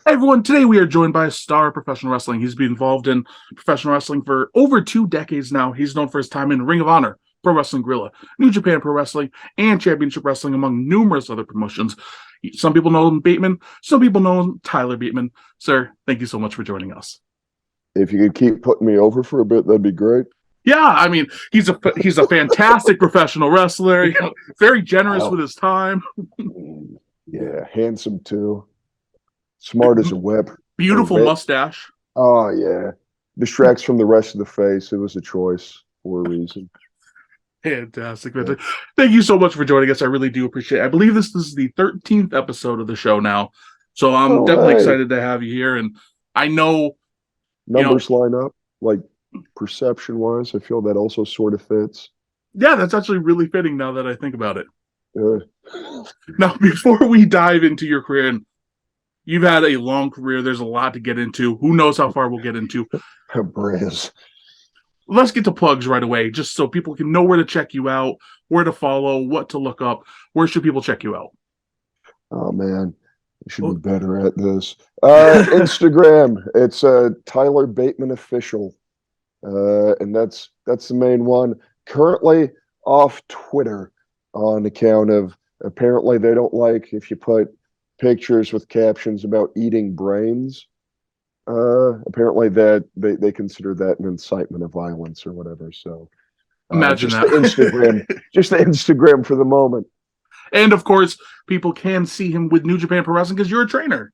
Hey everyone, today we are joined by a star of professional wrestling. He's been involved in professional wrestling for over 2 decades now. He's known for his time in Ring of Honor, Pro Wrestling Guerrilla, New Japan Pro Wrestling, and Championship Wrestling, among numerous other promotions. Some people know him Bateman, some people know him Tyler Bateman. Sir, thank you so much for joining us. If you could keep putting me over for a bit, that'd be great. Yeah, I mean, he's a fantastic professional wrestler, very generous with Wow. his time. Yeah, handsome too. Smart as a whip. Or Beautiful wit. mustache. Oh, yeah. Distracts from the rest of the face. It was a choice for a reason. Fantastic. Yeah. Thank you so much for joining us. I really do appreciate it. I believe this is the 13th episode of the show now. So I'm Oh, definitely hey. excited to have you here. And I know, you know, Numbers line up, like perception wise. I feel that also sort of fits. yeah, that's actually really fitting now that I think about it. Uh, Now, before we dive into your career, and you've had a long career, there's a lot to get into. Who knows how far we'll get into? Briz. Let's get to plugs right away, just so people can know where to check you out, where to follow, what to look up. Where should people check you out? Oh, man. I should be Well, better at this. Instagram. It's Tyler Bateman Official. And that's the main one. Currently off Twitter on account of apparently they don't like if you put pictures with captions about eating brains. Apparently that they consider that an incitement of violence or whatever. So Imagine just that. the Instagram, just the Instagram for the moment. And of course, people can see him with New Japan Pro Wrestling because you're a trainer.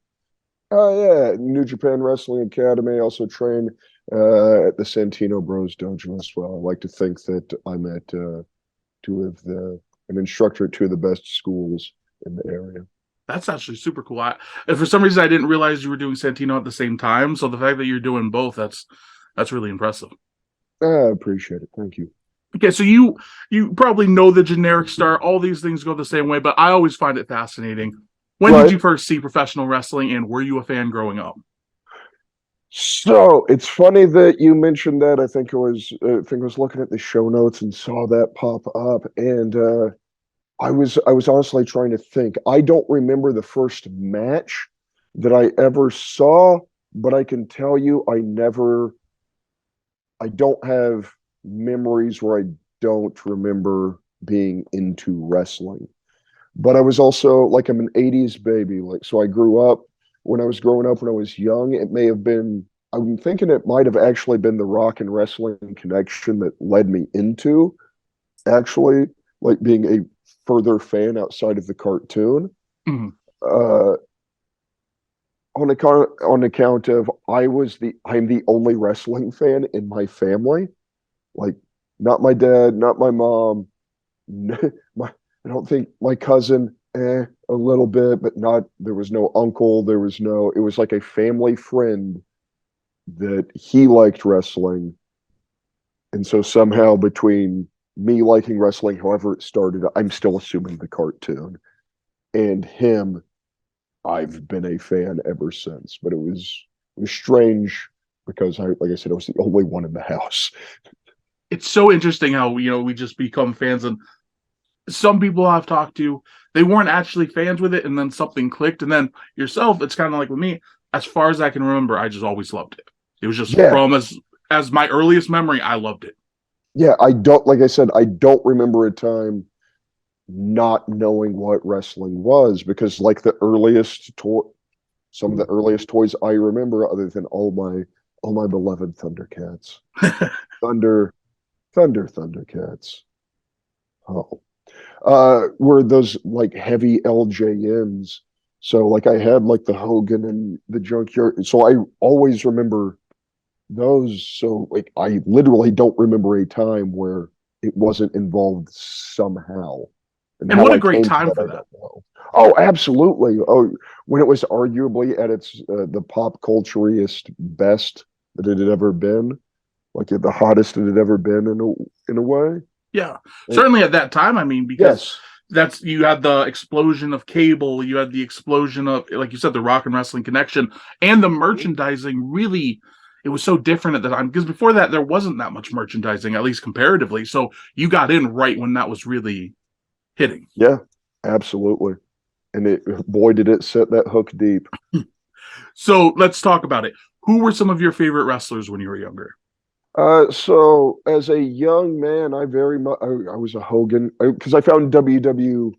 Oh yeah, New Japan Wrestling Academy. Also train at the Santino Bros Dojo as well. I like to think that I'm at an instructor at two of the best schools in the area. That's actually super cool. And for some reason, I didn't realize you were doing Santino at the same time. So the fact that you're doing both, that's really impressive. I appreciate it. Thank you. Okay, so you probably know the generic star. All these things go the same way, but I always find it fascinating. When did Right. you first see professional wrestling, and were you a fan growing up? So it's funny that you mentioned that. I think I was looking at the show notes and saw that pop up, and I was honestly trying to think. I don't remember the first match that I ever saw, but I can tell you I don't have memories where I don't remember being into wrestling. But I was also like I'm an 80s baby. Like so I grew up when I was growing up when I was young, it may have been I'm thinking it might have actually been the rock and wrestling connection that led me into actually like being a further fan outside of the cartoon. Mhm. Uh on account of I'm the only wrestling fan in my family. Like not my dad, not my mom, my I don't think my cousin, a little bit, but not. There was no uncle. There was no. It was like a family friend that he liked wrestling, and so somehow between me liking wrestling, however it started, I'm still assuming the cartoon, and him, I've been a fan ever since. But it was strange because like I said, I was the only one in the house. It's so interesting how we just become fans, and some people I've talked to, they weren't actually fans with it, and then something clicked, and then yourself, it's kind of like with me. As far as I can remember, I just always loved it. It was just Yeah, from as my earliest memory, I loved it. yeah. I don't like I said, I don't remember a time not knowing what wrestling was because like the earliest toy some of the earliest toys I remember other than all my beloved Thundercats. Thunder Thundercats. Oh. Were those like heavy LJNs. So like I had like the Hogan and the Junkyard. So I always remember those. So like I literally don't remember a time where it wasn't involved somehow. And And how what a I great came to time that, for I that. don't know. Oh, absolutely. Oh, when it was arguably at its the pop cultureiest best that it had ever been, like the hottest it had ever been in a way. Yeah, And certainly at that time. I mean, because yes, that's you had the explosion of cable, you had the explosion of, like you said, the rock and wrestling connection, and the merchandising. Really, it was so different at the time because before that there wasn't that much merchandising, at least comparatively. So you got in right when that was really hitting. yeah, absolutely. And it boy did it set that hook deep. So let's talk about it. Who were some of your favorite wrestlers when you were younger? So as a young man, I very much I was a Hogan because I found WWF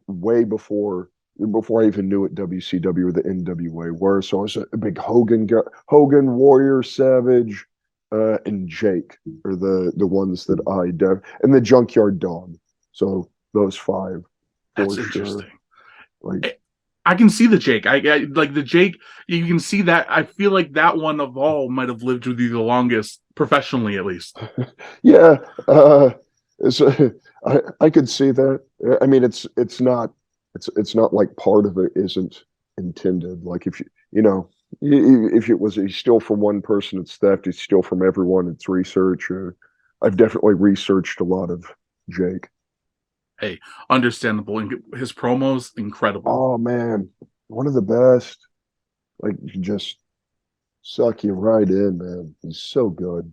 way before I even knew what WCW or the NWA were. So I was a big Hogan guy, Hogan, Warrior, Savage, and Jake are the ones that and the Junkyard Dog. So those five for That's sure. interesting. Like I can see the Jake. I like the Jake. You can see that. I feel like that one of all might have lived with you the longest, professionally at least. yeah, it's, I could see that. I mean, it's not like part of it isn't intended. Like if if it was you steal from one person, it's theft. You steal from everyone, it's research. I've definitely researched a lot of Jake. Hey, understandable. And his promos, incredible. Oh man, one of the best. Like just suck you right in, man. He's so good.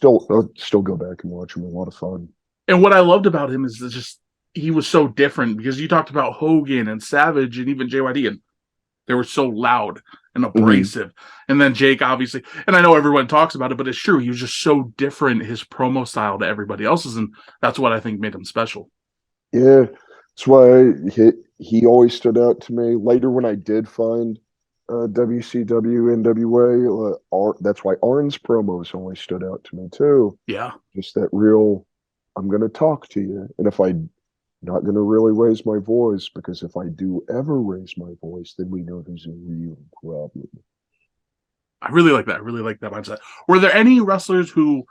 I'll still go back and watch him. A lot of fun. And what I loved about him is just he was so different because you talked about Hogan and Savage and even JYD, and they were so loud and Mhm. abrasive. And then Jake, obviously, and I know everyone talks about it, but it's true. He was just so different, his promo style to everybody else's. And that's what I think made him special. Yeah, that's why he always stood out to me. Later, when I did find WCW NWA, that's why Arn's promos always stood out to me too. Yeah. Just that real, I'm going to talk to you, and if I'm not going to really raise my voice, because if I do ever raise my voice, then we know there's a real problem. I really like that. I really like that mindset. Were there any wrestlers who,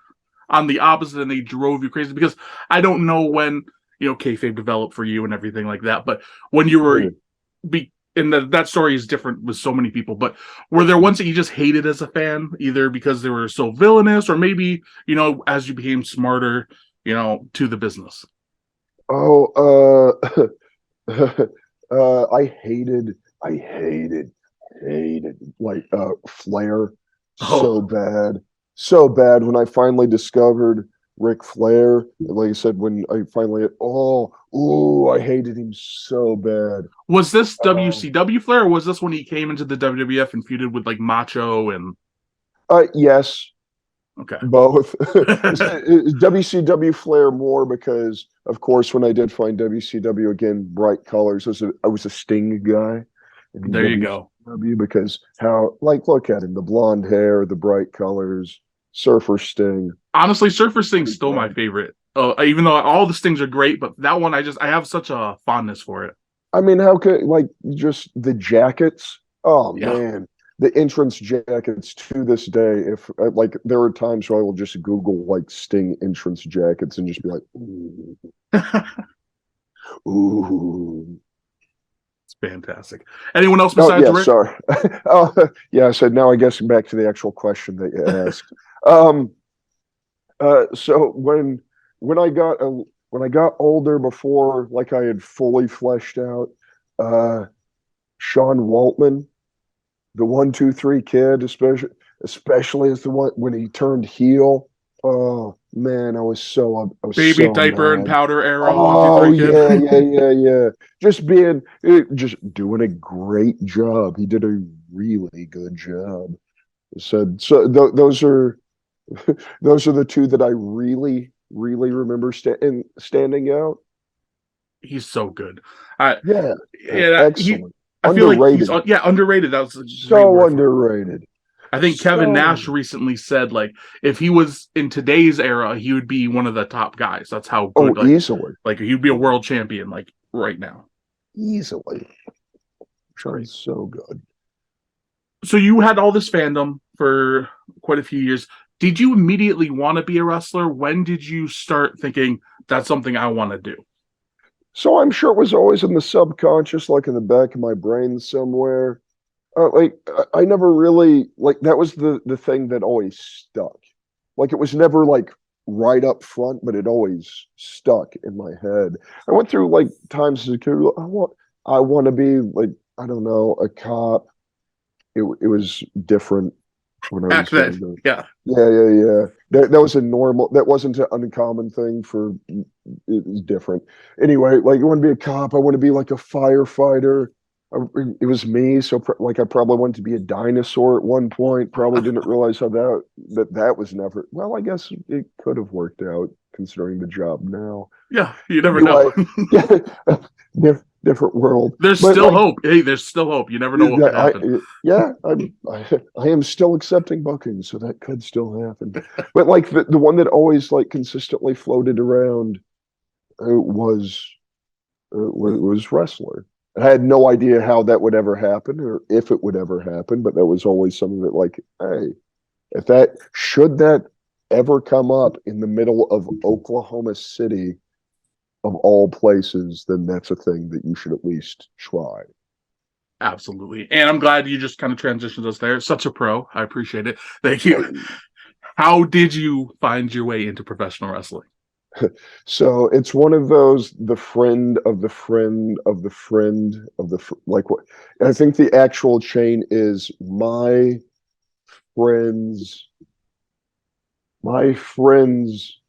on the opposite, and they drove you crazy? Because I don't know when kayfabe developed for you and everything like that. But when you were, Yeah. and that story is different with so many people. But were there ones that you just hated as a fan, either because they were so villainous, or maybe as you became smarter, to the business? Oh, I hated like Flair so Oh, bad, so bad when I finally discovered Ric Flair. Like I said, when I finally, I hated him so bad. was this Um, WCW Flair, or was this when he came into the WWF and feuded with like Macho and yes, okay? both. WCW Flair more because, of course, when I did find WCW again, bright colors. I was a Sting guy, and in There you go. WCW because how like look at him, the blonde hair, the bright colors, Surfer Sting. Honestly, Surfer Sting's Good still my job. favorite. Even though all the Stings are great, but that one I have such a fondness for it. I mean, how could like just the jackets? Oh Yeah. man, the entrance jackets to this day. If like there are times where I will just Google like Sting entrance jackets and just be like, ooh, ooh. It's fantastic. Anyone else Oh besides yeah, Rick? sorry. Oh yeah. So now I guess back to the actual question that you asked. Um. So when I got when I got older, before like I had fully fleshed out, uh, Sean Waltman, the 1, 2, 3 kid, especially as the one when he turned heel. Oh man, I was Baby so diaper and mad. powder era, one, two, Oh three kid. yeah. Just doing a great job. He did a really good job. Those are those are the two that I really remember standing out. He's so good. I Yeah, yeah, he excellent, I feel like he's underrated, underrated. That was a great so word for it. underrated, I think Kevin so Nash under. recently said like if he was in today's era, he would be one of the top guys. That's how good Oh, easily, like he'd be a world champion like right now. easily. Sean's so good. So you had all this fandom for quite a few years. Did you immediately want to be a wrestler? When did you start thinking that's something I want to do? So I'm sure it was always in the subconscious, like in the back of my brain somewhere. Like I never really like that was the thing that always stuck. Like it was never like right up front, but it always stuck in my head. I went through like times as a kid. I want to be like I don't know a cop. It was different when I Back was then, younger. yeah. Yeah. That was a normal. That wasn't an uncommon thing for. It was different. Anyway, like I want to be a cop. I want to be like a firefighter. It was me, so like I probably wanted to be a dinosaur at one point. Probably didn't realize how that was never. Well, I guess it could have worked out considering the job now. Yeah, you never know. Anyway, yeah, different world. There's But still like, hope. Hey, there's still hope. You never know what could I, happen. yeah, I am still accepting bookings, so that could still happen. But like the one that always like consistently floated around was wrestler. I had no idea how that would ever happen or if it would ever happen, but that was always something that like, hey, if that should that ever come up in the middle of Oklahoma City of all places, then that's a thing that you should at least try. Absolutely. And I'm glad you just kind of transitioned us there. Such a pro. I appreciate it. Thank you. How did you find your way into professional wrestling? So it's one of those the friend of the friend of the friend of the like what I think the actual chain is friend's my friend's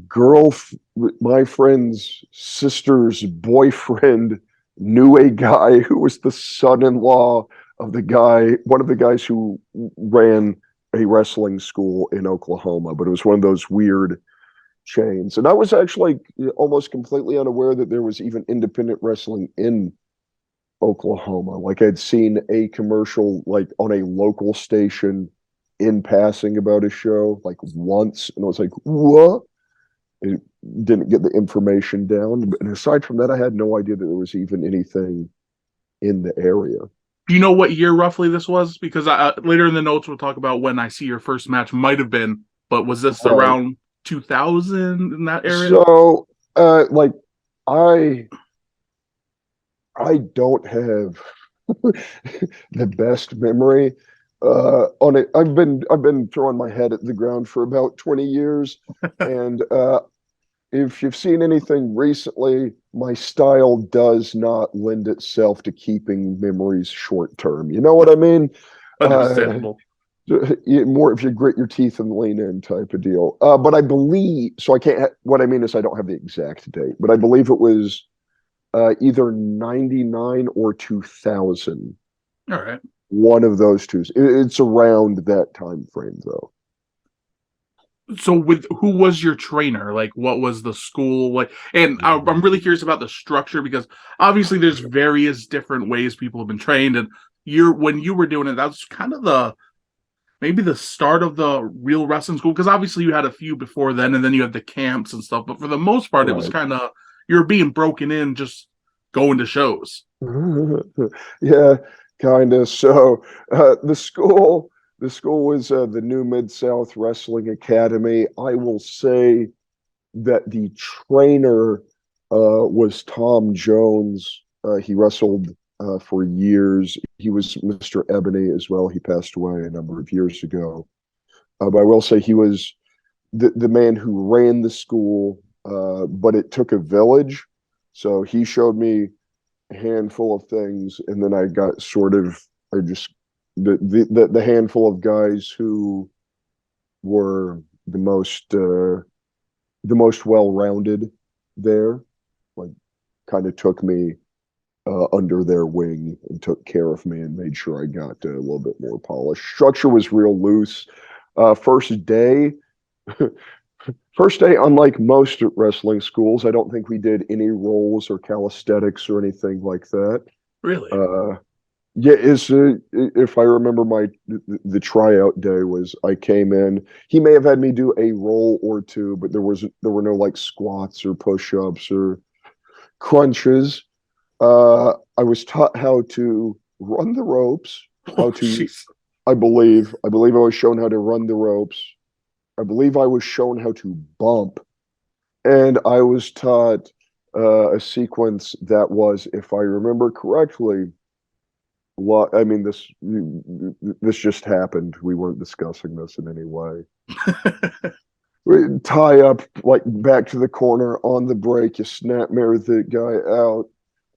girl my friend's sister's boyfriend knew a guy who was the son-in-law of the guy one of the guys who ran a wrestling school in Oklahoma, but it was one of those weird chains. And I was actually almost completely unaware that there was even independent wrestling in Oklahoma. Like I'd seen a commercial like on a local station in passing about a show like once, and I was like, what? It didn't get the information down. And aside from that, I had no idea that there was even anything in the area. Do you know what year roughly this was? Because later in the notes we'll talk about when I see your first match might have been, but was this Right. around 2000 in that area? So, like I I don't have the best memory on it. I've been throwing my head at the ground for about 20 years, and if you've seen anything recently, my style does not lend itself to keeping memories short term. You know what I mean? Uh, Understandable. more if you grit your teeth and lean in type of deal. But I believe so. I can't. What I mean is I don't have the exact date, but I believe it was either 99 or 2000. All right. One of those two. It's around that time frame, though. So with who was your trainer? Like what was the school like? And I'm really curious about the structure because obviously there's various different ways people have been trained, and you're when you were doing it, that was kind of the maybe the start of the real wrestling school because obviously you had a few before then, and then you had the camps and stuff. But for the most part, it was Right. kind of you're being broken in, just going to shows. Yeah, kind of. So the school was the New Mid-South Wrestling Academy. I will say that the trainer was Tom Jones. He wrestled for years. He was Mr. Ebony as well. He passed away a number of years ago. But I will say he was the man who ran the school, but it took a village. So he showed me handful of things, and then I got sort of I just the handful of guys who were the most well rounded there, like kind of took me under their wing and took care of me and made sure I got a little bit more polished. Structure was real loose. First day, first day, unlike most wrestling schools, I don't think we did any rolls or calisthenics or anything like that. Really? Uh, yeah, is if I remember the tryout day was I came in. He may have had me do a roll or two, but there were no like squats or push-ups or crunches. I was taught how to run the ropes, Oh, how to jeez. I believe I was shown how to run the ropes. I believe I was shown how to bump, and I was taught a sequence that was, if I remember correctly, I mean, this just happened. We weren't discussing this in any way. We tie up like back to the corner on the break. You snap mirror the guy out.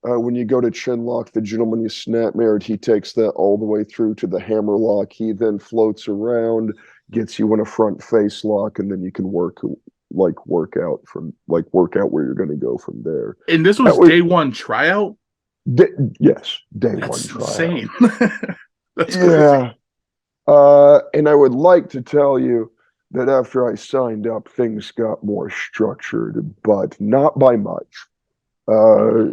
When you go to chin lock the gentleman you snap mirrored, he takes that all the way through to the hammer lock. He then floats around, gets you in a front face lock, and then you can work out where you're going to go from there. And this That was was day one tryout? Yes, day one That's tryout. insane. That's crazy. Yeah. And I would like to tell you that after I signed up, things got more structured, but not by much. Uh,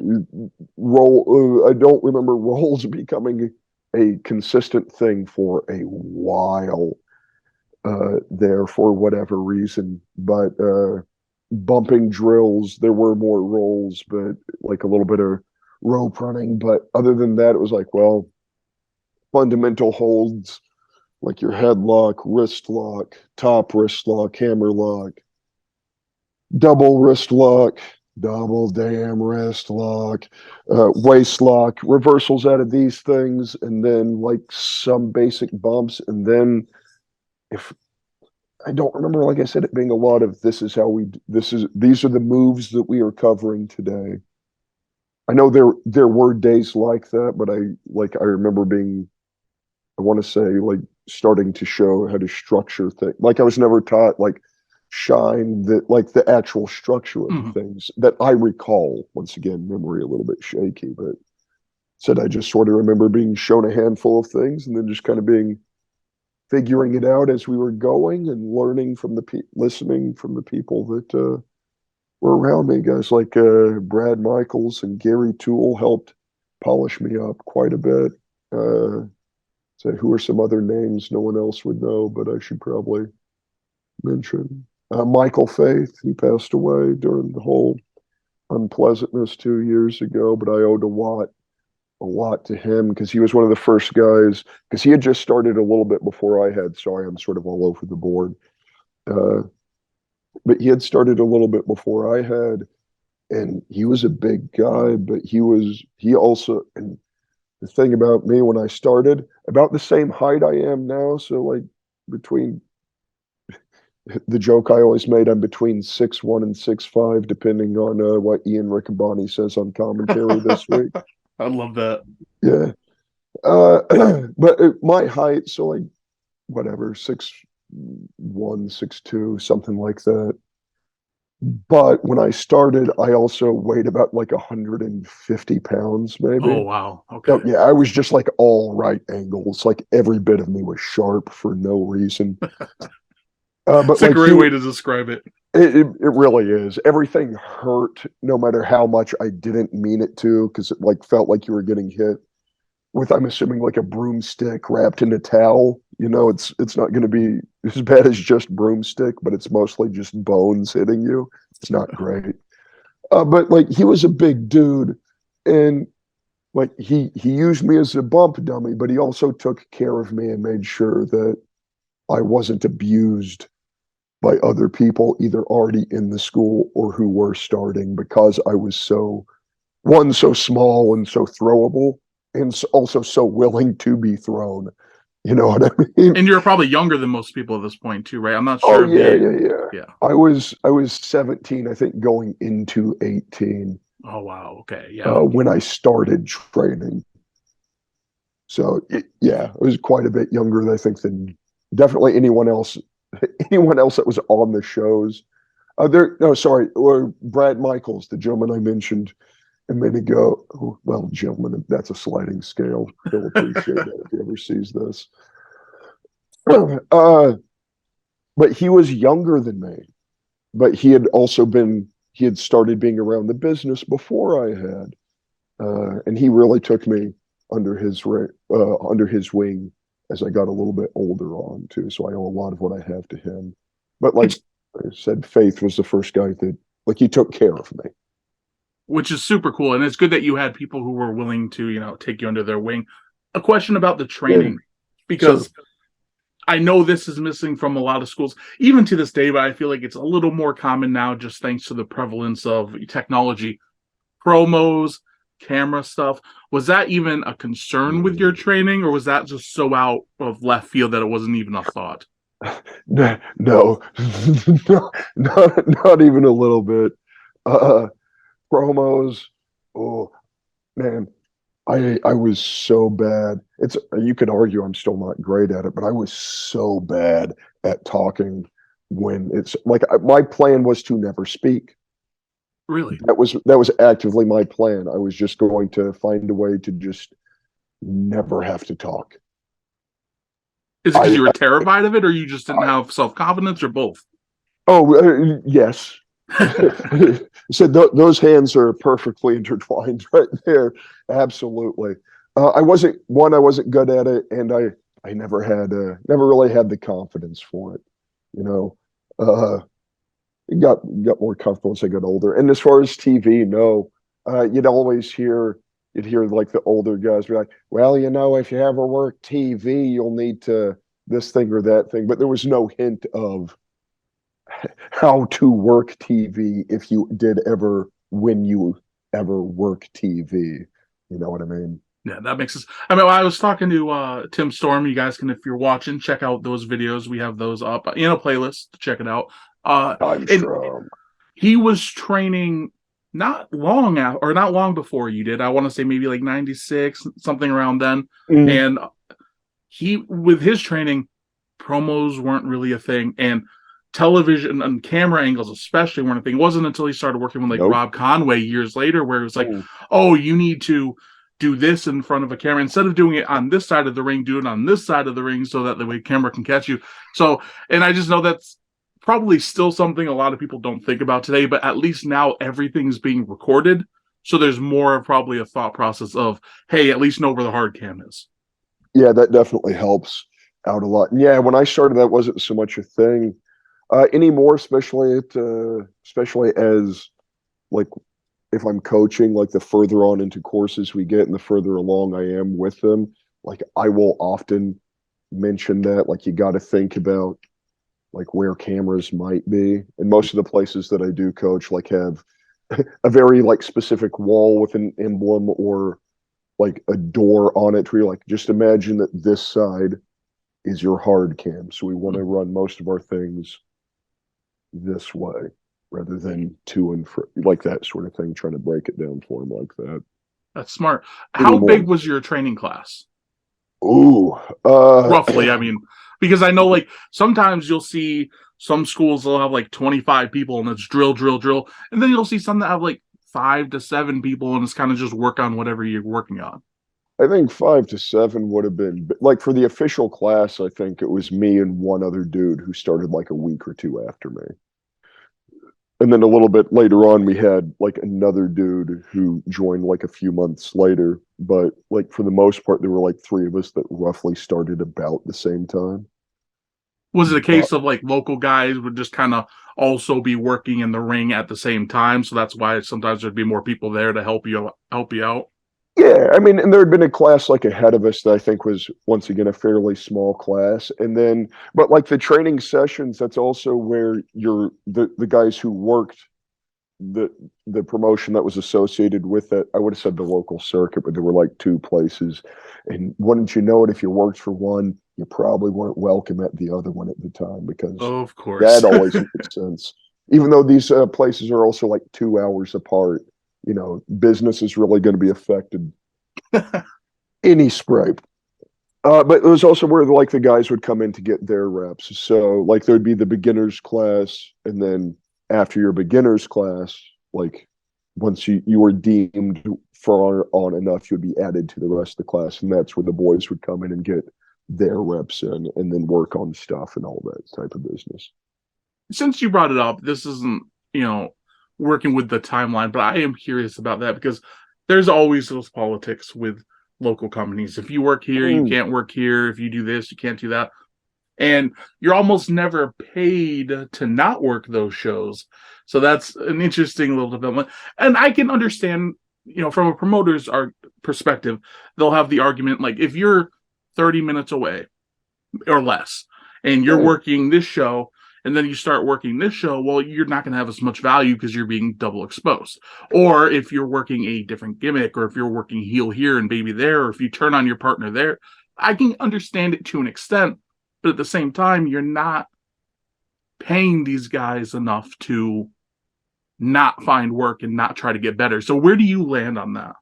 I don't remember roles becoming a consistent thing for a while there for whatever reason. But bumping drills, there were more roles, but like a little bit of rope running. But other than that, it was like, well, fundamental holds like your headlock, wrist lock, top wrist lock, hammer lock, double wrist lock, double damn wrist lock, waist lock, reversals out of these things, and then like some basic bumps. And then if I don't remember, like I said, it being a lot of these are the moves that we are covering today. I know there were days like that, but I remember being, I want to say, like starting to show how to structure things. Like I was never taught like shine the actual structure of the Mhm. things that I recall. Once again, memory a little bit shaky, but said I just sort of remember being shown a handful of things and then just kind of being figuring it out as we were going and learning from listening from the people that were around me. Guys like Brad Michaels and Gary Toole helped polish me up quite a bit. Say who are some other names no one else would know, but I should probably mention. Michael Faith, he passed away during the whole unpleasantness 2 years ago, but I owed a lot to him because he was one of the first guys, because he had just started a little bit before I had. Sorry, I'm sort of all over the board. Uh, but he had started a little bit before I had, and he was a big guy, but he also, and the thing about me when I started, about the same height I am now. So like between the joke I always made, I'm between 6'1" and 6'5", depending on what Ian Riccaboni says on commentary this week. I love that. Yeah. But my height, so like whatever, 6'1", 6'2", something like that. But when I started, I also weighed about like 150 pounds, Oh maybe. wow. Okay. So yeah, I was just like all right angles. Like every bit of me was sharp for no reason. But It's a like great way to describe it. it really is. Everything hurt, no matter how much I didn't mean it to, because it like felt like you were getting hit with, I'm assuming, like a broomstick wrapped in a towel. You know, it's not going to be as bad as just broomstick, but it's mostly just bones hitting you. It's not great. But like he was a big dude, and like he used me as a bump dummy, but he also took care of me and made sure that I wasn't abused by other people either already in the school or who were starting, because I was so small and so throwable, and also so willing to be thrown. You know what I mean? And you're probably younger than most people at this point too, right? I'm not Oh sure of yeah, the yeah, yeah. yeah. I was 17, I think, going into 18 Oh wow. Okay. Yeah. when I started training. So yeah, I was quite a bit younger, I think, than definitely anyone else. Anyone else that was on the shows. No, sorry, or Brad Michaels, the gentleman I mentioned a minute ago. Oh, well, gentlemen, that's a sliding scale. He'll appreciate that if he ever sees this. uh, but he was younger than me. But he had started being around the business before I had, and he really took me under his wing as I got a little bit older on too. So I owe a lot of what I have to him. But like Which I said, Faith was the first guy that like he took care of me. which is super cool, and it's good that you had people who were willing to take you under their wing. A question about the Yeah, training, sure. because I know this is missing from a lot of schools, even to this day, but I feel like it's a little more common now just thanks to the prevalence of technology, promos, camera stuff. Was that even a concern with your training, or was that just so out of left field that it wasn't even a thought? No, no, not even a little bit. Uh, Promos. Oh man, I was so bad. It's You could argue I'm still not great at it, but I was so bad at talking when it's like my plan was to never speak. Really? That was actively my plan. I was just going to find a way to just never have to talk. Is it because I, you were terrified of it, or you just didn't have self confidence, or both? yes. So those hands are perfectly intertwined right there. Absolutely. I wasn't good at it, and I never really had the confidence for it. You know, uh, got more comfortable as I got older. And as far as TV, no, you'd hear like the older guys be like, well, if you ever work TV, you'll need to this thing or that thing. But there was no hint of how to work TV if you did ever, when you ever work TV. You know what I mean? Yeah, that makes sense. I mean, I was talking to Tim Storm. You guys can, if you're watching, check out those videos. We have those up in a playlist to check it out. I'm And strong. he was training not long out or not long before you did. I want to say maybe like 96, something around then. Mm. And he, with his training, promos weren't really a thing. And television and camera angles, especially, weren't a thing. It wasn't until he started working with like Nope. Rob Conway years later where it was like, Mm. oh, you need to do this in front of a camera. Instead of doing it on this side of the ring, do it on this side of the ring so that the way camera can catch you. So, and I just know that's probably still something a lot of people don't think about today, but at least now everything's being recorded. So there's more probably a thought process of, hey, at least know where the hard cam is. Yeah, that definitely helps out a lot. And yeah, when I started, that wasn't so much a thing anymore, especially as like if I'm coaching, like the further on into courses we get and the further along I am with them, like I will often mention that like you got to think about like where cameras might be. And most of the places that I do coach like have a very like specific wall with an emblem or like a door on it where you're like, just imagine that this side is your hard cam. So we want to run most of our things this way rather than to and fro, like that sort of thing, trying to break it down for them like that. That's smart. How big Anymore. was your training class? Ooh, Roughly, I mean, because I know like sometimes you'll see some schools will have like 25 people and it's drill, drill, drill. And then you'll see some that have like 5 to 7 people and it's kind of just work on whatever you're working on. I think 5 to 7 would have been like for the official class. I think it was me and one other dude who started like a week or two after me. And then a little bit later on, we had like another dude who joined like a few months later. But like for the most part, there were like three of us that roughly started about the same time. Was it a But case of like local guys would just kind of also be working in the ring at the same time? So that's why sometimes there'd be more people there to help you out. yeah, I mean, and there had been a class like ahead of us that I think was once again a fairly small class. And then, but like the training sessions, that's also where the guys who worked the the promotion that was associated with it. I would have said the local circuit, but there were like two places. And wouldn't you know it, if you worked for one, you probably weren't welcome at the other one at the time because Of course. that always makes sense. Even though these places are also like 2 hours apart, business is really going to be affected any scrape. But it was also where like the guys would come in to get their reps. So like there'd be the beginners class, and then after your beginners class, like once you were deemed far on enough, you'd be added to the rest of the class, and that's where the boys would come in and get their reps in, and then work on stuff and all that type of business. Since you brought it up, this isn't, working with the timeline, but I am curious about that because there's always those politics with local companies. If you work here, you Mm. can't work here. If you do this, you can't do that. And you're almost never paid to not work those shows. So that's an interesting little development. And I can understand, from a promoter's perspective, they'll have the argument like if you're 30 minutes away or less and you're Yeah. working this show and then you start working this show, well, you're not going to have as much value because you're being double exposed. Or if you're working a different gimmick, or if you're working heel here and baby there, or if you turn on your partner there, I can understand it to an extent. But at the same time, you're not paying these guys enough to not find work and not try to get better. So where do you land on that?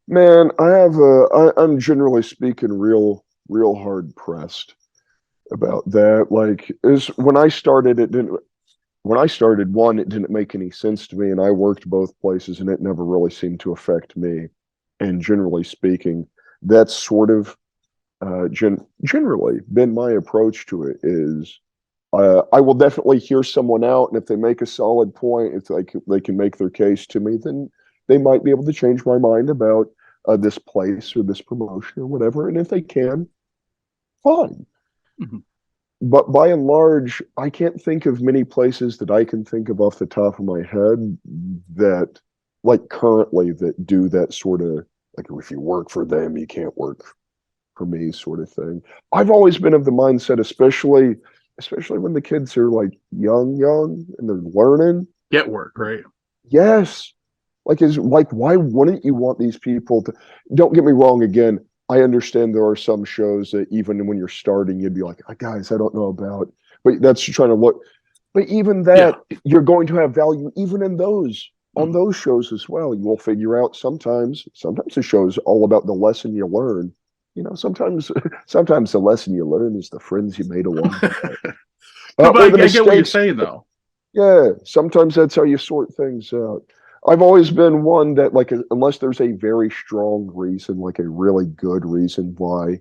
Man, I'm generally speaking real hard pressed about that. Like is when I started, it didn't when I started, one, it didn't make any sense to me, and I worked both places, and it never really seemed to affect me. And generally speaking, that's sort of generally been my approach to it. Is I will definitely hear someone out, and if they make a solid point, if they can make their case to me, then they might be able to change my mind about this place or this promotion or whatever. And if they can, fine. Mhm. But by and large, I can't think of many places that I can think of off the top of my head that, like currently, that do that sort of, like, if you work for them, you can't work for me sort of thing. I've always been of the mindset, especially when the kids are like young and they're learning. Get work, right? Yes. Why wouldn't you want these people to, don't get me wrong, again, I understand there are some shows that even when you're starting, you'd be like, "Ah, guys, I don't know about," but that's trying to look. But even Yeah. that, you're going to have value even in those, on Mhm. those shows as well. You will figure out sometimes the show's all about the lesson you learn. Sometimes sometimes the lesson you learn is the friends you made along the way. No, but Or the I get what you're mistakes. saying, though. Yeah, sometimes that's how you sort things out. I've always been one that, like, unless there's a very strong reason, like a really good reason why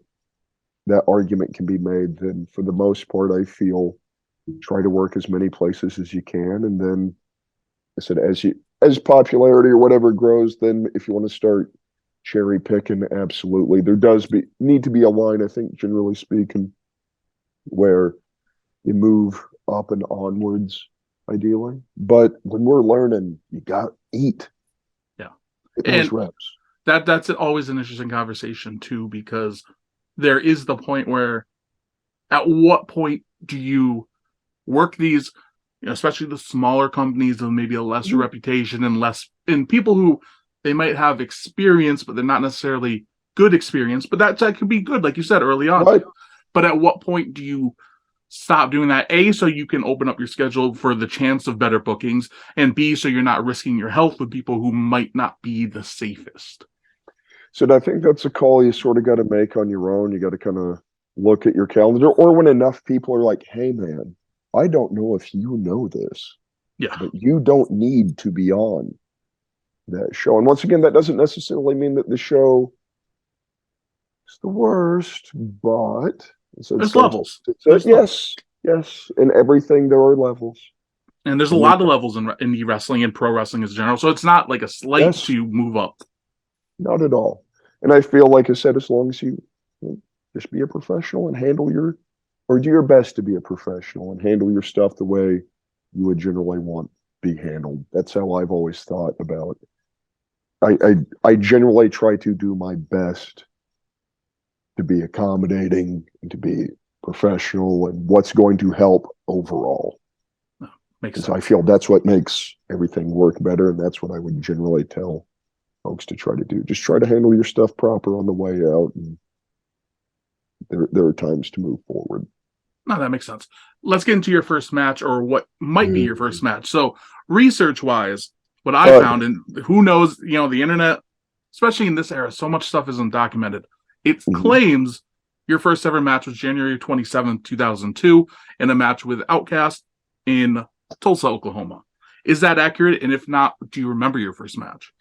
that argument can be made, then for the most part, I feel try to work as many places as you can. And then I said, as popularity or whatever grows, then if you want to start cherry picking, absolutely. There does need to be a line, I think, generally speaking, where you move up and onwards, ideally. But when we're learning, you got to eat. Yeah. Get those And reps. that's always an interesting conversation too, because there is the point where, at what point do you work these, especially the smaller companies with maybe a lesser Mhm. reputation and people who they might have experience, but they're not necessarily good experience, but that could be good, like you said early on. Right. But at what point do you stop doing that? A, so you can open up your schedule for the chance of better bookings, and B, so you're not risking your health with people who might not be the safest. So I think that's a call you sort of got to make on your own. You got to kind of look at your calendar, or when enough people are like, "Hey, man, I don't know if you know this, Yeah. but you don't need to be on that show." And once again, that doesn't necessarily mean that the show is the worst, but There's levels. There's levels. yes, yes, in everything there are levels. And there's a And we, lot of levels in indie wrestling and pro wrestling as general. So it's not like a slight yes, to move up. not at all. And I feel like I said, as long as you just be a professional and or do your best to be a professional and handle your stuff the way you would generally want be handled. That's how I've always thought about it. I generally try to do my best to be accommodating and to be professional and what's going to help overall. Makes Because I sense. feel that's what makes everything work better. And that's what I would generally tell folks to try to do. Just try to handle your stuff proper on the way out. And there are times to move forward. No, that makes sense. Let's get into your first match, or what might be your first match. So, research wise, what I Uh, found, and who knows, the internet, especially in this era, so much stuff isn't documented. It mhm. claims your first ever match was January 27th, 2002, in a match with Outcast in Tulsa, Oklahoma. Is that accurate? And if not, do you remember your first match?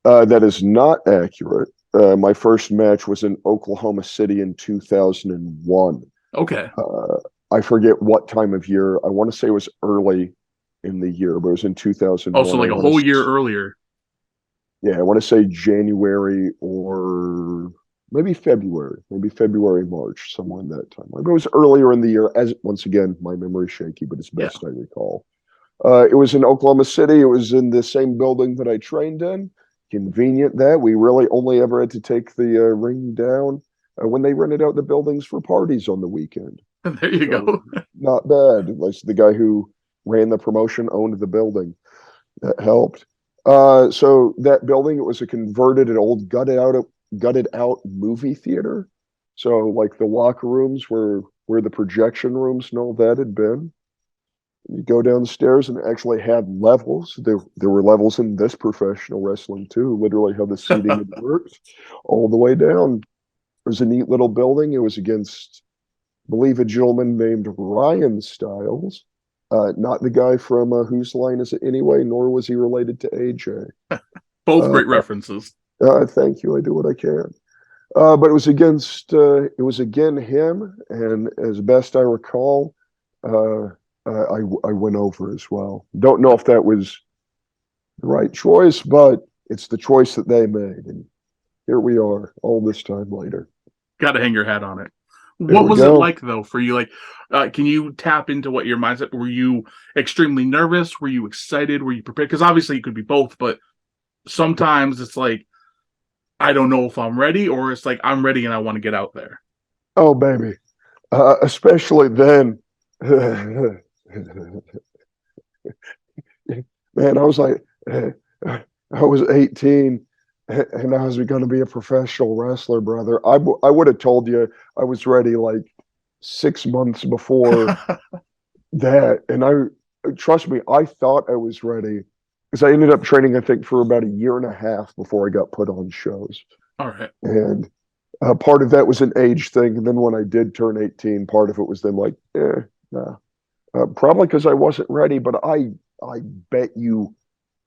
That is not accurate. My first match was in Oklahoma City in 2001. Okay. Uh, I forget what time of year. I want to say it was early in the year, but it was in Also, 2001. like a whole year earlier. Yeah, I want to say January or maybe February, March, somewhere in that time. It was earlier in the year. As once again, my memory is shaky, but it's Yeah. best I recall. It was in Oklahoma City. It was in the same building that I trained in. Convenient that we really only ever had to take the ring down when they rented out the buildings for parties on the weekend. There you So go. not bad. Like the guy who ran the promotion owned the building. That helped. So that building, it was a converted and old gutted out movie theater. So like the locker rooms where the projection rooms and all that had been. You go downstairs and it actually had levels. There were levels in this professional wrestling too, literally how the seating had worked all the way down. It was a neat little building. It was against, I believe, a gentleman named Ryan Stiles. Not the guy from Whose Line Is It Anyway, nor was he related to AJ. Both Uh, great references. Thank you. I do what I can. But it was again him, and as best I recall, uh, I went over as well. Don't know if that was the right choice, but it's the choice that they made, and here we are, all this time later. Got to hang your hat on it. There What we was it go. like though for you? Like, can you tap into what your mindset? Were you extremely nervous? Were you excited? Were you prepared? Because obviously it could be both, but sometimes it's like I don't know if I'm ready, or it's like I'm ready and I want to get out there. Oh, baby. Especially then. Man, I was like, I was 18 and I was going to be a professional wrestler, brother. I would have told you I was ready like 6 months before that. And trust me, I thought I was ready because I ended up training, I think, for about a year and a half before I got put on shows. All right. And part of that was an age thing. And then when I did turn 18, part of it was then like, nah. Probably because I wasn't ready, but I bet you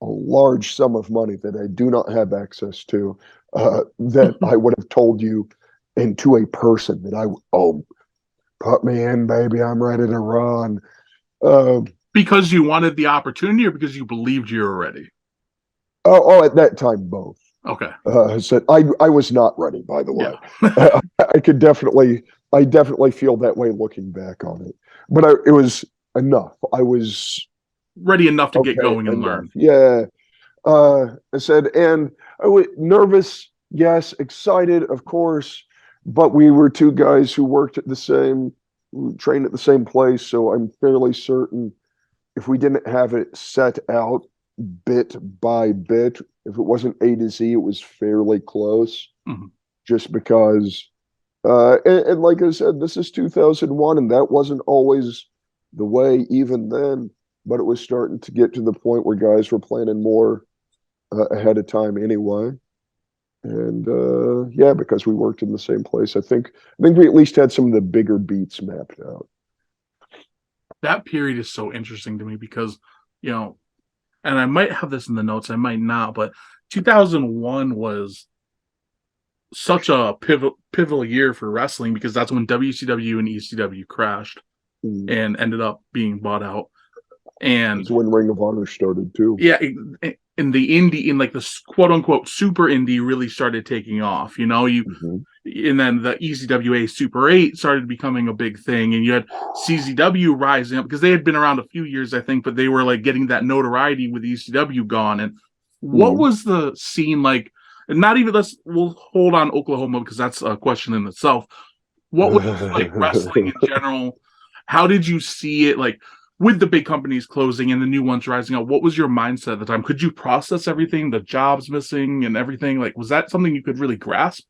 a large sum of money that I do not have access to that I would have told you and to a person that put me in, baby, I'm ready to run. Uh, Because you wanted the opportunity, or because you believed you were ready? at that time, both. Okay. Said I was not ready, by the way. Yeah. I definitely feel that way looking back on it. But it was enough. I was Ready enough to get okay going and enough. learn. Yeah. I said, and I was nervous, yes, excited, of course, but we were two guys who trained at the same place, so I'm fairly certain if we didn't have it set out bit by bit, if it wasn't A to Z, it was fairly close, Mm-hmm. just because. And like I said, this is 2001, and that wasn't always the way even then, but it was starting to get to the point where guys were planning more ahead of time anyway. And yeah, because we worked in the same place, I think we at least had some of the bigger beats mapped out. That period is so interesting to me because, you know, and I might have this in the notes, I might not, but 2001 was such a pivotal year for wrestling because that's when WCW and ECW crashed Mm. and ended up being bought out. And That's when Ring of Honor started too. yeah, in the indie, in like the quote unquote super indie, really started taking off. You know, Mm-hmm. and then the ECWA Super 8 started becoming a big thing, and you had CZW rising up because they had been around a few years, I think, but they were like getting that notoriety with ECW gone. And what Mm-hmm. was the scene like? And not even we'll hold on Oklahoma because that's a question in itself. What was like wrestling in general? How did you see it like with the big companies closing and the new ones rising up? What was your mindset at the time? Could you process everything, the jobs missing and everything? Like, was that something you could really grasp?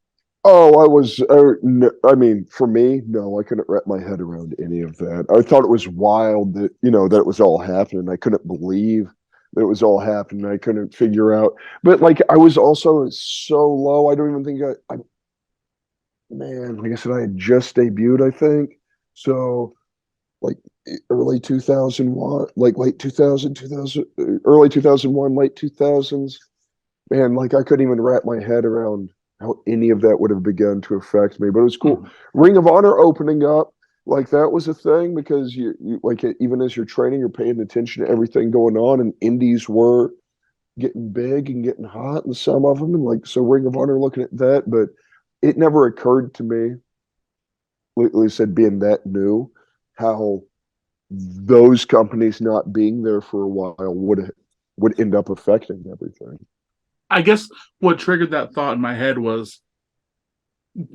Oh, I was. No, I mean, for me, no, I couldn't wrap my head around any of that. I thought it was wild that that it was all happening. I couldn't believe that it was all happening. I couldn't figure out. But like, I was also so low. I don't even think man, like I said, I had just debuted. I think so. Like early 2001, like late 2000, 2000, early 2001, late 2000s. Man, like I couldn't even wrap my head around how any of that would have begun to affect me. But it was cool. Mm-hmm. Ring of Honor opening up, like that was a thing because you like even as you're training, you're paying attention to everything going on, and indies were getting big and getting hot, and some of them, and like so Ring of Honor looking at that, but it never occurred to me, like I said, being that new, how those companies not being there for a while would end up affecting everything. I guess what triggered that thought in my head was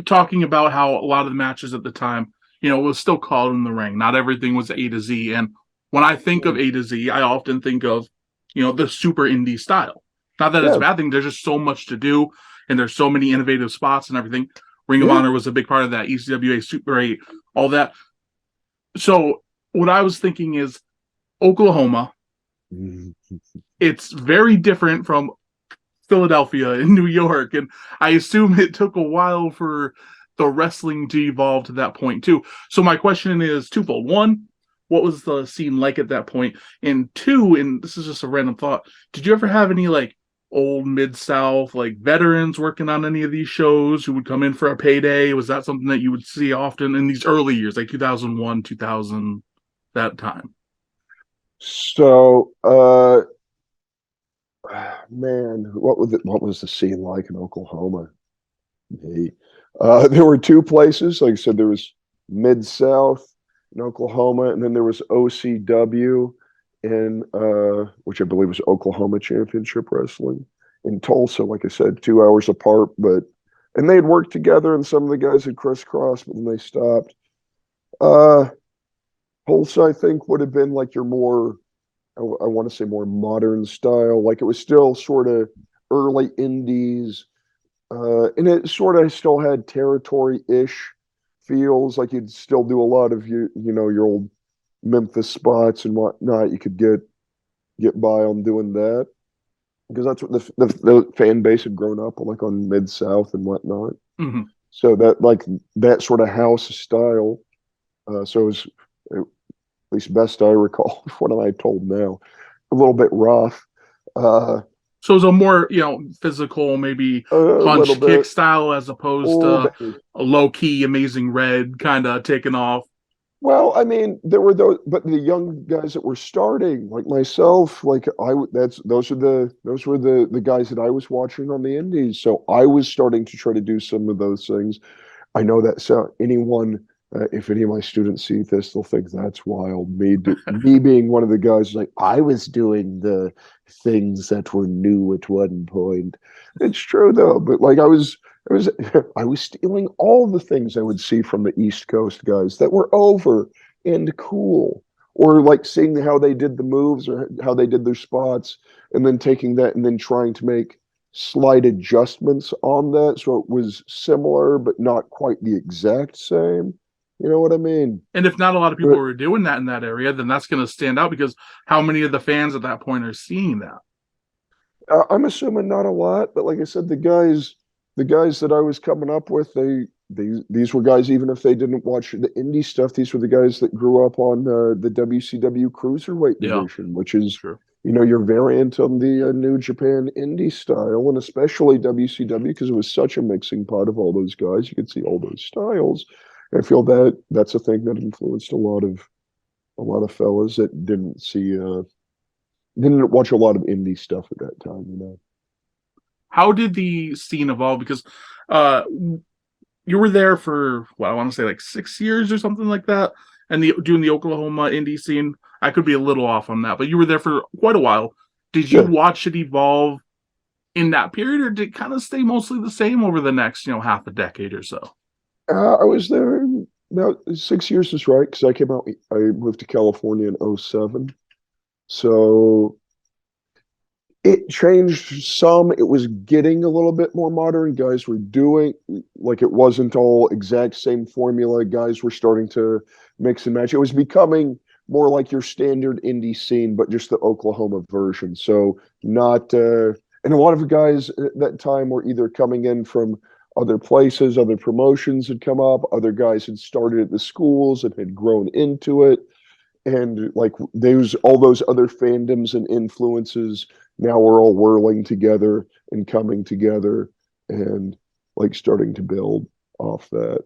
talking about how a lot of the matches at the time, was still called in the ring. Not everything was A to Z. And when I think of A to Z, I often think of, the super indie style. Not that it's a Yeah, bad thing. There's just so much to do, and there's so many innovative spots and everything. Ring of yeah. Honor was a big part of that. ECWA Super 8, all that. So what I was thinking is Oklahoma. It's very different from Philadelphia and New York, and I assume it took a while for the wrestling to evolve to that point too. So my question is twofold. One, what was the scene like at that point? And two, and this is just a random thought, did you ever have any like old Mid South like veterans working on any of these shows who would come in for a payday? Was that something that you would see often in these early years, like 2001, 2000, that time? So, man, what was the scene like in Oklahoma? Hey, there were two places. Like I said, there was Mid South in Oklahoma, and then there was OCW in which I believe was Oklahoma Championship Wrestling in Tulsa. Like I said, 2 hours apart, but and they had worked together, and some of the guys had crisscrossed, but then they stopped. Uh, Tulsa, I think, would have been like your more, I want to say more modern style. Like it was still sort of early indies, and it sort of still had territory-ish feels. Like you'd still do a lot of your old Memphis spots and whatnot. You could get by on doing that because that's what the fan base had grown up like on Mid South and whatnot. Mm-hmm. So that like that sort of house style. So it was at least best I recall. What am I told now? A little bit rough. So it was a more, physical, maybe A little punch kick bit. style as opposed Oh, to baby. a low key, amazing red kind of taking off. Well, I mean, there were those, but the young guys that were starting, like myself, like that's those were the guys that I was watching on the indies. So I was starting to try to do some of those things. I know that anyone, if any of my students see this, they'll think that's wild. Me being one of the guys, like I was doing the things that were new at one point. It's true though, but like I was I was stealing all the things I would see from the East Coast guys that were over and cool, or like seeing how they did the moves or how they did their spots, and then taking that and then trying to make slight adjustments on that so it was similar but not quite the exact same. You know what I mean? And if not a lot of people But were doing that in that area, then that's going to stand out because how many of the fans at that point are seeing that? I'm assuming not a lot. But like I said, the guys that I was coming up with, these were guys. Even if they didn't watch the indie stuff, these were the guys that grew up on the WCW cruiserweight Yeah, division, which is sure. your variant on the New Japan indie style, and especially WCW because it was such a mixing pot of all those guys. You could see all those styles. I feel that that's a thing that influenced a lot of fellas that didn't watch a lot of indie stuff at that time. How did the scene evolve? Because uh, you were there for what I want to say like 6 years or something like that, and doing the Oklahoma indie scene. I could be a little off on that, but you were there for quite a while. Did you Yeah, watch it evolve in that period, or did it kind of stay mostly the same over the next, half a decade or so? I was there about 6 years is right because I came out. I moved to California in '07, so it changed some. It was getting a little bit more modern. Guys were doing like it wasn't all exact same formula. Guys were starting to mix and match. It was becoming more like your standard indie scene, but just the Oklahoma version. So not and a lot of the guys at that time were either coming in from other places, other promotions had come up, other guys had started at the schools and had grown into it, and like those all those other fandoms and influences now are all whirling together and coming together and like starting to build off that.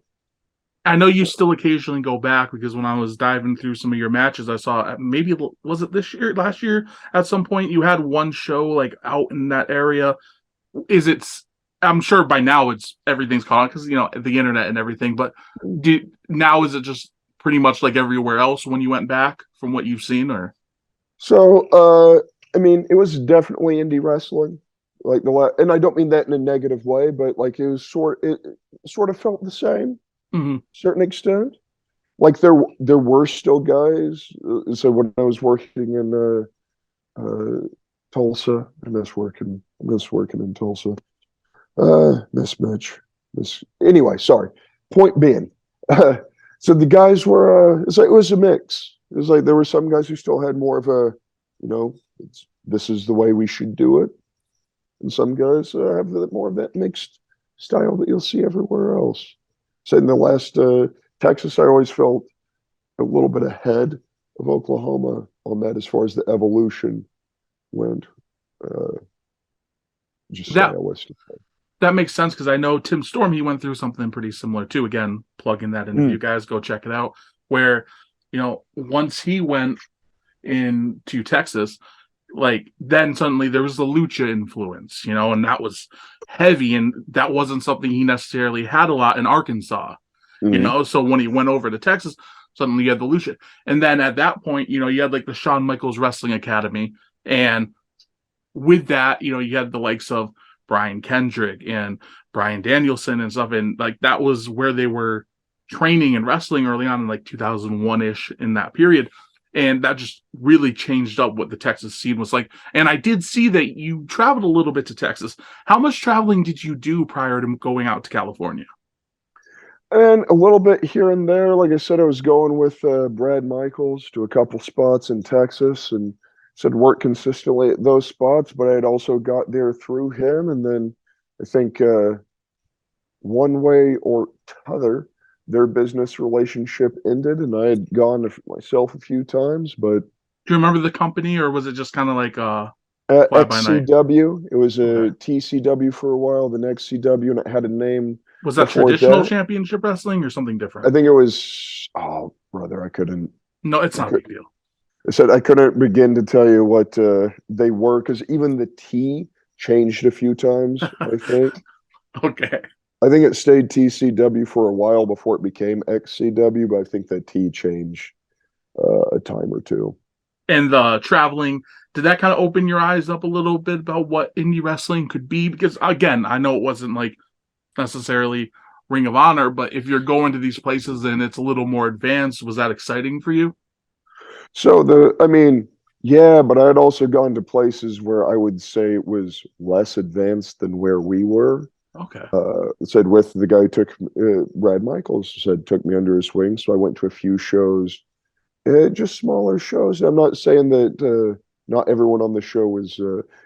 I know you still occasionally go back because when I was diving through some of your matches, I saw maybe was it this year, last year, at some point you had one show like out in that area. Is it? I'm sure by now it's everything's caught on because the internet and everything. But now is it just pretty much like everywhere else when you went back from what you've seen, or So I mean it was definitely indie wrestling, like and I don't mean that in a negative way, but like it sort of felt the same to mm-hmm. a certain extent. Like there were still guys. So when I was working in Tulsa, I miss working in Tulsa. Miss Mitch. Miss anyway, sorry. Point being, so the guys were it was a mix. It was like there were some guys who still had more of a, this is the way we should do it, and some guys have more of that mixed style that you'll see everywhere else. So in the last Texas, I always felt a little bit ahead of Oklahoma on that as far as the evolution went, uh, just That stylistic. that makes sense because I know Tim Storm, he went through something pretty similar too. Again, plugging that interview, Mm, guys, go check it out. Where, once he went into Texas, like then suddenly there was the lucha influence, and that was heavy, and that wasn't something he necessarily had a lot in Arkansas, mm. So when he went over to Texas, suddenly you had the lucha, and then at that point, you had like the Shawn Michaels Wrestling Academy, and with that, you had the likes of Brian Kendrick and Brian Danielson and stuff, and like that was where they were training and wrestling early on in like 2001 ish in that period. And that just really changed up what the Texas scene was like. And I did see that you traveled a little bit to Texas. How much traveling did you do prior to going out to California? And a little bit here and there. Like I said, I was going with Brad Michaels to a couple spots in Texas and said work consistently at those spots, but I had also got there through him. And then I think one way or t'other, their business relationship ended, and I had gone myself a few times, but Do you remember the company, or was it just kind of like fly by night? XCW, it was Okay. a TCW for a while, then XCW, and it had a name Was that before traditional that. championship wrestling or something I different? think it was, oh, brother, No, it's I not a could, big deal. I said I couldn't begin to tell you what they were because even the T changed a few times, I think. Okay. I think it stayed TCW for a while before it became XCW, but I think that T changed a time or two. And the traveling, did that kind of open your eyes up a little bit about what indie wrestling could be? Because again, I know it wasn't like necessarily Ring of Honor, but if you're going to these places and it's a little more advanced, was that exciting for you? So I mean, yeah, but I had also gone to places where I would say it was less advanced than where we were. Okay. Said with the guy who took Brad Michaels said took me under his wing, so I went to a few shows, just smaller shows. I'm not saying that not everyone on the show was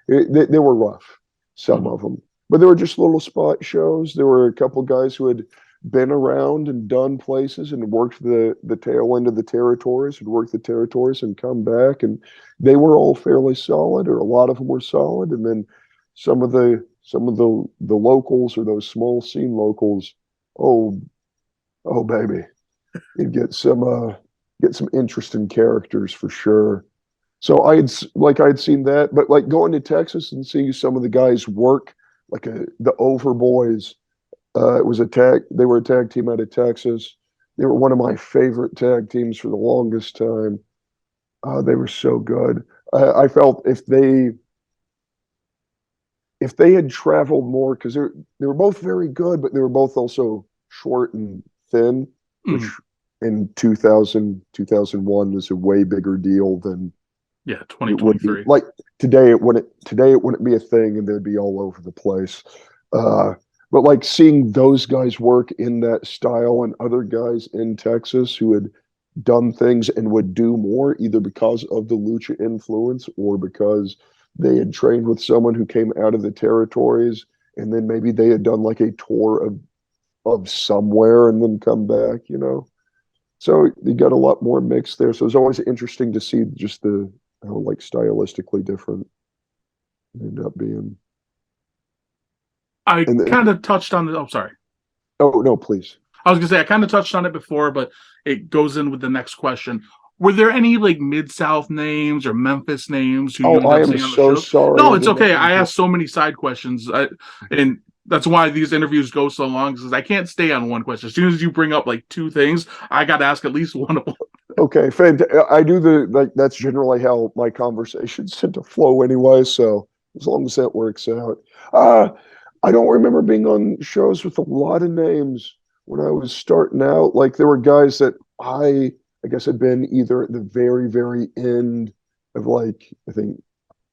they were rough, some Mhm. of them, but they were just little spot shows. There were a couple guys who had been around and done places and worked the tail end of the territories and worked the territories and come back, and they were all fairly solid, or a lot of them were solid, and then some of the locals or those small scene locals, oh oh baby, you'd get some interesting characters for sure. So I'd seen that, but like going to Texas and seeing some of the guys work, like the Overboys. It was a tag. They were a tag team out of Texas. They were one of my favorite tag teams for the longest time. They were so good. I felt if they had traveled more, because they were both very good, but they were both also short and thin, which Mhm. in 2001 was a way bigger deal than Yeah, it would be. 2023. Like today it wouldn't be a thing, and they'd be all over the place. Uh, but like seeing those guys work in that style and other guys in Texas who had done things and would do more, either because of the lucha influence or because they had trained with someone who came out of the territories, and then maybe they had done like a tour of somewhere and then come back. So you got a lot more mix there. So it's always interesting to see just the how like stylistically different it ended up being. I And kind of touched on the. Oh, sorry. oh no, please. I was gonna say I kind of touched on it before, but it goes in with the next question. Were there any like Mid South names or Memphis names who you Oh, ended I up am seeing on the so shows? sorry No, I it's did not okay. I mention. asked so many side questions, and that's why these interviews go so long because I can't stay on one question. As soon as you bring up like two things, I got to ask at least one of them. Okay, I do the like that's generally how my conversations tend to flow anyway. So as long as that works out. Uh, I don't remember being on shows with a lot of names when I was starting out. Like there were guys that I guess had been either at the very, very end of like I think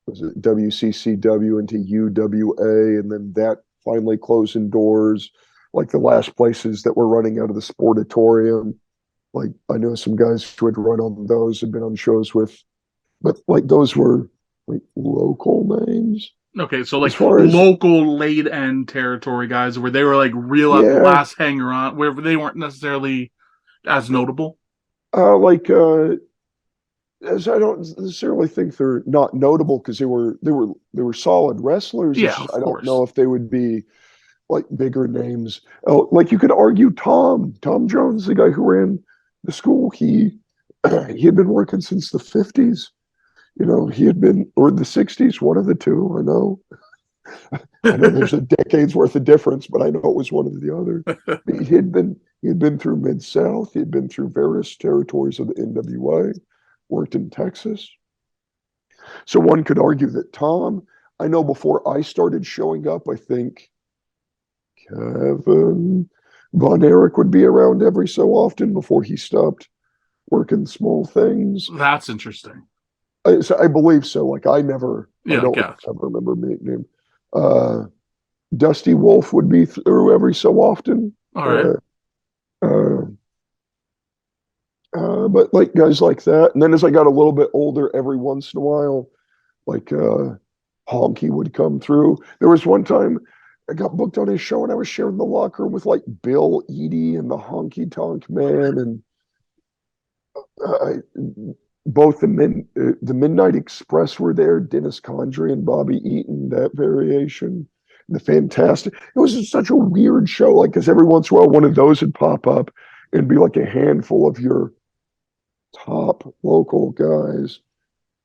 was it WCCW into UWA, and then that finally closing doors, like the last places that were running out of the Sportatorium. Like I know some guys who had run on those, had been on shows with, but like those were like local names Okay, so as like far as local late end territory guys where they were like real yeah, last hanger on, where they weren't necessarily as notable. like as I don't necessarily think they're not notable because they were solid wrestlers. It's Yeah, just of I don't course. know if they would be like bigger names. Oh, like you could argue Tom Jones, the guy who ran the school. He had been working since the 50s. He had been, or the 60s, one of the two. I know there's a decade's worth of difference, but I know it was one of the other. He had been through Mid South. He had been through various territories of the NWA. Worked in Texas. So one could argue that Tom. I know before I started showing up, I think Kevin Von Erich would be around every so often before he stopped working small things. That's interesting. I believe so. Like I Yeah, don't gotcha. ever remember meeting him. Uh, Dusty Wolf would be through every so often. All right. Uh, uh, but like guys like that. And then as I got a little bit older, every once in a while, like Honky would come through. There was one time I got booked on his show and I was sharing the locker room with like Bill Eadie and the Honky Tonk Man and I, both the Midnight Express were there. Dennis Condrey and Bobby Eaton, that variation. The Fantastic. It was just such a weird show. Like, because every once in a while, one of those would pop up and be like a handful of your top local guys.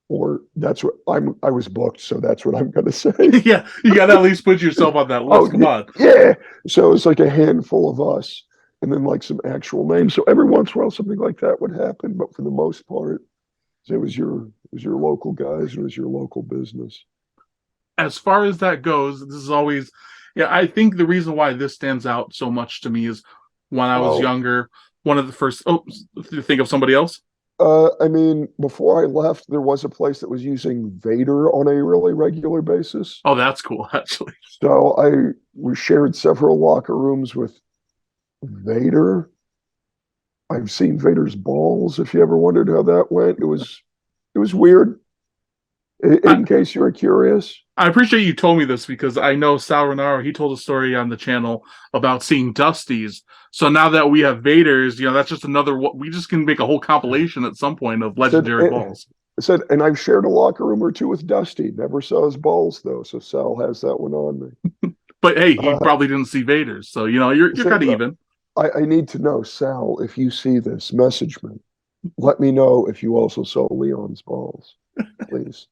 Or that's what I was booked, so that's what I'm going to say. Yeah, you got to at least put yourself on that Oh, list. Come on. yeah. So it's like a handful of us and then like some actual names. So every once in a while, something like that would happen. But for the most part, it was your local guys. It was your local business. As far as that goes, this is always, yeah, I think the reason why this stands out so much to me is when I was Oh, younger, one of the first, think of somebody else? I mean, before I left, there was a place that was using Vader on a really regular basis. Oh, that's cool, actually. So we shared several locker rooms with Vader. I've seen Vader's balls. If you ever wondered how that went, it was weird. I, In case you were curious, I appreciate you told me this because I know Sal Renaro, he told a story on the channel about seeing Dusties. So now that we have Vader's, that's just another, we just can make a whole compilation at some point of said legendary balls. said, and I've shared a locker room or two with Dusty. Never saw his balls though, so Sal has that one on me. But hey, he Uh, probably didn't see Vader's. So, you're said, kind of even. I need to know, Sal, if you see this, message me. Let me know if you also saw Leon's balls, please.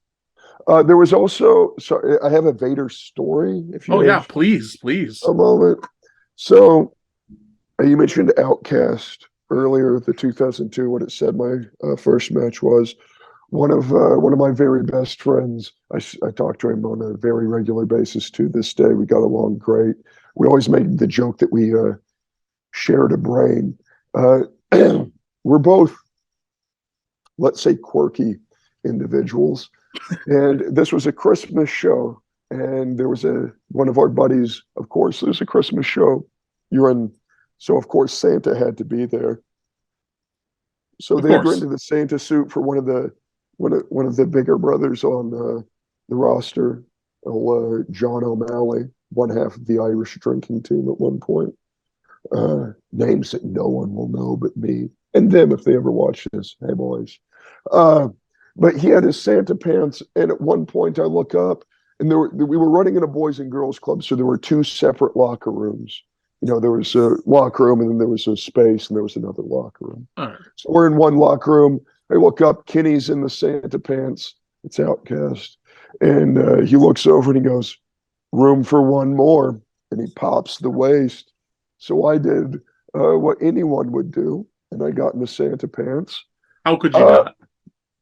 There was also, so I have a Vader story, if Oh, you yeah, have please, please. a moment. So you mentioned Outcast earlier, the 2002, what it said my first match was. One of my very best friends, I talk to him on a very regular basis to this day. We got along great. We always made the joke that we shared a brain. Uh, we're both, let's say, quirky individuals. And this was a Christmas show. And there was one of our buddies, of course, there's a Christmas show. You're in, so of course Santa had to be there. So Of they had course. rented the Santa suit for one of the bigger brothers on the roster, John O'Malley, one half of the Irish drinking team at one point. Names that no one will know but me and them if they ever watch this. Hey, boys. Uh, but he had his Santa pants, and at one point I look up, and we were running in a boys and girls club, so there were two separate locker rooms. There was a locker room, and then there was a space, and there was another locker room. All right. So we're in one locker room. I look up, Kenny's in the Santa pants. It's Outcast, and he looks over and he goes, "Room for one more," and he pops the waist. So I did what anyone would do, and I got in the Santa pants, How could you uh, not?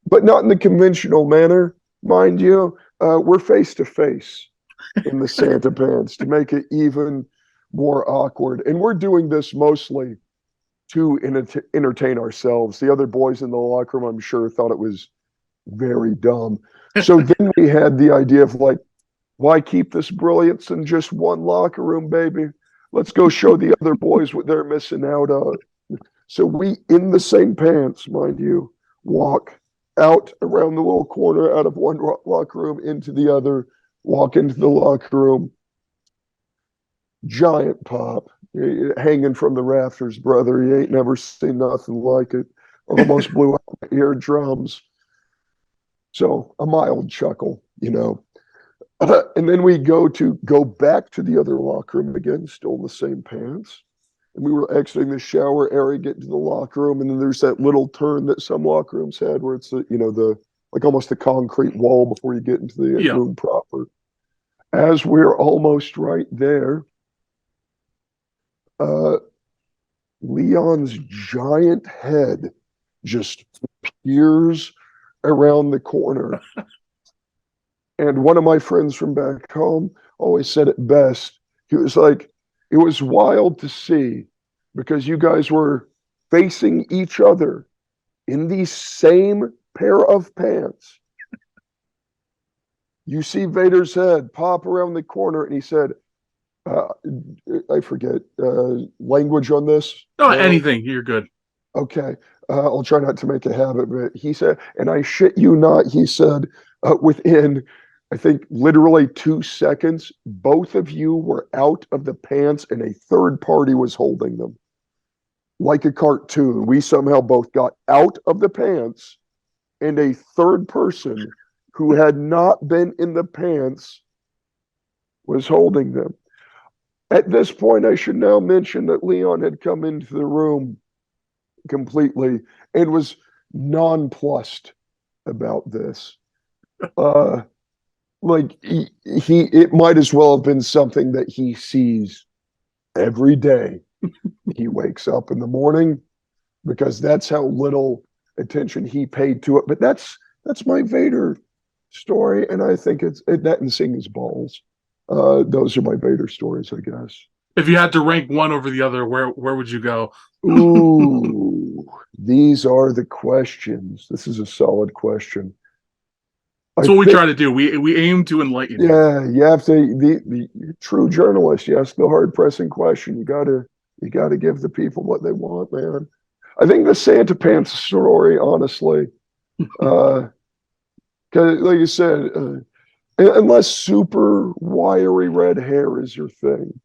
but not in the conventional manner, mind you. We're face to face in the Santa pants to make it even more awkward, and we're doing this mostly to entertain ourselves. The other boys in the locker room, I'm sure, thought it was very dumb. So then we had the idea of like, why keep this brilliance in just one locker room, baby? Let's go show the other boys what they're missing out on. So we, in the same pants, mind you, walk out around the little corner out of one locker room into the other, walk into the locker room, giant pop hanging from the rafters, brother. You ain't never seen nothing like it. Almost blew out my eardrums. So a mild chuckle, you know. And then we go back to the other locker room again, still in the same pants. And we were exiting the shower area, getting to the locker room, and then there's that little turn that some locker rooms had where it's the like almost the concrete wall before you get into the Yeah. room proper. As we're almost right there, uh, Leon's giant head just peers around the corner. And one of my friends from back home always said it best. He was like, it was wild to see because you guys were facing each other in the same pair of pants. You see Vader's head pop around the corner, and he said, uh, I forget language on this. No, anything. You're good. Okay. I'll try not to make a habit, but he said, and I shit you not, he said, within, I think, literally 2 seconds, both of you were out of the pants and a third party was holding them. Like a cartoon. We somehow both got out of the pants and a third person who had not been in the pants was holding them. At this point, I should now mention that Leon had come into the room completely and was nonplussed about this. Like it might as well have been something that he sees every day. He wakes up in the morning because that's how little attention he paid to it. But that's my Vader story, and I think it's that and sing his balls. Those are my Vader stories, I guess. If you had to rank one over the other, where would you go? Ooh, these are the questions. This is a solid question. That's what we try to do. We aim to enlighten you. Yeah, you have to the true journalist. You ask the hard pressing question. You gotta give the people what they want, man. I think the Santa Pants story, honestly, because like you said, unless super wiry red hair is your thing,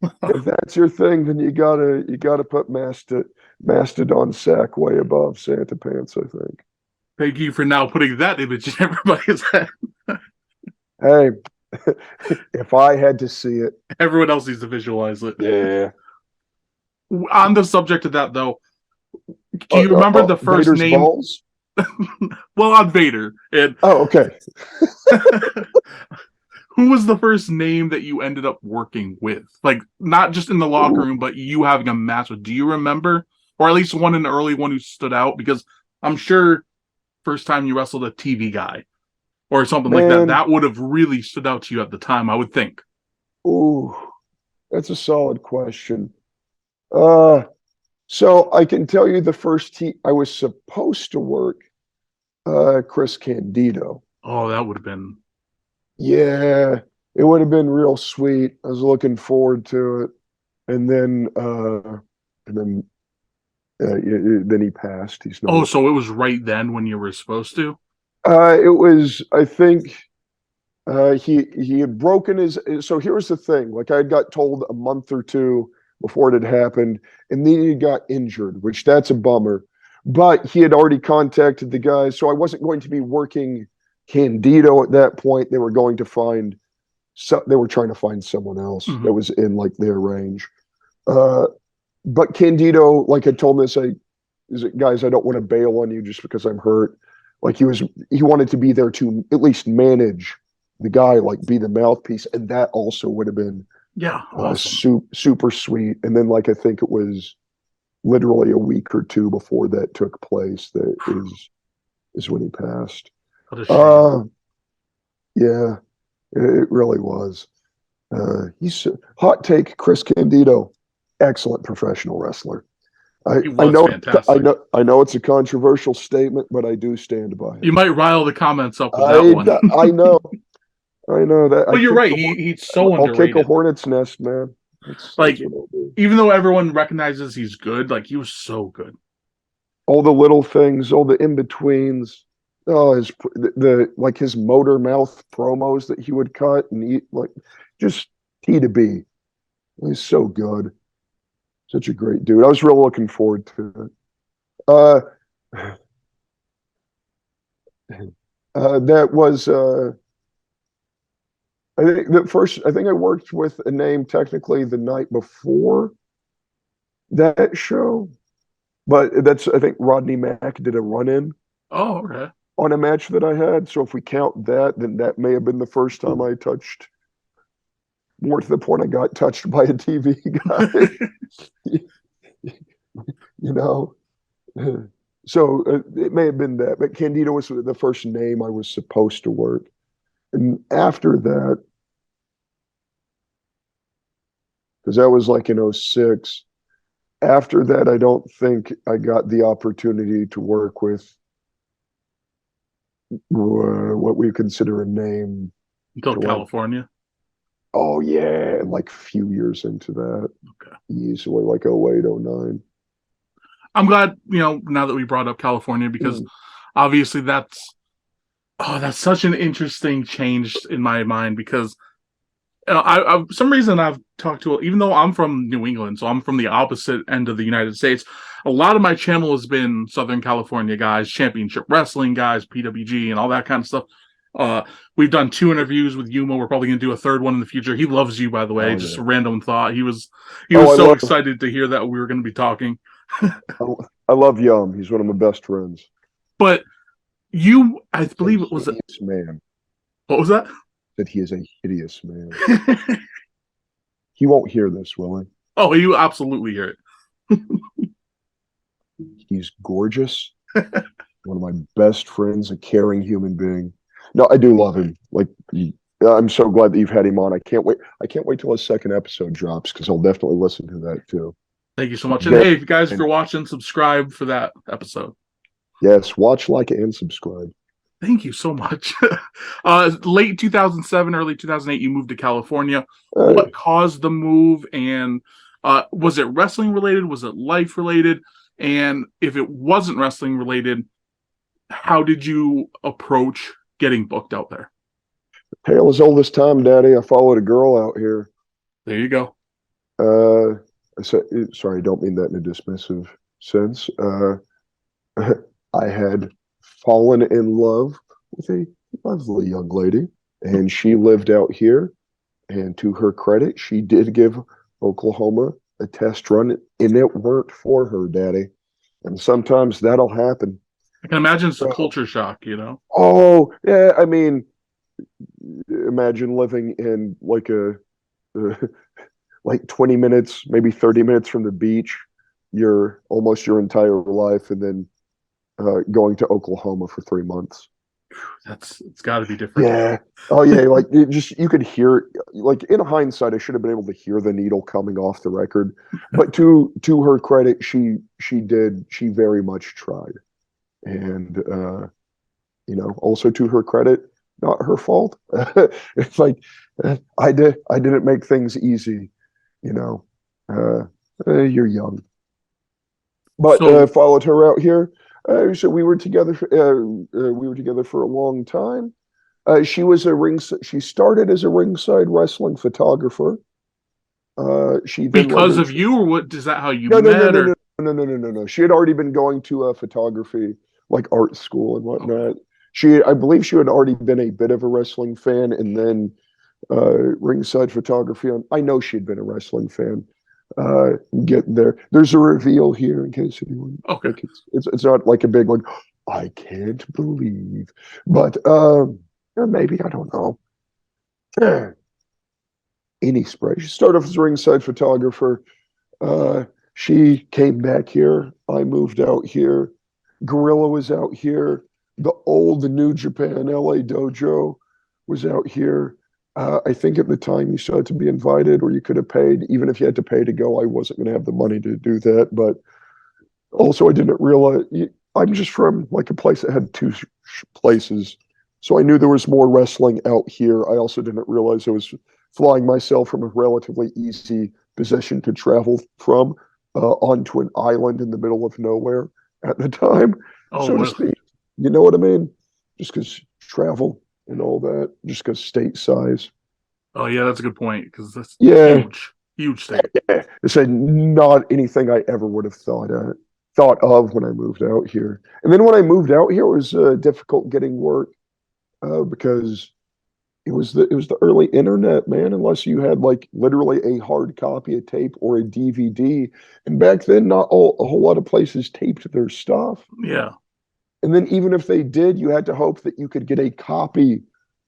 if that's your thing, then you gotta put Mastodon sack way above Santa Pants, I think. Thank you for now putting that image in everybody's head. Hey, if I had to see it, Everyone else needs to visualize it. yeah. On the subject of that, though, do you remember the first Vader's name? balls? Well, on Vader. And oh, okay. who was the first name that you ended up working with? Like, not just in the locker room, but you having a match with. Do you remember? Or at least one in the early one who stood out? Because I'm sure first time you wrestled a TV guy or something like that, that would have really stood out to you at the time, I would think. Ooh, that's a solid question. So I can tell you the first I was supposed to work Chris Candido. Oh, that would have been. Yeah, it would have been real sweet. I was looking forward to it. And then then he passed. He's not. Oh, so it was right then when you were supposed to? It was, I think, he had broken his. So here's the thing: like I got told a month or two before it had happened, and then he got injured, which that's a bummer. But he had already contacted the guys, so I wasn't going to be working Candido at that point. They were going to find. So they were trying to find someone else that was in like their range. But Candido, like I told him, guys, I don't want to bail on you just because I'm hurt. Like he wanted to be there to at least manage the guy, like be the mouthpiece, and that also would have been awesome. Super sweet. And then, like I think it was literally a week or two before that took place that is when he passed. Yeah, it really was. He's hot take. Chris Candido, excellent professional wrestler. I know it's a controversial statement, but I do stand by it. You might rile the comments up with that one. I know that. But you're right. He's so underrated. I'll kick a hornet's nest, man. That's even though everyone recognizes he's good, like he was so good. All the little things, all the in betweens. Oh, his motor mouth promos that he would cut and eat, like just T to B. He's so good. Such a great dude. I was real looking forward to it. That was I think I worked with a name technically the night before that show, but that's I think Rodney Mack did a run-in Oh, okay. on a match that I had. So if we count that, then that may have been the first time I touched, more to the point I got touched by a TV guy. you know. So it may have been that, but Candido was the first name I was supposed to work. And after that, because that was like in '06, after that, I don't think I got the opportunity to work with what we consider a name. Until To like, California. oh yeah, and like a few years into that, Okay. easily like '08, '09. I'm glad, now that we brought up California, because obviously that's such an interesting change in my mind, because I for some reason I've talked to, even though I'm from New England, so I'm from the opposite end of the United States, a lot of my channel has been Southern California guys, championship wrestling guys, PWG, and all that kind of stuff. We've done 2 interviews with Yuma. We're probably going to do a third one in the future. He loves you, by the way. Oh Just yeah. a random thought. He Oh, was I so love excited to hear that we were going to be talking. I love Yum. He's one of my best friends. But I He's a believe it was, hideous man. what was that? That he is a hideous man. He won't hear this, will Oh, you absolutely hear it. he? He's gorgeous. One of my best friends, a caring human being. No, I do love him. Like, I'm so glad that you've had him on. I can't wait. I can't wait till his second episode drops because I'll definitely listen to that too. Thank you so much. And Very, hey, if you guys, if and you're watching, subscribe for that episode. yes, watch, like, and subscribe. Thank you so much. Late 2007, early 2008, you moved to California. Uh, What caused the move? And was it wrestling related? Was it life related? And if it wasn't wrestling related, how did you approach getting booked out there? Tale as old as time, Daddy. I followed a girl out here. There you go. I said, sorry, I don't mean that in a dismissive sense. I had fallen in love with a lovely young lady, and she lived out here. And to her credit, she did give Oklahoma a test run, and it worked for her, Daddy. And sometimes that'll happen. I can imagine it's a So, culture shock. oh, yeah, I mean, imagine living in like like 20 minutes, maybe 30 minutes from the beach, your almost your entire life, and then going to Oklahoma for 3 months. It's got to be different. Yeah. Oh yeah. Like you could hear, like in hindsight, I should have been able to hear the needle coming off the record. But to her credit, she very much tried. And also to her credit, not her fault. It's like I didn't make things easy, you know. You're young. But So followed her out here. So we were together. We were together for a long time. She was a ring. She started as a ringside wrestling photographer. She then because later. of you, or what? Is that how you No, no, no, met? no, no, Or no, no, no, no, no. She had already been going to a photography, like art school and okay, whatnot. I believe, she had already been a bit of a wrestling fan, and then ringside photography. I know she'd been a wrestling fan. Getting there. There's a reveal here in case anyone, okay. like, it's not like a big one. I can't believe, but or maybe I don't know. Any spray. She started off as a ringside photographer. She came back here. I moved out here. Gorilla was out here. The old New Japan LA dojo was out here. I think at the time you still had to be invited, or you could have paid. Even if you had to pay to go, I wasn't going to have the money to do that. But also, I didn't realize I'm just from like a place that had 2 places. So I knew there was more wrestling out here. I also didn't realize I was flying myself from a relatively easy position to travel from onto an island in the middle of nowhere at the time, Oh so to well. speak. You know what I mean? Just because travel and all that, just because state size. Oh yeah, that's a good point, because that's Yeah, huge, huge state. yeah. It's not anything I ever would have thought of when I moved out here. And then when I moved out here, it was difficult getting work. because it was the early internet, man. Unless you had like literally a hard copy of tape or a DVD, and back then, a whole lot of places taped their stuff. Yeah. And then even if they did, you had to hope that you could get a copy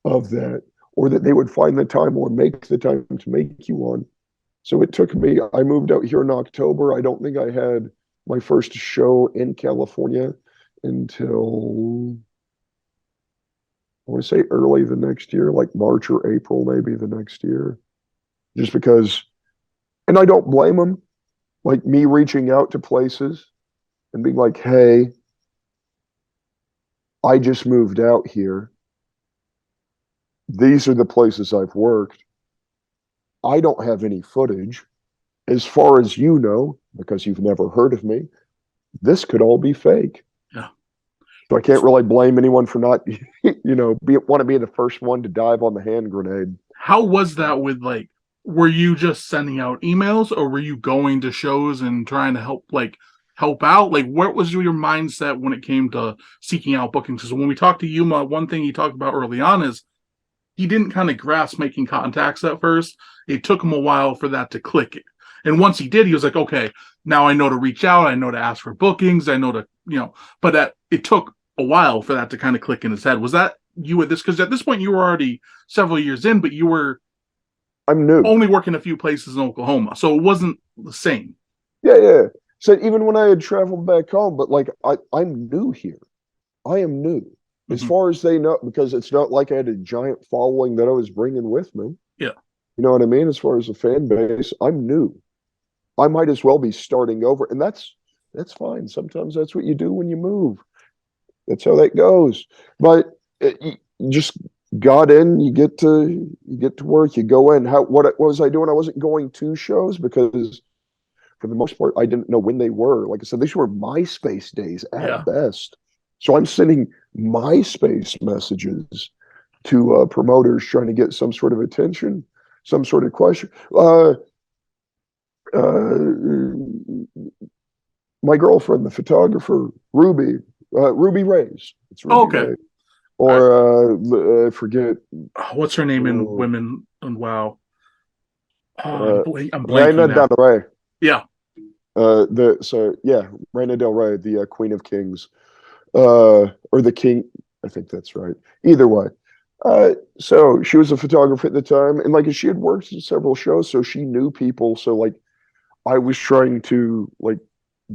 of that, or that they would find the time or make the time to make you one. So it took me, I moved out here in October. I don't think I had my first show in California until, I want to say early the next year, like March or April, maybe the next year. Just because, and I don't blame them, like me reaching out to places and being like, hey, I just moved out here. These are the places I've worked. I don't have any footage. As far as you know, because you've never heard of me, this could all be fake. Yeah. So I can't really blame anyone for not, want to be the first one to dive on the hand grenade. How was that with like, were you just sending out emails or were you going to shows and trying to help out? Like, what was your mindset when it came to seeking out bookings? Because when we talked to Yuma, one thing he talked about early on is he didn't kind of grasp making contacts at first. It took him a while for that to click. And once he did, he was like, okay, now I know to reach out. I know to ask for bookings. I know to, but it took a while for that to kind of click in his head. Was that you at this? Because at this point, you were already several years in, but you were I'm new. only working a few places in Oklahoma. So it wasn't the same. Yeah, yeah. So even when I had traveled back home, but like I'm new here. I am new. As far as they know, because it's not like I had a giant following that I was bringing with me. Yeah. You know what I mean? As far as the fan base, I'm new. I might as well be starting over, and that's fine. Sometimes that's what you do when you move. That's how that goes. But you just got in. You get to work. You go in. What was I doing? I wasn't going to shows because for the most part, I didn't know when they were. Like I said, these were MySpace days at best. So I'm sending MySpace messages to promoters trying to get some sort of attention, some sort of question. My girlfriend, the photographer, Ruby Ray's. It's Ruby Okay. Ray. Or I forget. What's her name in Women and WoW? I'm blanking Reina now. Del Rey. Yeah. Reina Del Rey, the Queen of Kings, or the King. I think that's right. Either way. So she was a photographer at the time, and like she had worked in several shows, so she knew people. So like I was trying to like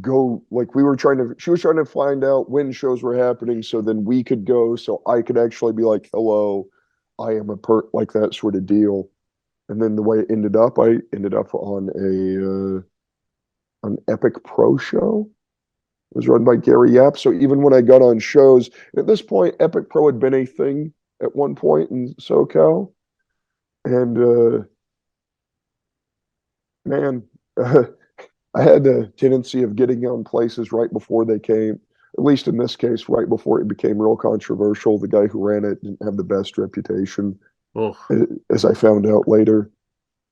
go, like she was trying to find out when shows were happening, so then we could go, so I could actually be like, hello, I am like that sort of deal. And then the way it ended up, I ended up on an Epic Pro show. It was run by Gary Yap. So even when I got on shows, at this point, Epic Pro had been a thing at one point in SoCal. And man, I had a tendency of getting on places right before they came, at least in this case, right before it became real controversial. The guy who ran it didn't have the best reputation, as I found out later.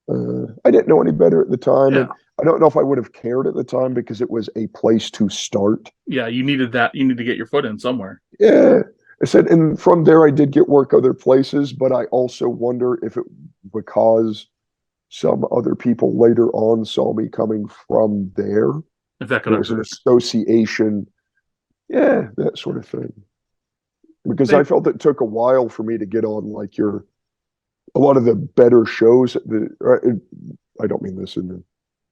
I didn't know any better at the time. Yeah. And I don't know if I would have cared at the time because it was a place to start. Yeah, you needed that. You need to get your foot in somewhere. Yeah. I said, and from there, I did get work other places, but I also wonder if it because some other people later on saw me coming from there. If that could have was an association. Yeah, that sort of thing. Because I felt it took a while for me to get on like a lot of the better shows. I don't mean this in a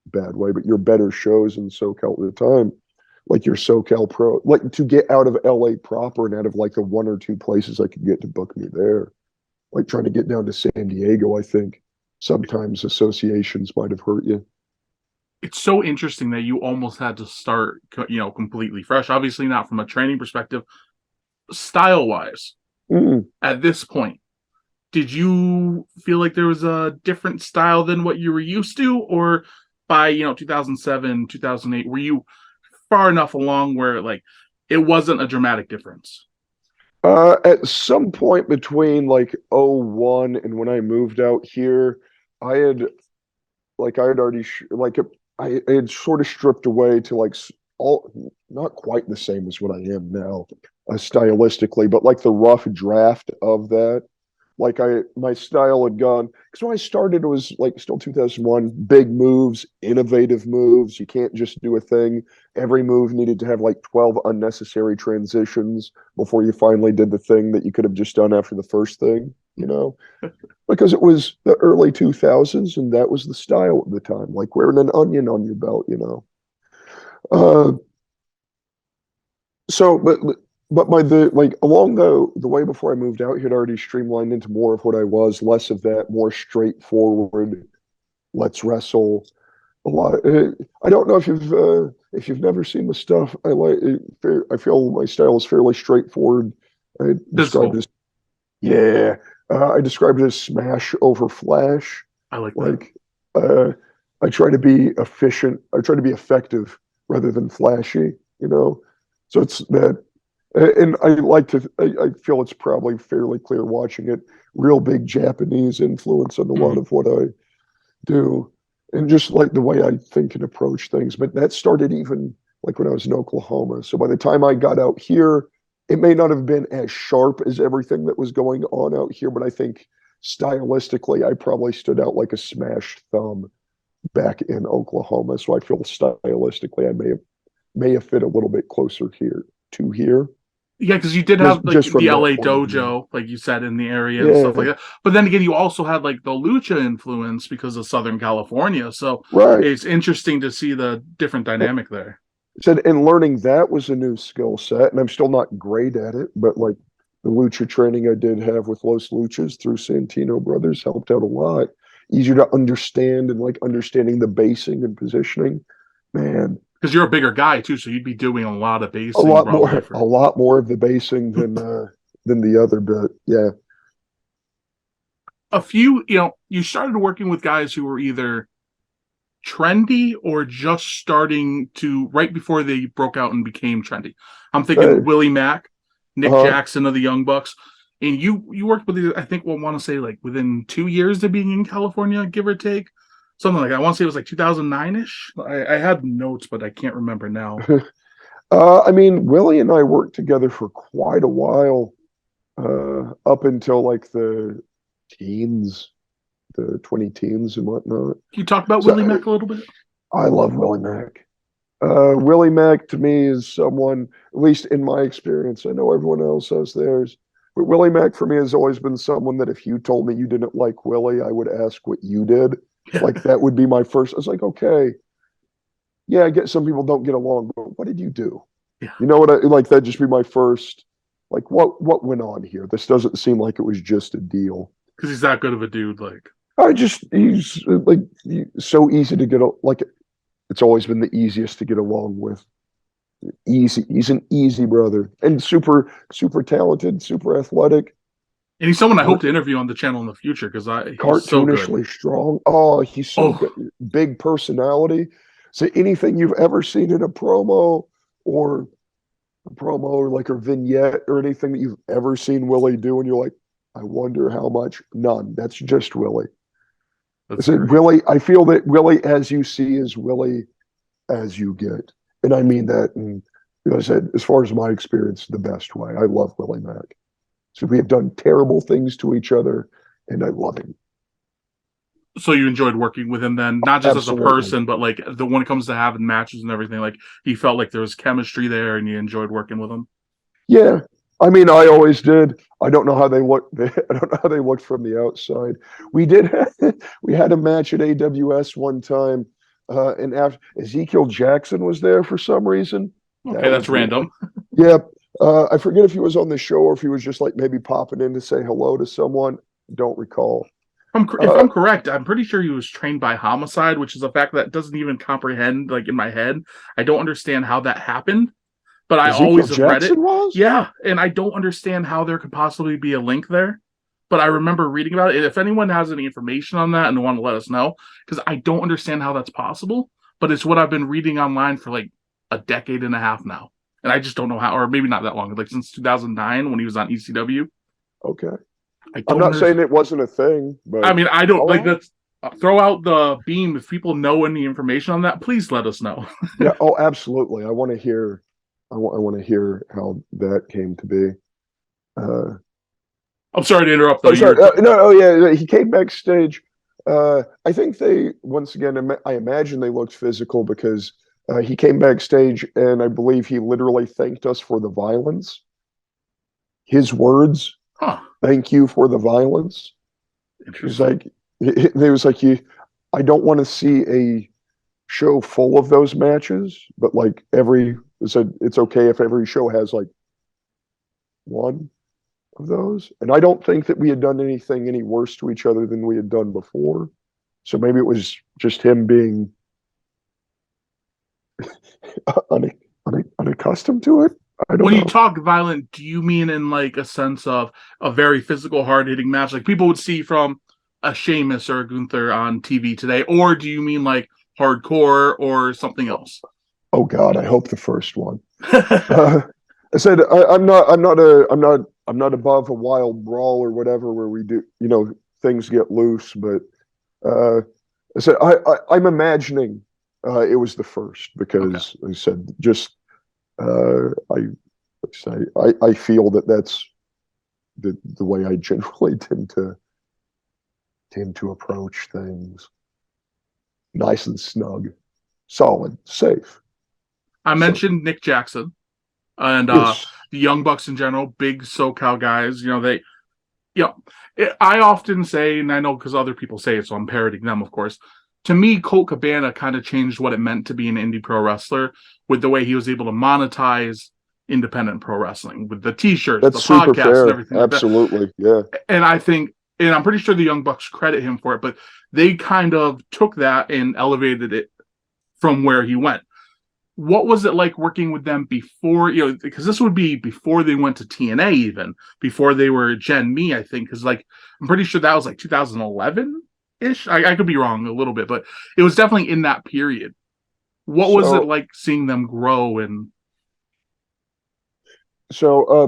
bad way, but your better shows in SoCal at the time, like your SoCal Pro, like to get out of LA proper and out of like the one or two places I could get to book me there, like trying to get down to San Diego. I think sometimes associations might have hurt you. It's so interesting that you almost had to start, completely fresh. Obviously, not from a training perspective, style-wise. At this point, did you feel like there was a different style than what you were used to, or by 2007, 2008, were you far enough along where like it wasn't a dramatic difference? At some point between like '01 and when I moved out here, I had already I had sort of stripped away to like all not quite the same as what I am now, stylistically, but like the rough draft of that. Like my style had gone because when I started, it was like still 2001, big moves, innovative moves. You can't just do a thing. Every move needed to have like 12 unnecessary transitions before you finally did the thing that you could have just done after the first thing, because it was the early 2000s and that was the style at the time, like wearing an onion on your belt. Uh, so, but by the like along the way before I moved out, he had already streamlined into more of what I was, less of that, more straightforward. Let's wrestle. A lot. I don't know if you've never seen the stuff. I feel my style is fairly straightforward. I describe it Physical. as yeah. I describe it as smash over flash. I like that. Like uh, I try to be efficient. I try to be effective rather than flashy. So it's that. And I feel it's probably fairly clear watching it, real big Japanese influence on a lot Mhm. of what I do. And just like the way I think and approach things. But that started even like when I was in Oklahoma. So by the time I got out here, it may not have been as sharp as everything that was going on out here, but I think stylistically, I probably stood out like a smashed thumb back in Oklahoma. So I feel stylistically, I may have fit a little bit closer here to here. Yeah, because you did have like Just the from that LA point of view. dojo, like you said, in the area and stuff like Yeah, that. But then again, you also had like the lucha influence because of Southern California. So right. it's interesting to see the different dynamic there. Said and learning that was a new skill set, and I'm still not great at it, but like the lucha training I did have with Los Luchas through Santino Brothers helped out a lot. Easier to understand and like understanding the basing and positioning. Man, Because you're a bigger guy too, so you'd be doing a lot of a basing lot probably more, a for lot more of the basing than the other bit. Yeah. a few. You started working with guys who were either trendy or just starting to right before they broke out and became trendy. I'm thinking Hey, Willie Mack, Nick uh, Jackson of the Young Bucks. And you worked with I think we'll want to say like within 2 years of being in California, give or take. Something like that. I want to say it was like 2009-ish. I had notes, but I can't remember now. I mean, Willie and I worked together for quite a while, up until like the teens, the 20 teens and whatnot. Can you talk about So Willie Mack a little bit? I love Willie Mack. Willie Mack to me is someone, at least in my experience, I know everyone else has theirs, but Willie Mack for me has always been someone that if you told me you didn't like Willie, I would ask what you did. Yeah. Like that would be my first. I was like, okay, yeah, I get some people don't get along, but what did you do? Yeah. You know what? Like that'd just be my first. Like what went on here? This doesn't seem like it was just a deal. Because he's that good of a dude. Like, He's like so easy to like. It's always been the easiest to get along with. Easy. He's an easy brother and super talented, super athletic, and he's someone I hope to interview on the channel in the future because he's so good. cartoonishly strong. Oh, he's so Oh, good. Big personality. So anything you've ever seen in a or promo or like a vignette or anything that you've ever seen Willie do, and you're like, I wonder how much. None. That's just Willie. I that's said great. Willie. I feel that Willie, as you see, is Willie as you get, and I mean that. And I said, as far as my experience, the best way. I love Willie Mack. So we have done terrible things to each other, and I love him. So you enjoyed working with him then, not just as a Absolutely. person, but like when it comes to having matches and everything, like he felt like there was chemistry there and you enjoyed working with him. Yeah. I mean, I always did. I don't know how they look. I don't know how they looked from the outside. We did. We had a match at AWS one time, and after Ezekiel Jackson was there for some reason. Okay, That that's was weird. random. Yeah. I forget if he was on the show or if he was just like maybe popping in to say hello to someone. Don't recall. If Uh, I'm correct, I'm pretty sure he was trained by Homicide, which is a fact that doesn't even comprehend like in my head. I don't understand how that happened, but I Ezekiel always have read it. Jackson was? Yeah, and I don't understand how there could possibly be a link there. But I remember reading about it. If anyone has any information on that and they want to let us know, because I don't understand how that's possible, but it's what I've been reading online for like a decade and a half now. And I just don't know how, or maybe not that long, like since 2009 when he was on ECW. Okay. I I'm don't not saying understand. it wasn't a thing, I but mean, I don't all like right. that's throw out the beam if people know any information on that. Please let us know. Yeah. Oh, absolutely. I want to hear. I want to hear how that came to be. Uh, I'm sorry to interrupt, though. oh, sorry. No. Oh, yeah. He came backstage. I think they once again. I imagine they looked physical because he came backstage, and I believe he literally thanked us for the violence. His words, Huh. "Thank you for the violence." He's Interesting. like, he was like, "You, I don't want to see a show full of those matches, but like every said, it's okay if every show has like one of those." And I don't think that we had done anything any worse to each other than we had done before. So maybe it was just him being unaccustomed to it. I don't When you know. talk violent, do you mean in like a sense of a very physical, hard hitting match, like people would see from a Sheamus or a Gunther on TV today, or do you mean like hardcore or something else? Oh God, I hope the first one. Uh, I said I'm not above a wild brawl or whatever where we do, things get loose. But uh, I said I'm imagining it was the first Okay. because I said just I say I feel that that's the way I generally tend to approach things. Nice and snug, solid, safe. I So mentioned Nick Jackson and yes, the Young Bucks in general, big SoCal guys. I often say, and I know because other people say it, so I'm parroting them, of course. To me, Colt Cabana kind of changed what it meant to be an indie pro wrestler with the way he was able to monetize independent pro wrestling with the t-shirts, that's the super podcasts, and fair. everything like that. Absolutely, yeah. And I think, and I'm pretty sure the Young Bucks credit him for it, but they kind of took that and elevated it from where he went. What was it like working with them before, because this would be before they went to TNA, even before they were Gen Me, I think, because like I'm pretty sure that was like 2011 ish. I could be wrong a little bit, but it was definitely in that period. What was it So like seeing them grow? And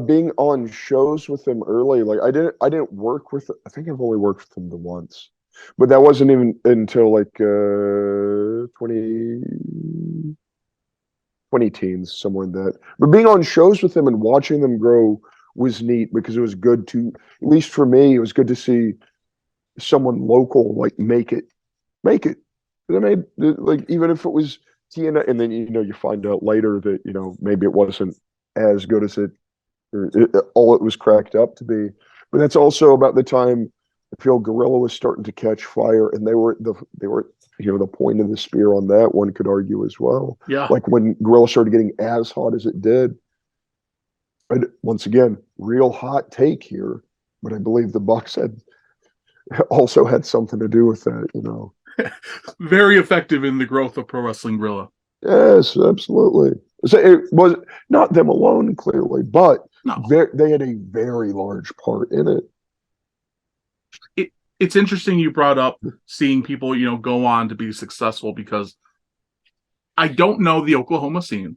being on shows with them early, like I didn't work with. I think I've only worked with them once, but that wasn't even until like 20 teens, somewhere in that. But being on shows with them and watching them grow was neat because it was good to, at least for me, it was good to see someone local like make it. And I made like even if it was TNA, and then you find out later that maybe it wasn't as good as all it was cracked up to be. But that's also about the time I feel Gorilla was starting to catch fire, and they were the point of the spear on that. One could argue as well. yeah, Like when Gorilla started getting as hot as it did. And once again, real hot take here, but I believe the Bucks had also had something to do with that. very effective in the growth of Pro Wrestling Gorilla. Yes, absolutely. So it was not them alone, clearly, but No, they had a very large part in it. it's interesting you brought up seeing people, go on to be successful because I don't know the Oklahoma scene.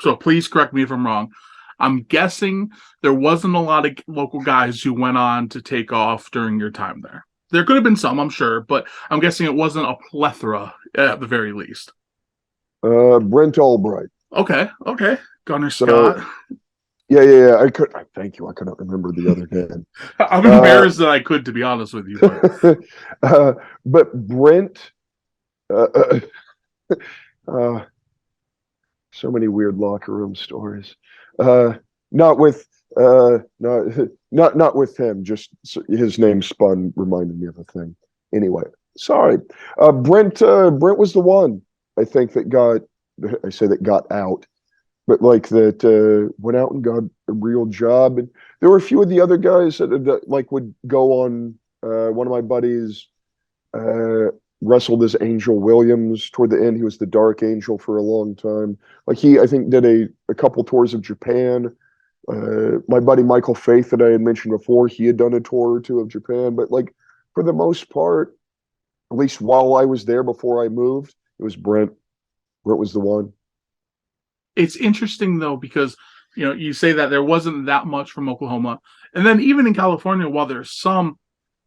So please correct me if I'm wrong. I'm guessing there wasn't a lot of local guys who went on to take off during your time there. There could have been some, I'm sure, but I'm guessing it wasn't a plethora at the very least. Brent Albright. Okay. Gunner So Scott. yeah. Thank you. I couldn't remember the other name. I'm Uh, embarrassed that I could, to be honest with you, but uh, but Brent, uh, uh, uh, so many weird locker room stories. Uh, not with not not with him. Just his name spun reminded me of a thing. Anyway, sorry. Brent was the one I think that got. I say that got out, but like that went out and got a real job. And there were a few of the other guys that like would go on. One of my buddies uh, wrestled as Angel Williams toward the end. He was the Dark Angel for a long time. Like I think, did a couple tours of Japan. My buddy Michael Faith that I had mentioned before, he had done a tour or two of Japan. But like for the most part, at least while I was there before I moved, it was Brent. Brent was the one. it's interesting though because you say that there wasn't that much from Oklahoma, and then even in California, while there's some,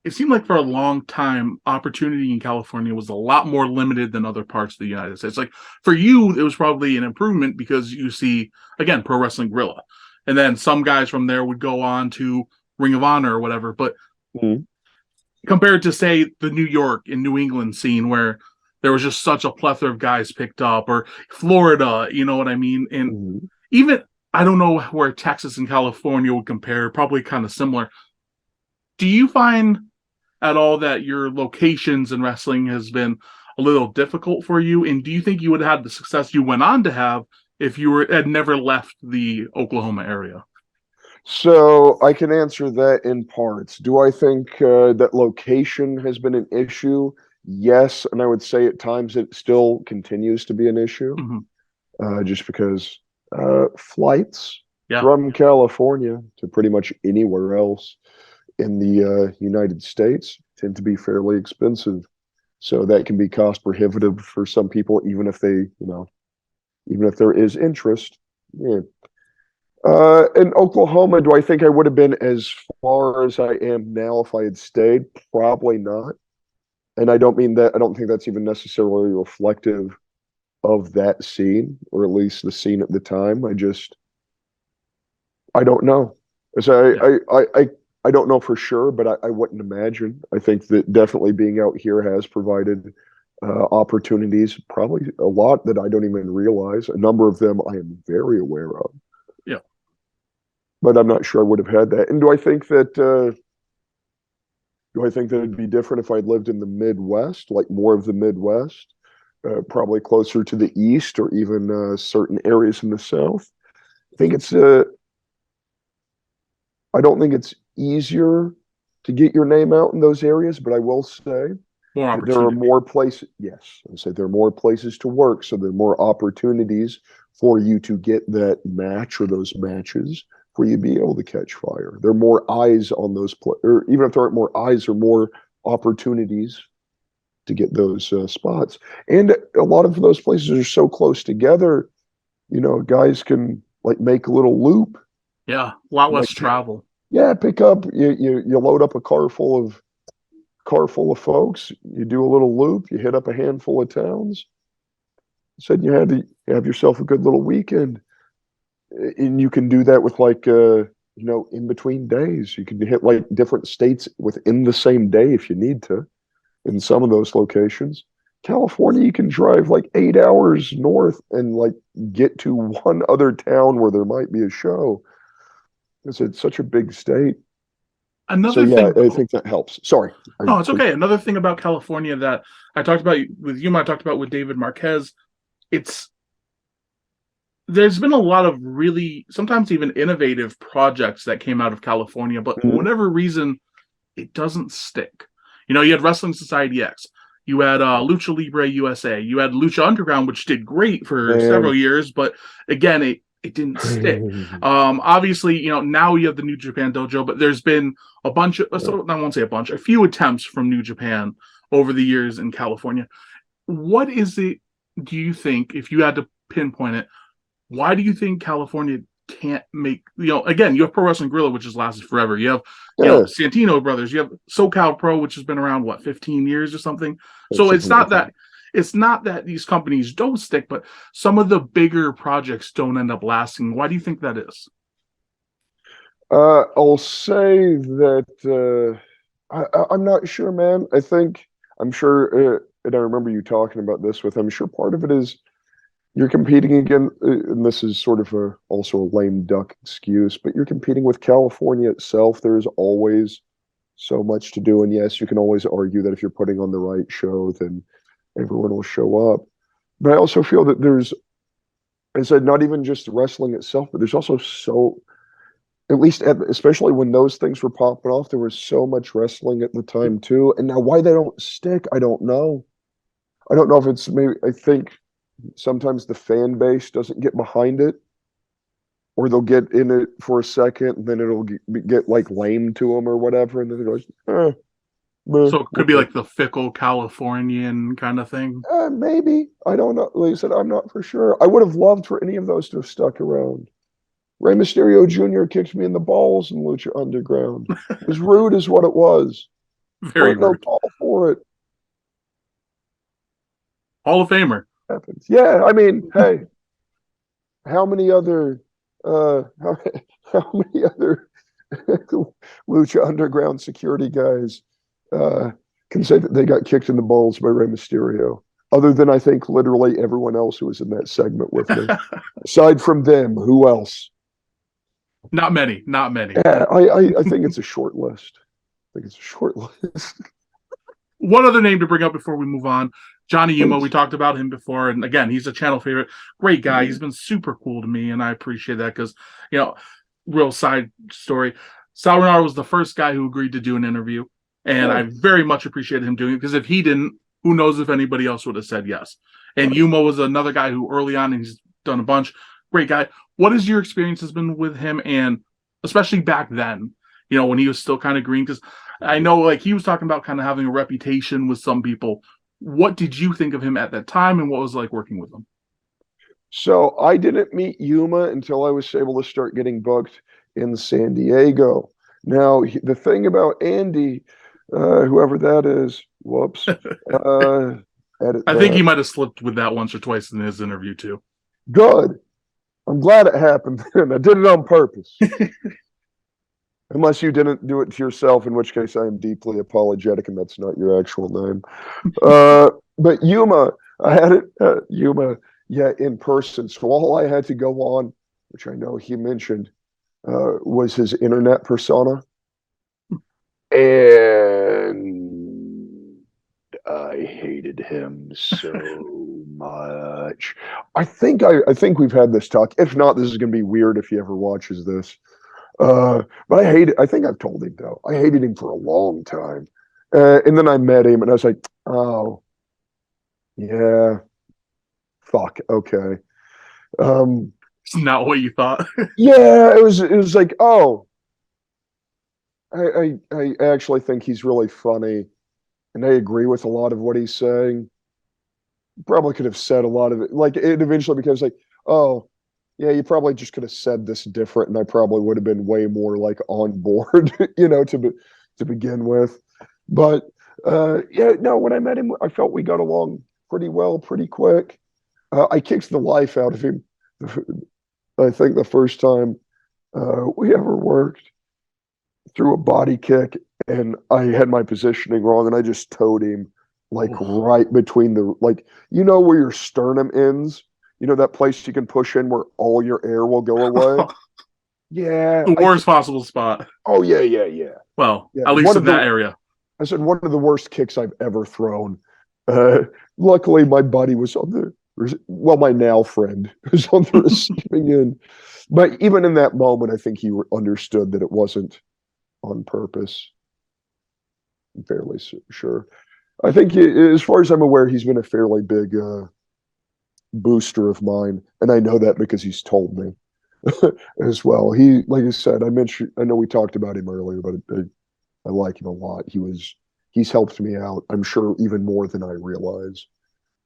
it seemed like for a long time, opportunity in California was a lot more limited than other parts of the United States. Like for you, it was probably an improvement because you see, again, Pro Wrestling Guerrilla. And then some guys from there would go on to Ring of Honor or whatever. But Mhm. compared to, say, the New York and New England scene where there was just such a plethora of guys picked up, or Florida, you know what I mean? And Mhm. even, I don't know where Texas and California would compare, probably kind of similar. Do you find at all that your locations in wrestling has been a little difficult for you? And do you think you would have had the success you went on to have if you had never left the Oklahoma area? So I can answer that in parts. Do I think that location has been an issue? Yes, and I would say at times it still continues to be an issue, Mm-hmm. just because flights Yeah. from California to pretty much anywhere else in the United States tend to be fairly expensive. So that can be cost prohibitive for some people, even if even if there is interest. Yeah. In Oklahoma, do I think I would have been as far as I am now if I had stayed? Probably not. And I don't mean that, I don't think that's even necessarily reflective of that scene, or at least the scene at the time. I don't know. So Yeah. I don't know for sure, but I wouldn't imagine. I think that definitely being out here has provided opportunities, probably a lot that I don't even realize. A number of them I am very aware of, Yeah. but I'm not sure I would have had that. And do I think that it'd be different if I'd lived in the Midwest, like more of the Midwest, probably closer to the East or even certain areas in the South? I think I don't think it's easier to get your name out in those areas, but I will say More that there are opportunity. more places. Yes, I say there are more places to work, so there are more opportunities for you to get that match or those matches for you to be able to catch fire. There are more eyes on those, or even if there aren't more eyes, there are more opportunities to get those spots. And a lot of those places are so close together. Guys can like make a little loop, Yeah. A lot less like travel. yeah, pick up you load up a car full of folks. You do a little loop. You hit up a handful of towns. Said you had to have yourself a good little weekend, and you can do that with in between days. You can hit like different states within the same day if you need to. In some of those locations, California, you can drive like 8 hours north and like get to one other town where there might be a show. It's such a big state. So Another yeah, thing, I though, think that helps. Sorry. no, it's okay. Another thing about California that I talked about with you, I talked about with David Marquez, it's there's been a lot of really sometimes even innovative projects that came out of California, but for Mhm. whatever reason, it doesn't stick. You had Wrestling Society X, you had Lucha Libre USA, you had Lucha Underground, which did great for Man. several years, but again, it didn't stick. Obviously, now you have the New Japan Dojo, but there's been a bunch of, so I won't say a bunch, a few attempts from New Japan over the years in California. What is it, do you think, if you had to pinpoint it, why do you think California can't make, again, you have Pro Wrestling Guerrilla, which has lasted forever. You have, Yeah, Santino Brothers. You have SoCal Pro, which has been around, what, 15 years or something? So something like that. it's not that these companies don't stick, but some of the bigger projects don't end up lasting. Why do you think that is? I'll say that I'm not sure, man. I'm sure, and I remember you talking about this with. I'm sure part of it is you're competing again, and this is sort of also a lame duck excuse, but you're competing with California itself. There's always so much to do, and yes, you can always argue that if you're putting on the right show, then everyone will show up. But I also feel that I said, not even just wrestling itself, but there's also at least especially when those things were popping off, there was so much wrestling at the time too. And now why they don't stick, I don't know. I don't know if it's maybe I think sometimes the fan base doesn't get behind it, or they'll get in it for a second, and then it'll get like lame to them or whatever, and then they're like, meh, So it could be whatever. like the fickle Californian kind of thing. Maybe I don't know. Like I said, I'm not for sure. I would have loved for any of those to have stuck around. Rey Mysterio Jr. kicked me in the balls in Lucha Underground. It was rude, is what it was. Very weren't no rude. call for it. Hall of Famer. Happens. Yeah, I mean, hey, how many other how many other Lucha Underground security guys uh, can say that they got kicked in the balls by Rey Mysterio? Other than I think literally everyone else who was in that segment with me. Aside from them, who else? Not many. Not many. Yeah, I think it's a short list. I think it's a short list. One other name to bring up before we move on. Johnny Yuma, we Please. talked about him before, and again, he's a channel favorite. Great guy. He's been super cool to me, and I appreciate that because, real side story. Sauernar was the first guy who agreed to do an interview, and I Yeah, very much appreciated him doing it because if he didn't, who knows if anybody else would have said yes. And right. Yuma was another guy who early on, and he's done a bunch. Great guy. What has your experience has been with him, and especially back then, when he was still kind of green? Because I know, like, he was talking about kind of having a reputation with some people. What did you think of him at that time, and what was it like working with him? So I didn't meet Yuma until I was able to start getting booked in San Diego. Now, the thing about Andy, whoever that is, whoops, uh, edit I think he that. might have slipped with that once or twice in his interview too. Good. I'm glad it happened. And I did it on purpose. Unless you didn't do it to yourself, in which case I am deeply apologetic, and that's not your actual name. But Yuma, I had it, Yuma, yeah, in person. So all I had to go on, which I know he mentioned, was his internet persona. And I hated him so much. I think we've had this talk. If not, this is gonna be weird if he ever watches this. But I think I've told him though. I hated him for a long time. And then I met him and I was like, oh, yeah, fuck, okay. Um, It's not what you thought. yeah, it was like, oh, I actually think he's really funny and I agree with a lot of what he's saying. Probably could have said a lot of it. Like it eventually becomes like, oh, yeah, you probably just could have said this different, and I probably would have been way more like on board, to begin with. But yeah, no, when I met him, I felt we got along pretty well, pretty quick. I kicked the life out of him. I think the first time we ever worked through a body kick, and I had my positioning wrong, and I just towed him like Oh. right between the like where your sternum ends. That place you can push in where all your air will go away. Yeah, The worst possible spot. oh yeah, yeah, yeah, Well, yeah. at least in that area. I said one of the worst kicks I've ever thrown. Luckily, my buddy was on my now friend was on the receiving end. But even in that moment, I think he understood that it wasn't on purpose. I'm fairly sure. I think, as far as I'm aware, he's been a fairly big booster of mine, and I know that because he's told me as well. He, like I said, I know we talked about him earlier, but I like him a lot. He's helped me out. I'm sure even more than I realize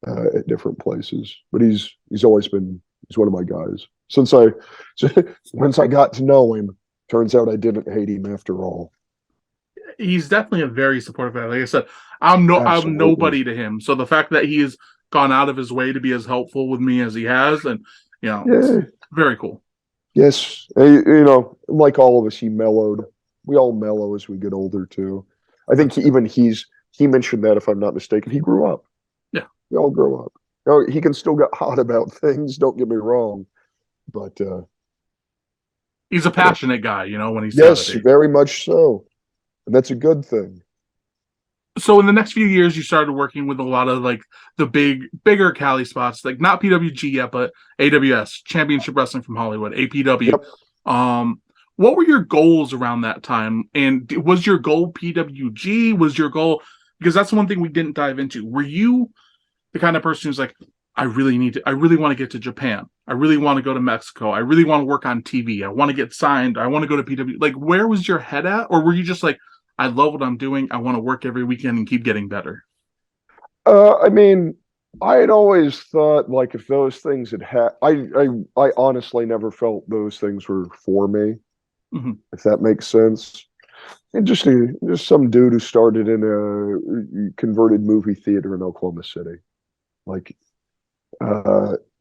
at different places. But he's one of my guys once I got to know him. Turns out I didn't hate him after all. He's definitely a very supportive guy. Like I said, I'm Absolutely. nobody to him. So the fact that he has gone out of his way to be as helpful with me as he has, and it's Yeah. very cool. Yes. Like all of us, he mellowed. We all mellow as we get older too. I think That's good. he mentioned that, if I'm not mistaken, he grew up. Yeah. We all grow up. Now, he can still get hot about things, don't get me wrong. But He's a yeah. passionate guy, when he's Yes, Saturday. very much so. And that's a good thing. So in the next few years, you started working with a lot of like the bigger Cali spots, like not PWG yet, but AWS, Championship Wrestling from Hollywood, APW. Yep. What were your goals around that time? And was your goal PWG? Was your goal, because that's one thing we didn't dive into. Were you the kind of person who's like, I really want to get to Japan. I really want to go to Mexico. I really want to work on TV. I want to get signed. I want to go to PW. Like, where was your head at? Or were you just like, I love what I'm doing. I want to work every weekend and keep getting better. I mean, I had always thought like if those things I honestly never felt those things were for me, Mm-hmm. if that makes sense. And just some dude who started in a converted movie theater in Oklahoma City. Like,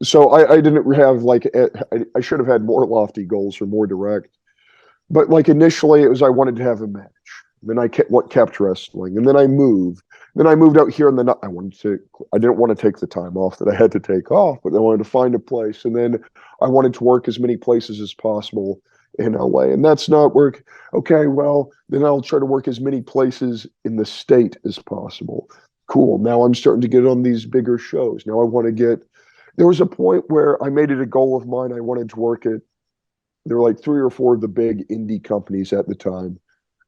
so I didn't have like I should have had more lofty goals or more direct. But like initially, it was I wanted to have a match. Then I kept wrestling, and then I moved. Then I moved out here, and then I wanted to. I didn't want to take the time off that I had to take off, but I wanted to find a place, and then I wanted to work as many places as possible in LA, and that's not work. Okay, well then I'll try to work as many places in the state as possible. Cool. Now I'm starting to get on these bigger shows. Now I want to get. There was a point where I made it a goal of mine. I wanted to work at there were like three or four of the big indie companies at the time,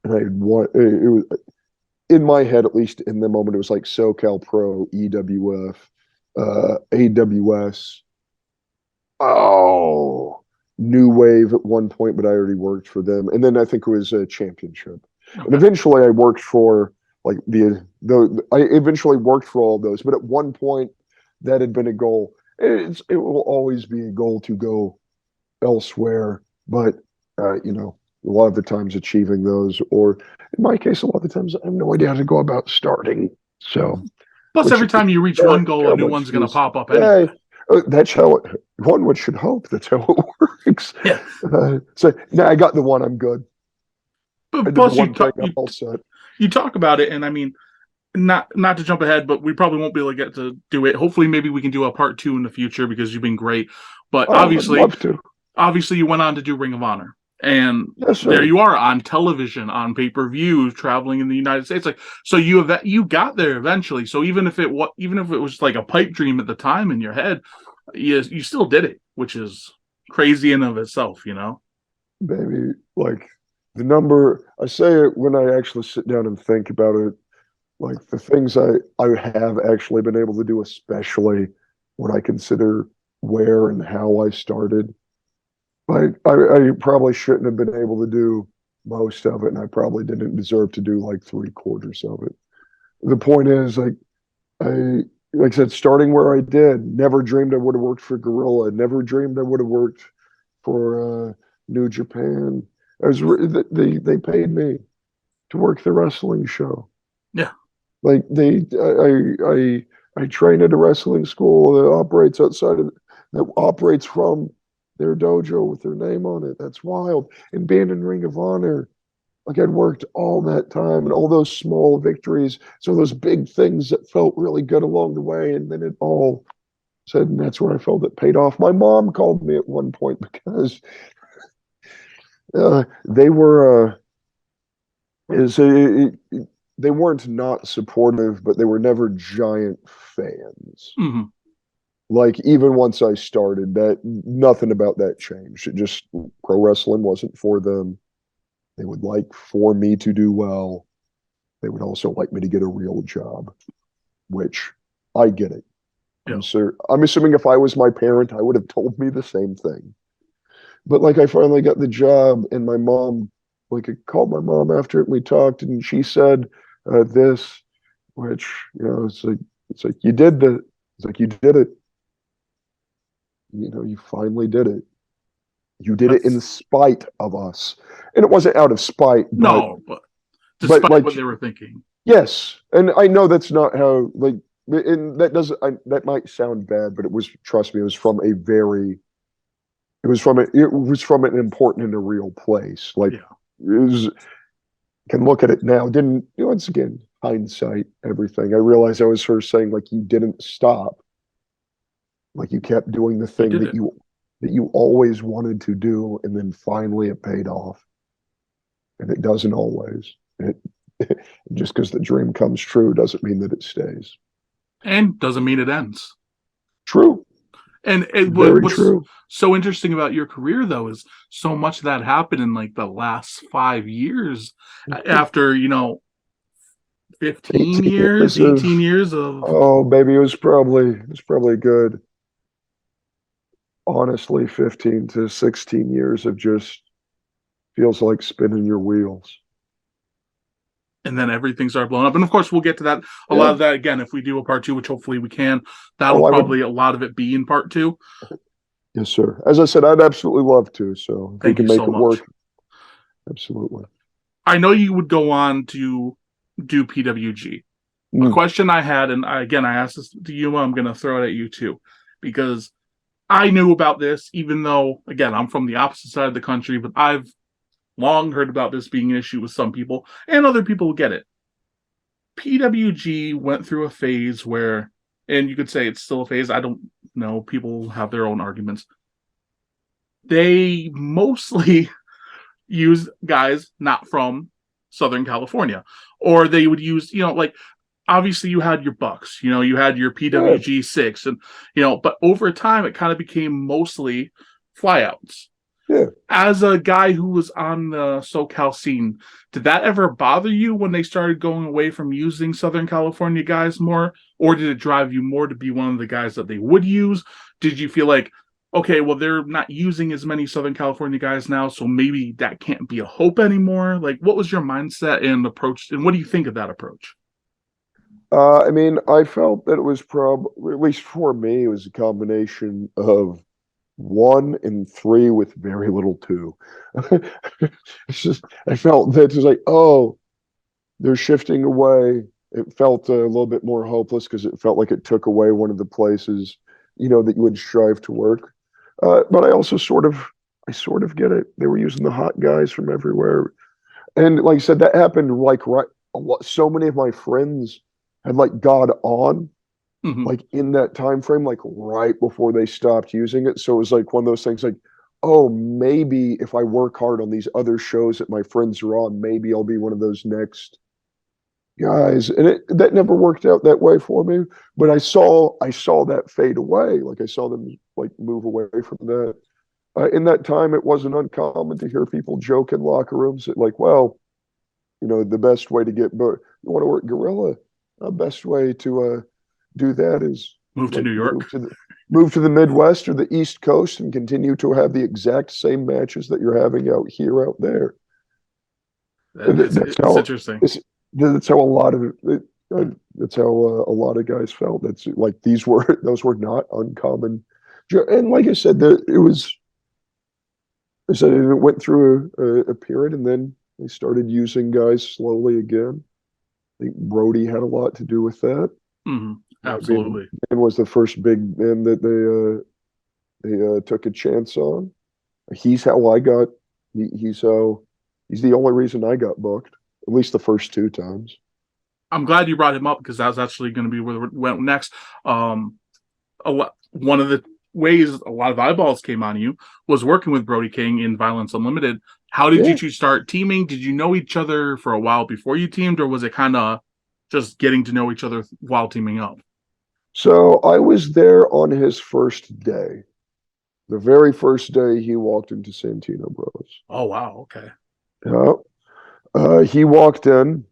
and I want it was in my head, at least in the moment, it was like SoCal Pro, EWF, AWS, oh, New Wave at one point, but I already worked for them, and then I think it was a Championship, and eventually I worked for like I eventually worked for all of those, but at one point that had been a goal. It will always be a goal to go elsewhere, but a lot of the times achieving those, or in my case, a lot of the times I have no idea how to go about starting. So, Plus, every time you reach one goal, a new one's going to pop up anyway. That's how one should hope. That's how it works. Yeah. So now I got the one. I'm good. But plus, you talk about it, and I mean, not to jump ahead, but we probably won't be able to get to do it. Hopefully, maybe we can do a part 2 in the future because you've been great. But obviously, I'd love to. Obviously, you went on to do Ring of Honor, and yes, there you are on television, on pay-per-view, traveling in the United States. Like, so you got there eventually. So even if it was like a pipe dream at the time in your head, you still did it, which is crazy in of itself, Baby, like the number, I say it when I actually sit down and think about it. Like the things I have actually been able to do, especially when I consider where and how I started. I probably shouldn't have been able to do most of it, and I probably didn't deserve to do like 3/4 of it. The point is, like I said, starting where I did, never dreamed I would have worked for Gorilla, never dreamed I would have worked for New Japan. They paid me to work the wrestling show. Yeah. Like I train at a wrestling school that operates from their dojo with their name on it. That's wild. And being in Ring of Honor, like I'd worked all that time and all those small victories, so those big things that felt really good along the way, and then it all said, and that's where I felt it paid off. My mom called me at one point because they were they weren't not supportive, but they were never giant fans. Mm-hmm. Like even once I started, that nothing about that changed. It just pro wrestling wasn't for them. They would like for me to do well. They would also like me to get a real job, which I get it. Yeah. I'm assuming if I was my parent, I would have told me the same thing. But like I finally got the job, and my mom, like I called my mom after it, and we talked, and she said this, which it's like you did it's like you did it. You finally did it. You did it in spite of us, and it wasn't out of spite. But despite what they were thinking. Yes, and I know that's not how and that might sound bad, but it was. Trust me, it was from an important and a real place. Like it was. Can look at it now. Didn't once again hindsight everything. I realized I was her saying like you didn't stop. Like you kept doing the thing that you always wanted to do, and then finally it paid off. And it doesn't always. Just because the dream comes true doesn't mean that it stays. And doesn't mean it ends. True. And what's true. So interesting about your career, though, is so much that happened in like the last 5 years after, 15 years, 18 years of. Oh, baby, it was probably good. Honestly, 15 to 16 years of just feels like spinning your wheels. And then everything started blowing up. And of course, we'll get to that. A lot of that, again, if we do a part 2, which hopefully we can, that'll probably a lot of it be in part 2. Yes, sir. As I said, I'd absolutely love to. So if we can make it work. Absolutely. I know you would go on to do PWG. A Mm, question I had, and again, I asked this to you, I'm going to throw it at you too, because I knew about this, even though, again, I'm from the opposite side of the country, but I've long heard about this being an issue with some people, and other people get it. PWG went through a phase where, and you could say it's still a phase, I don't know, people have their own arguments. They mostly use guys not from Southern California, or they would use, like obviously you had your Bucks, you had your yeah, PWG six, and but over time it kind of became mostly flyouts. yeah. As a guy who was on the SoCal scene, did that ever bother you when they started going away from using Southern California guys more? Or did it drive you more to be one of the guys that they would use? Did you feel like, okay, well, they're not using as many Southern California guys now, so maybe that can't be a hope anymore? Like, what was your mindset and approach, and what do you think of that approach? I mean, I felt that it was probably, at least for me, it was a combination of one and three with very little two. It's just, I felt that it was like, oh, they're shifting away. It felt a little bit more hopeless because it felt like it took away one of the places, that you would strive to work. But I sort of get it. They were using the hot guys from everywhere, and like I said, that happened like right. A lot, so many of my friends had like got on Mm-hmm. like in that time frame, like right before they stopped using it. So it was like one of those things like, oh, maybe if I work hard on these other shows that my friends are on, maybe I'll be one of those next guys. And that never worked out that way for me. But I saw that fade away. Like I saw them like move away from that. In that time, it wasn't uncommon to hear people joke in locker rooms that like, well, the best way to get, but you want to work Gorilla, the best way to do that is Move to like New York. move to the Midwest or the East Coast and continue to have the exact same matches that you're having out here, out there. That's It's how interesting. that's how a lot of it, that's how a lot of guys felt. That's like those were not uncommon. And like I said, it was. I said it went through a period, and then they started using guys slowly again. I think Brody had a lot to do with that. Mm-hmm. Being Absolutely. and was the first big man that they took a chance on. He's how I got. He's the only reason I got booked. At least the first two times. I'm glad you brought him up because that was actually going to be where we went next. One of the ways a lot of eyeballs came on you was working with Brody King in Violence Unlimited. How did you Yeah. two start teaming? Did you know each other for a while before you teamed, or was it kind of just getting to know each other while teaming up? So I was there on his first day. The very first day he walked into Santino Bros. Oh wow, okay. Yeah. He walked in,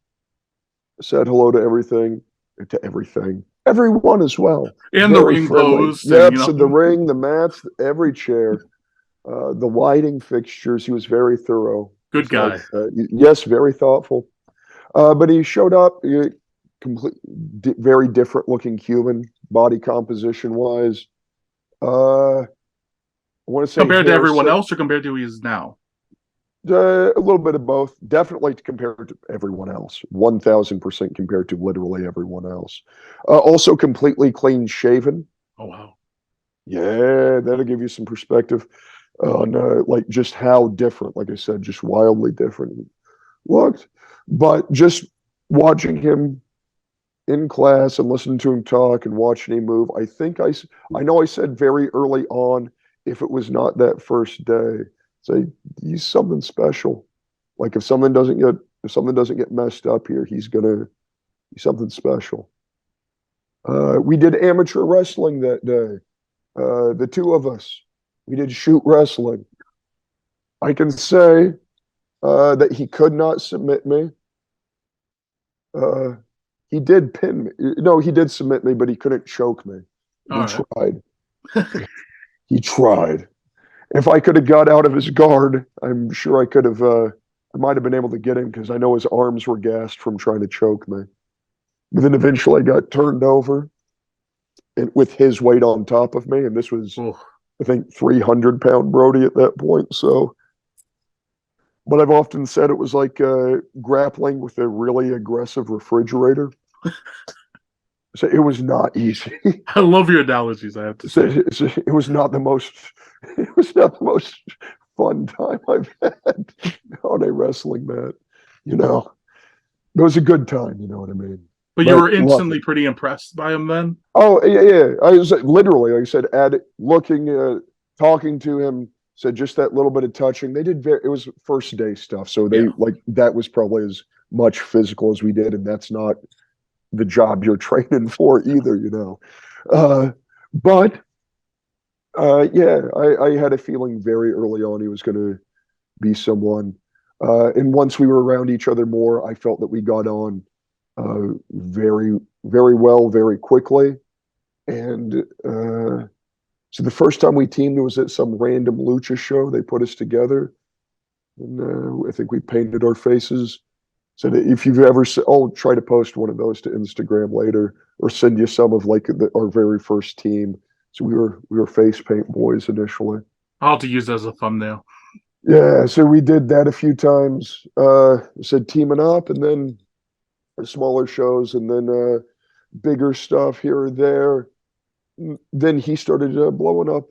said hello to everyone as well. And the Very ring friendly. closed, and Yep. So the ring, the mats, every chair, the lighting fixtures. He was very thorough. good guy. Yes, very thoughtful. But he showed up, complete, very different looking human, body composition wise. I want to say Compared to hair everyone set. else, or compared to who he is now? A little bit of both. Definitely compared to everyone else. 1000% compared to literally everyone else. Also completely clean shaven. Oh wow. Yeah, that'll give you some perspective on like just how different, like I said, just wildly different he looked. But just watching him in class and listening to him talk and watching him move, I know I said very early on, if it was not that first day, say he's something special. Like if something doesn't get messed up here, he's something special. We did amateur wrestling that day. The two of us, we did shoot wrestling. I can say that he could not submit me. Uh, he did pin me. No, he did submit me, but he couldn't choke me. All He right. tried. He tried. If I could have got out of his guard, I'm sure I could have. I might have been able to get him because I know his arms were gassed from trying to choke me. But then eventually I got turned over and with his weight on top of me, and this was, Oh, I think, 300-pound Brody at that point. So but I've often said it was like grappling with a really aggressive refrigerator. So it was not easy. I love your analogies, I have to say. It was not the most. It was not the most fun time I've had on a wrestling mat. You know, it was a good time. You know what I mean? But you But were loved instantly it. pretty impressed by him then? Oh yeah, yeah. I was literally, like I said, at looking, talking to him. Said just that little bit of touching. They did very. It was first day stuff, so Yeah. they like that was probably as much physical as we did, and that's not the job you're training for either. You know, but yeah, I had a feeling very early on he was going to be someone. And once we were around each other more, I felt that we got on very, very well, very quickly. And so the first time we teamed was at some random lucha show. They put us together, and I think we painted our faces. So that if you've ever, I'll try to post one of those to Instagram later, or send you some of like our very first team. So we were face paint boys initially. I'll have to use that as a thumbnail. Yeah, so we did that a few times. Said teaming up, and then smaller shows, and then bigger stuff here or there. Then he started blowing up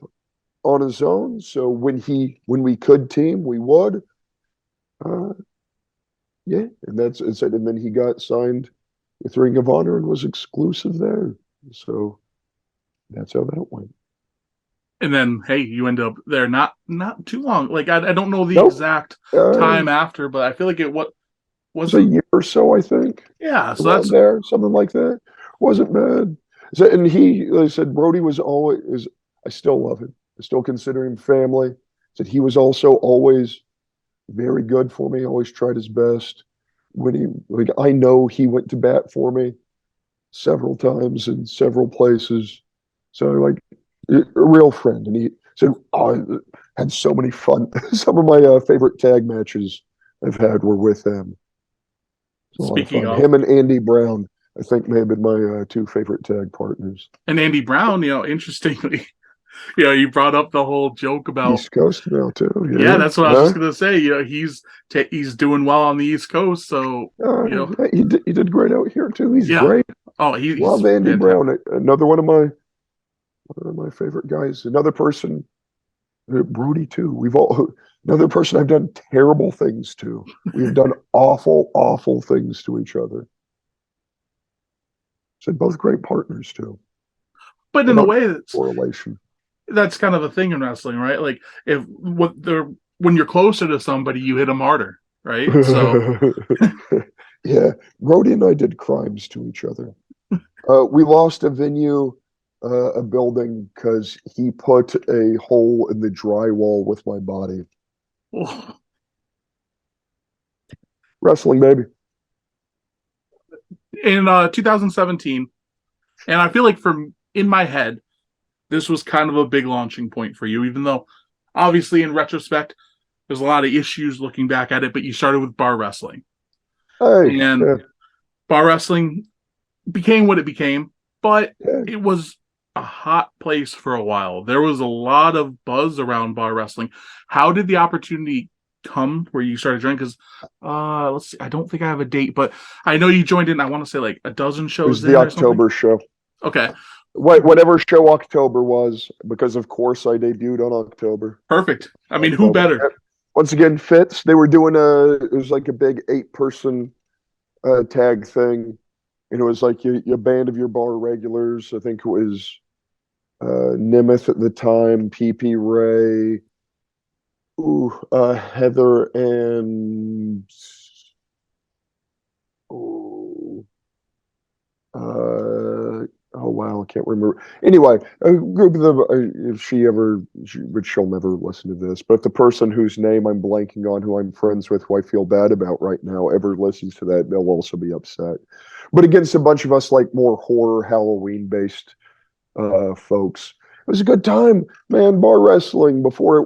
on his own. So when we could team, we would. Uh, yeah, and that's it. And then he got signed with Ring of Honor and was exclusive there. So that's how that went. And then, hey, you end up there not too long. Like I don't know the Nope. exact Uh, time after, but I feel like it it was a wasn't. year or so, I think, Yeah, so around that's there, something like that. Wasn't bad. So, and he, like I said, Brody was always. I still love him. I still consider him family. Said he was also always very good for me. Always tried his best. When he, like, I know he went to bat for me several times in several places. So, like, a real friend. And he said, oh, I had so many fun. Some of my favorite tag matches I've had were with him. It's a lot of speaking fun. of. Him and Andy Brown, I think, may have been my two favorite tag partners. And Andy Brown, interestingly, you brought up the whole joke about. East Coast now too. Yeah, Yeah, that's what I was just huh? gonna say. He's doing well on the East Coast, so Yeah, he did great out here too. He's yeah. great. Oh, he's Love Andy fantastic. Brown. Another one of my favorite guys. Another person, Brody too. We've all another person I've done terrible things to. We've done awful, awful things to each other. So both great partners too. But I in a don't know way, correlation. that's kind of a thing in wrestling, right? Like if what they're when you're closer to somebody, you hit them harder, right? So Yeah, Brody and I did crimes to each other. We lost a venue, a building, because he put a hole in the drywall with my body. Wrestling, baby. in 2017, and I feel like from in my head, this was kind of a big launching point for you, even though obviously in retrospect, there's a lot of issues looking back at it, but you started with bar wrestling. Hey, And yeah, bar wrestling became what it became, but yeah. it was a hot place for a while. There was a lot of buzz around bar wrestling. How did the opportunity come where you started joining? Because let's see, I don't think I have a date, but I know you joined in. I want to say like a dozen It was shows the in or something. October show. Okay, Whatever show October was, because of course I debuted on October. perfect. I mean, who October. better? Once again, Fitz. They were doing it was like a big 8-person tag thing. And it was like your band of your bar regulars. I think it was Nimeth at the time, PP Ray, Heather, and ooh, oh wow, I can't remember. Anyway, a group of them. If but she'll never listen to this. But if the person whose name I'm blanking on, who I'm friends with, who I feel bad about right now, ever listens to that, they'll also be upset. But against a bunch of us, like more horror Halloween based folks, it was a good time, man. Bar wrestling before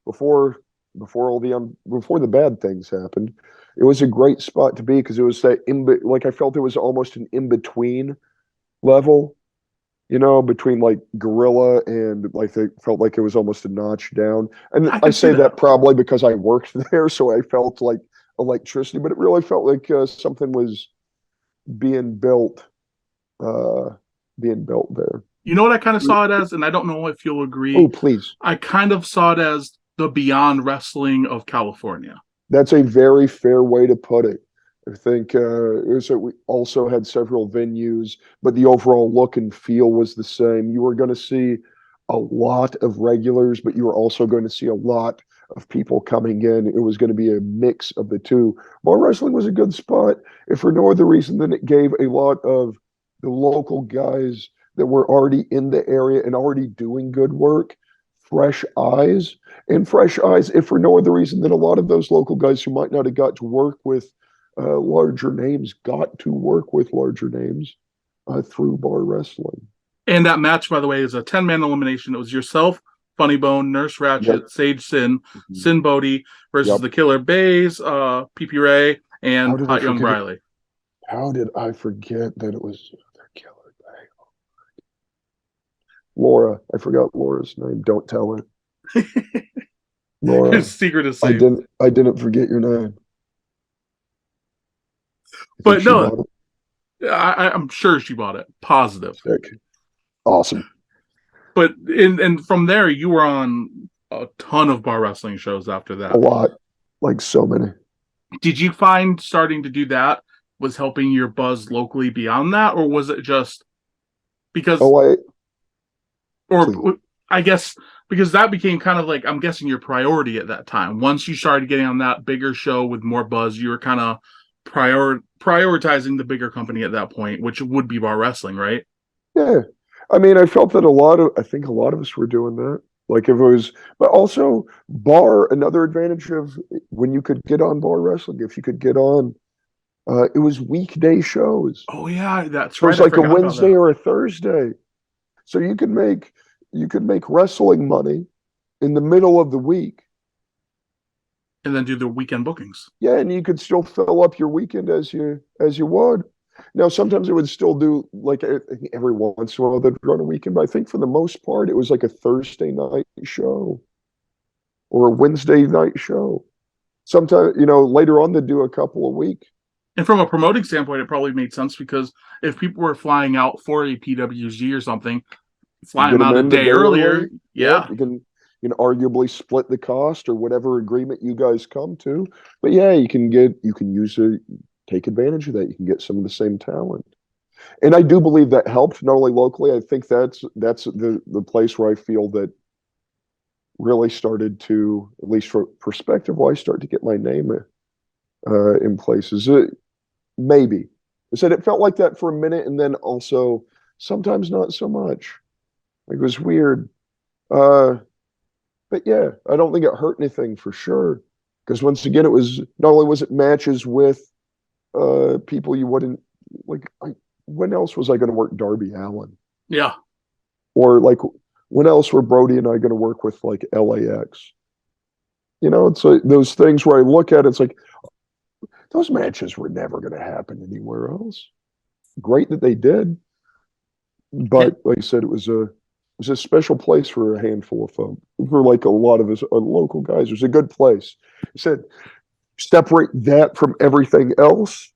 before the bad things happened. It was a great spot to be because it was that like I felt it was almost an in between level. between like Gorilla and like they felt like it was almost a notch down. And I I can see say that. that probably because I worked there, so I felt like electricity, but it really felt like something was being built, uh, being built there. You know what I kind of saw it as, and I don't know if you'll Oh, agree. please. I kind of saw it as the Beyond Wrestling of California. That's a very fair way to put it. I think we also had several venues, but the overall look and feel was the same. You were going to see a lot of regulars, but you were also going to see a lot of people coming in. It was going to be a mix of the two. Bar wrestling was a good spot, if for no other reason than it gave a lot of the local guys that were already in the area and already doing good work fresh eyes and fresh eyes, if for no other reason than a lot of those local guys who might not have got to work with larger names got to work with larger names through bar wrestling. And that match, by the way, is a 10-man elimination. It was yourself, Funny Bone, Nurse Yep. Ratchet, Sage Sin, Mhm. Sin Bodhi versus Yep. the Killer Bays, PP Ray, How and did I Hot Young forget it? Briley. How did I forget that it was the killer? Laura. I forgot Laura's name. Don't tell her. Laura. His secret is I safe. didn't I didn't forget your name. I think But she no, bought I'm sure she bought it. Positive. it. Sick. Awesome. But and from there, you were on a ton of bar wrestling shows after A that. lot. Like so many. Did you find starting to do that was helping your buzz locally beyond that, or was it just because, Oh, or please. I guess because that became kind of like, I'm guessing, your priority at that time. Once you started getting on that bigger show with more buzz, you were kind of prioritizing the bigger company at that point, which would be bar wrestling, right? Yeah. I mean, I think a lot of us were doing that. Like if it was, but also another advantage of when you could get on bar wrestling, if you could get on, it was weekday shows. Oh yeah, that's So right. it's I like a forgot about Wednesday that. or a Thursday. So you could make wrestling money in the middle of the week. And then do the weekend bookings. Yeah, and you could still fill up your weekend as you would. Now, sometimes it would still do like every once in a while they'd run a weekend, but I think for the most part it was like a Thursday night show or a Wednesday night show. Sometimes, later on they'd do a couple a week. And from a promoting standpoint, it probably made sense because if people were flying out for a PWG or something, You fly get them them out a in the day day earlier. early. Yep, Yeah. you can arguably split the cost or whatever agreement you guys come to. But yeah, you can take advantage of that. You can get some of the same talent. And I do believe that helped not only locally. I think that's the place where I feel that really started to, at least for perspective wise, start to get my name in places. Maybe I said it felt like that for a minute, and then also sometimes not so much. Like, it was weird. Uh, but yeah, I don't think it hurt anything for sure. Because once again, it was not only was it matches with people you wouldn't like. When else was I going to work Darby Allen? Yeah. Or like when else were Brody and I going to work with like LAX? It's like those things where I look at it, it's like those matches were never going to happen anywhere else. Great that they did, And, but like I said, it was a special place for a handful of folk. For like a lot of us local guys, it was a good place. I said separate that from everything else,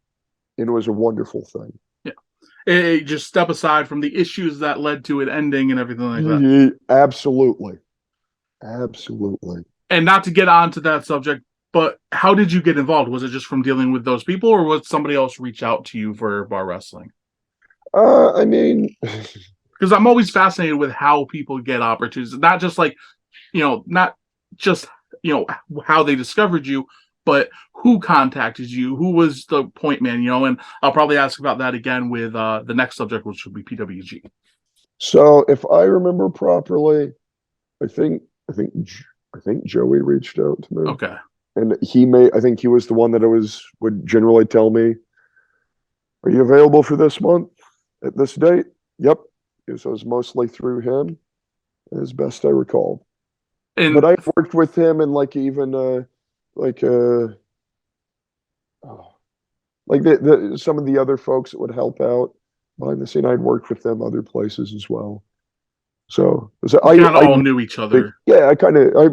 and it was a wonderful thing. yeah. Just step aside from the issues that led to it ending and everything like that. Yeah, absolutely, absolutely. And not to get onto that subject, but how did you get involved? Was it just from dealing with those people, or was somebody else reach out to you for bar wrestling? I mean, Because I'm always fascinated with how people get opportunities, not just like, not just, how they discovered you, but who contacted you, who was the point man, and I'll probably ask about that again with the next subject, which will be PWG. so if I remember properly, I think I think I think Joey reached out to me, Okay. and I think he was the one that would generally tell me, "Are you available for this month at this date?" Yep. So it was mostly through him, as best I recall. But And I worked with him and like even like oh, like some of the other folks that would help out. behind the scene. I'd worked with them other places as well. So You kind of all knew each other. yeah, I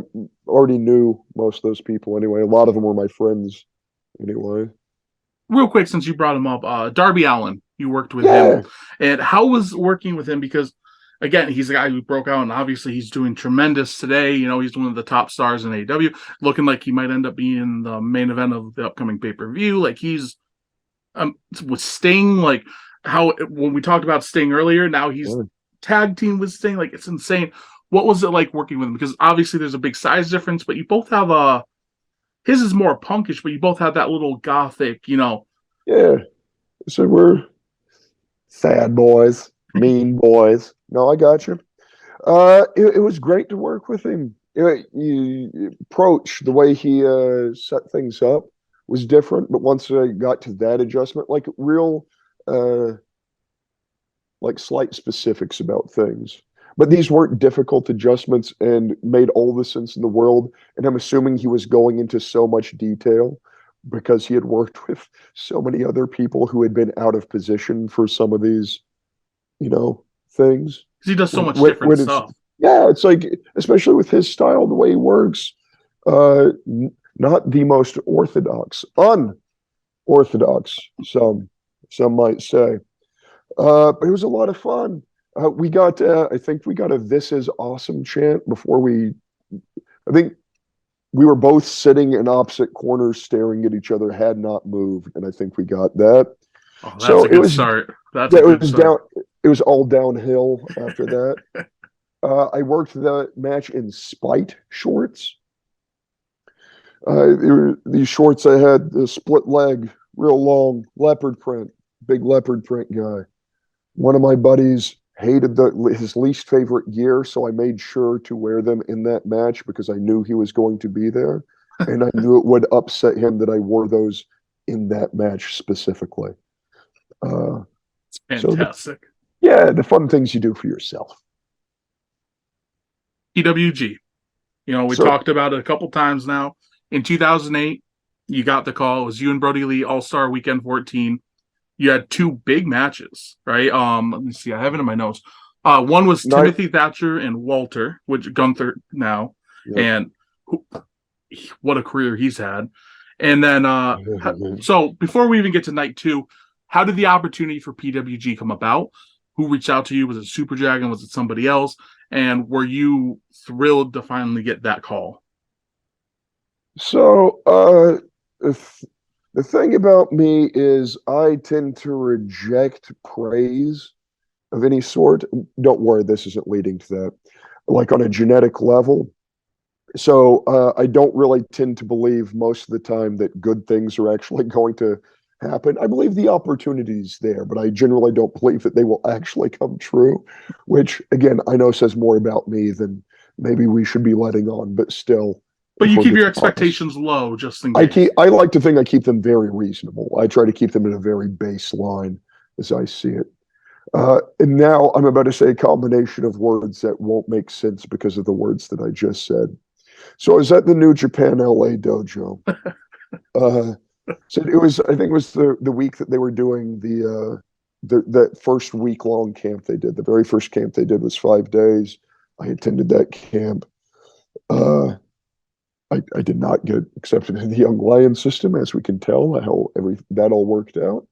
already knew most of those people anyway. A lot of them were my friends anyway. Real quick, since you brought him up, Darby Allin, you worked with him, Yeah, and how was working with him? Because again, he's a guy who broke out, and obviously he's doing tremendous today. You know, he's one of the top stars in AEW, looking like he might end up being in the main event of the upcoming pay-per-view. Like he's with Sting, like how when we talked about Sting earlier, now he's yeah. tag team with Sting. Like it's insane. What was it like working with him? Because obviously there's a big size difference, but you both have a his is more punkish, but you both have that little gothic, you know. Yeah. So we're sad boys, mean boys. No, I got you. It was great to work with him. Approach the way he set things up was different, but once I got to that adjustment, like real, uh, like slight specifics about things. But these weren't difficult adjustments and made all the sense in the world. And I'm assuming he was going into so much detail because he had worked with so many other people who had been out of position for some of these, things. Because he does so much different It's, stuff. yeah, it's like, especially with his style, the way he works, not the most unorthodox, some might say. But it was a lot of fun. I think we got a "This is awesome" chant before I think we were both sitting in opposite corners staring at each other, had not moved, and I think we got that. Oh, that's So a good start. That's yeah, a good start. it was all downhill after that. I worked the match in spite shorts. These shorts I had the split leg, real long leopard print, big leopard print guy. One of my buddies hated his least favorite gear, so I made sure to wear them in that match because I knew he was going to be there, and I knew it would upset him that I wore those in that match specifically. It's fantastic. The fun things you do for yourself. PWG. You know, we talked about it a couple times now. In 2008, you got the call. It was you and Brody Lee, All-Star Weekend 14. You had two big matches, right? Let me see. I have it in my notes. One was Timothy Thatcher and Walter, which Gunther now, and what a career he's had. And then, so before we even get to night two, how did the opportunity for PWG come about? Who reached out to you? Was it Super Dragon? Was it somebody else? And were you thrilled to finally get that call? So, the thing about me is I tend to reject praise of any sort. Don't worry, this isn't leading to that. Like on a genetic level. So I don't really tend to believe most of the time that good things are actually going to happen. I believe the opportunity's there, but I generally don't believe that they will actually come true, which again, I know says more about me than maybe we should be letting on, but still. But you keep your expectations low just in case. I like to think I keep them very reasonable. I try to keep them at a very baseline as I see it. And now I'm about to say a combination of words that won't make sense because of the words that I just said. So I was at the New Japan LA dojo. So I think it was the week that they were doing that first week long camp they did. The very first camp they did was 5 days. I attended that camp. I did not get accepted in the Young Lion system, as we can tell how that all worked out.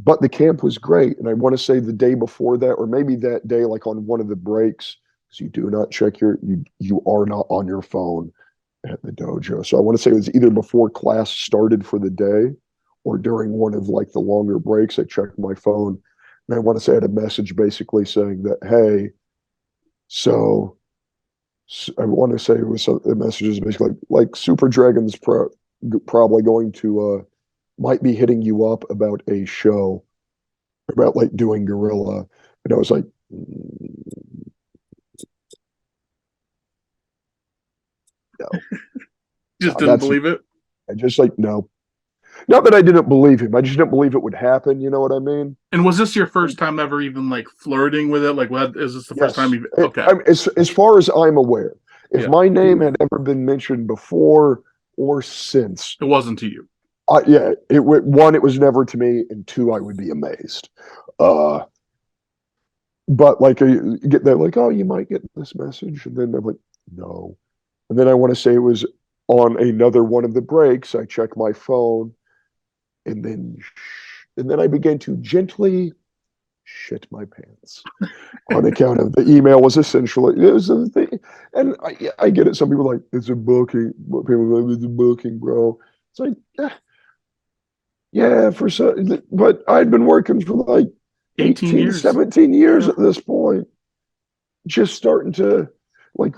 But the camp was great, and I want to say the day before that, or maybe that day, like on one of the breaks, because you do not check you are not on your phone at the dojo. So I want to say it was either before class started for the day, or during one of like the longer breaks. I checked my phone, and I want to say I had a message basically saying that, hey, so I want to say it was the message is basically like Super Dragon's probably going to might be hitting you up about a show about like doing Gorilla, and I was like, no, just didn't believe it. I just like no. Not that I didn't believe him. I just didn't believe it would happen. You know what I mean? And was this your first time ever even like flirting with it? Like, is this the first time you've? Okay. As far as I'm aware, if my name had ever been mentioned before or since, it wasn't to you. Yeah, one, it was never to me, and two, I would be amazed. Uh, but like, you get that, like, oh, you might get this message, and then I'm like, no. And then I want to say it was on another one of the breaks. I check my phone, and then I began to gently shit my pants on account of the email was essentially it was a thing. And I get it. Some people are like, it's a booking. People are like, it's a booking, bro. It's like, yeah, for so, but I'd been working for like 18 18, years. 17 years Yeah. at this point, just like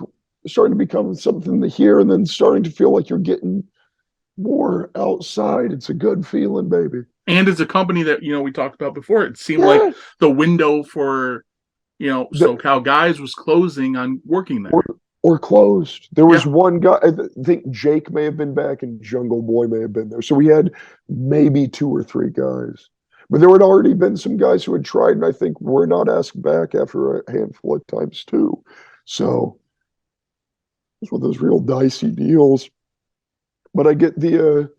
starting to become something to hear, and then starting to feel like you're getting more outside. It's a good feeling, baby. And it's a company that, we talked about before. It seemed like Yeah. the window for, The, SoCal guys was closing on working or there. or closed. There was Yeah. one guy, I think Jake may have been back and Jungle Boy may have been there. So we had maybe two or three guys. But there had already been some guys who had tried, and I think were not asked back after a handful of times too. So it's one of those real dicey deals. But I get the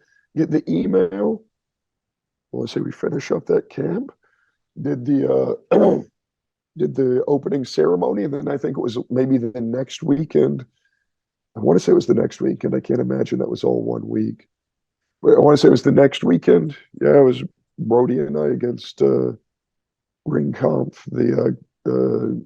email. I want to say we finish up that camp. Did did the opening ceremony, and then I think it was maybe the next weekend. I want to say it was the next weekend. I can't imagine that was all 1 week. But I want to say it was the next weekend. Yeah, it was Brody and I against Ring Kampf, the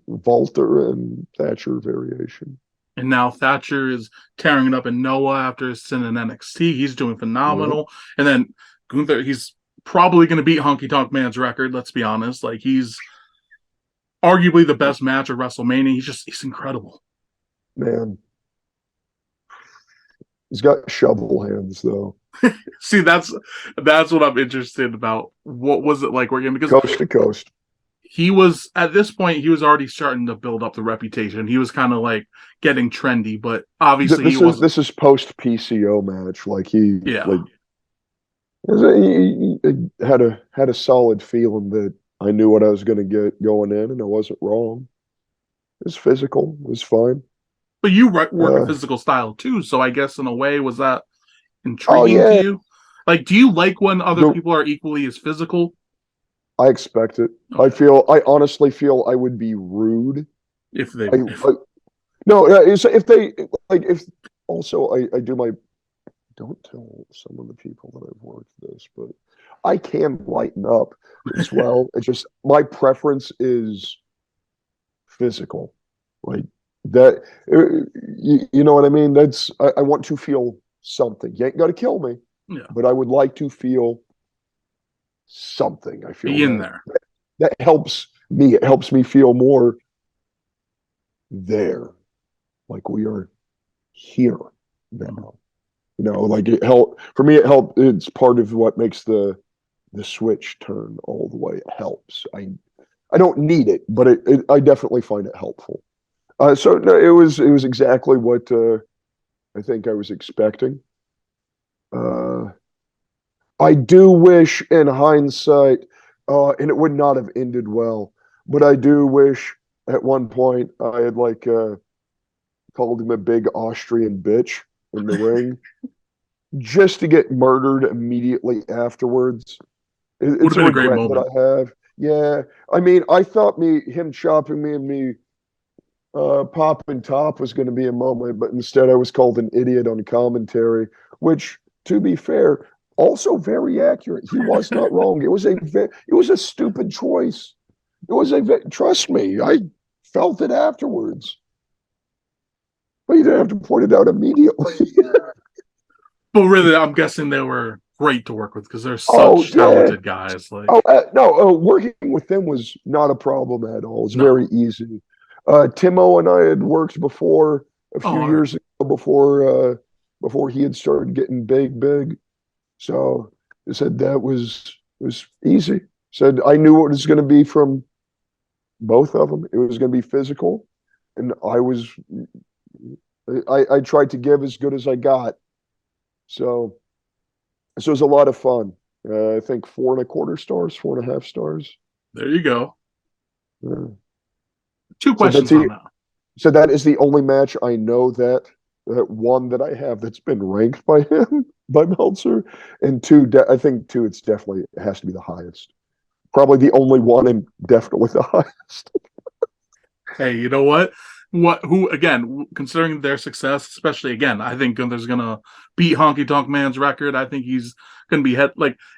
Walter and Thatcher variation. And now Thatcher is tearing it up in Noah after his stint in NXT. He's doing Yep. phenomenal. And then Gunther, he's probably going to beat Honky Tonk Man's record. Let's be honest. Like, he's arguably the best match of WrestleMania. He's incredible. Man, he's got shovel hands though. See, that's what I'm interested about. What was it like working? Because Coast to coast. he was at this point, he was already starting to build up the reputation. He was kind of like getting trendy, but obviously he This is wasn't. this is post PCO match. Like Yeah. he had a solid feeling that I knew what I was going to get going in, and I wasn't wrong. It was physical. It was fine. But you work a Uh, physical style too, so I guess in a way, was that oh intriguing to yeah, you? Like, do you like when other the, people are equally as physical? I expect it. Okay, I honestly feel I would be rude. if they, I no, if they like if also I do my don't tell some of the people that I've worked this, but I can lighten up as well. It's just my preference is physical, like that. You know what I mean? I want to feel something. You ain't got to kill me, yeah, but I would like to feel something. I feel be in that there. that helps me. It helps me feel more there, like we are here now. Like it helped for me. It helped. It's part of what makes the switch turn all the way. It helps. I don't need it, but I definitely find it helpful. So no, it was exactly what I think I was expecting. Uh, I do wish, in hindsight, and it would not have ended well, but I do wish at one point I had called him a big Austrian bitch in the ring just to get murdered immediately afterwards. Would It's have a been a great regret that moment. I have. Yeah, I mean, I thought him chopping me and me pop and top was going to be a moment, but instead I was called an idiot on commentary, which, to be fair, also very accurate. He was not wrong. It was a stupid choice. Trust me, I felt it afterwards. But you didn't have to point it out immediately. But really, I'm guessing they were great to work with because they're Oh such yeah. talented guys. Oh Like, no, working with them was not a problem at all. It was no. very easy. Timo and I had worked before a Oh, few all right. years ago before he had started getting big. So I said that was easy. Said I knew what it was going to be from both of them. It was going to be physical, and I tried to give as good as I got. So this was a lot of fun. I think 4.25 stars, 4.5 stars. There you go. Yeah. Two So that's questions on it. that. That is the only match I know that one that I have that's been ranked by him. by Meltzer, and two, I think two, it's definitely it has to be the highest. Probably the only one, and definitely the highest. Hey, you know what? Who again? Considering their success, especially again, I think Gunther's gonna beat Honky Tonk Man's record. I think he's gonna be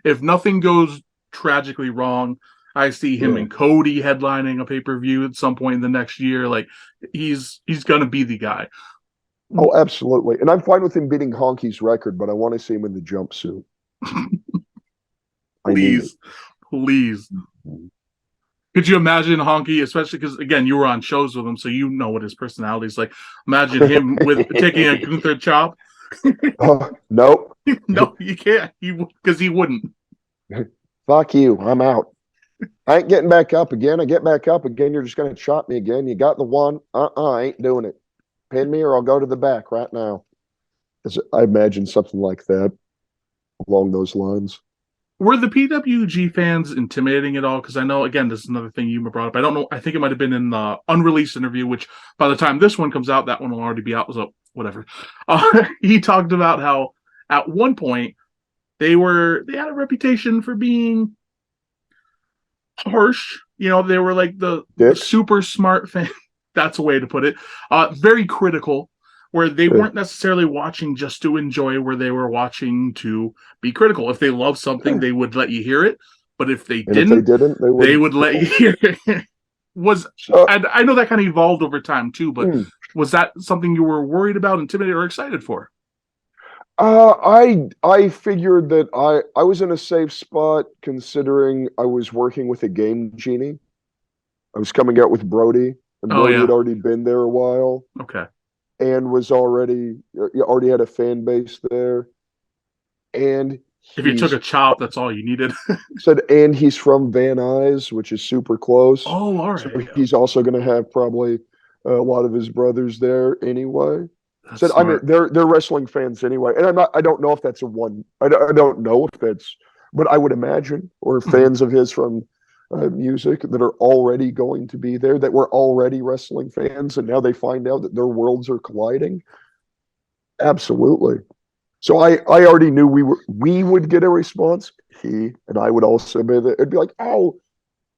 if nothing goes tragically wrong. I see him Yeah. and Cody headlining a pay per view at some point in the next year. Like he's gonna be the guy. Oh, absolutely. And I'm fine with him beating Honky's record, but I want to see him in the jumpsuit. I need it. Please, please. Could you imagine Honky, especially because again you were on shows with him, so you know what his personality is like. Imagine him with taking a Gunther chop. Nope. No, you can't. Because he wouldn't. Fuck you. I'm out. I ain't getting back up again. I get back up again. You're just going to chop me again. You got the one. I ain't doing it. Pin me or I'll go to the back right now. I imagine something like that along those lines. Were the PWG fans intimidating at all? Because I know, again, this is another thing you brought up. I don't know. I think it might have been in the unreleased interview, which by the time this one comes out, that one will already be out. So whatever. He talked about how at one point they had a reputation for being harsh. You know, they were like the super smart fan. That's a way to put it. Very critical, where they weren't necessarily watching just to enjoy, where they were watching to be critical. If they loved something, they would let you hear it. But if they didn't, they would let you hear it. I know that kind of evolved over time too, but was that something you were worried about, intimidated, or excited for? I figured that I was in a safe spot considering I was working with a game genie. I was coming out with Brody, and Brody had already been there a while. Okay. And was already had a fan base there. And if you took a chop, that's all you needed. Said, and he's from Van Nuys, which is super close. Oh, all right. So he's also going to have probably a lot of his brothers there anyway. Said, I mean, they're wrestling fans anyway, and I don't know if that's I don't know if that's, but I would imagine, or fans of his from music that are already going to be there, that were already wrestling fans, and now they find out that their worlds are colliding. Absolutely. So I already knew we would get a response. He and I would also be there. It'd be like, oh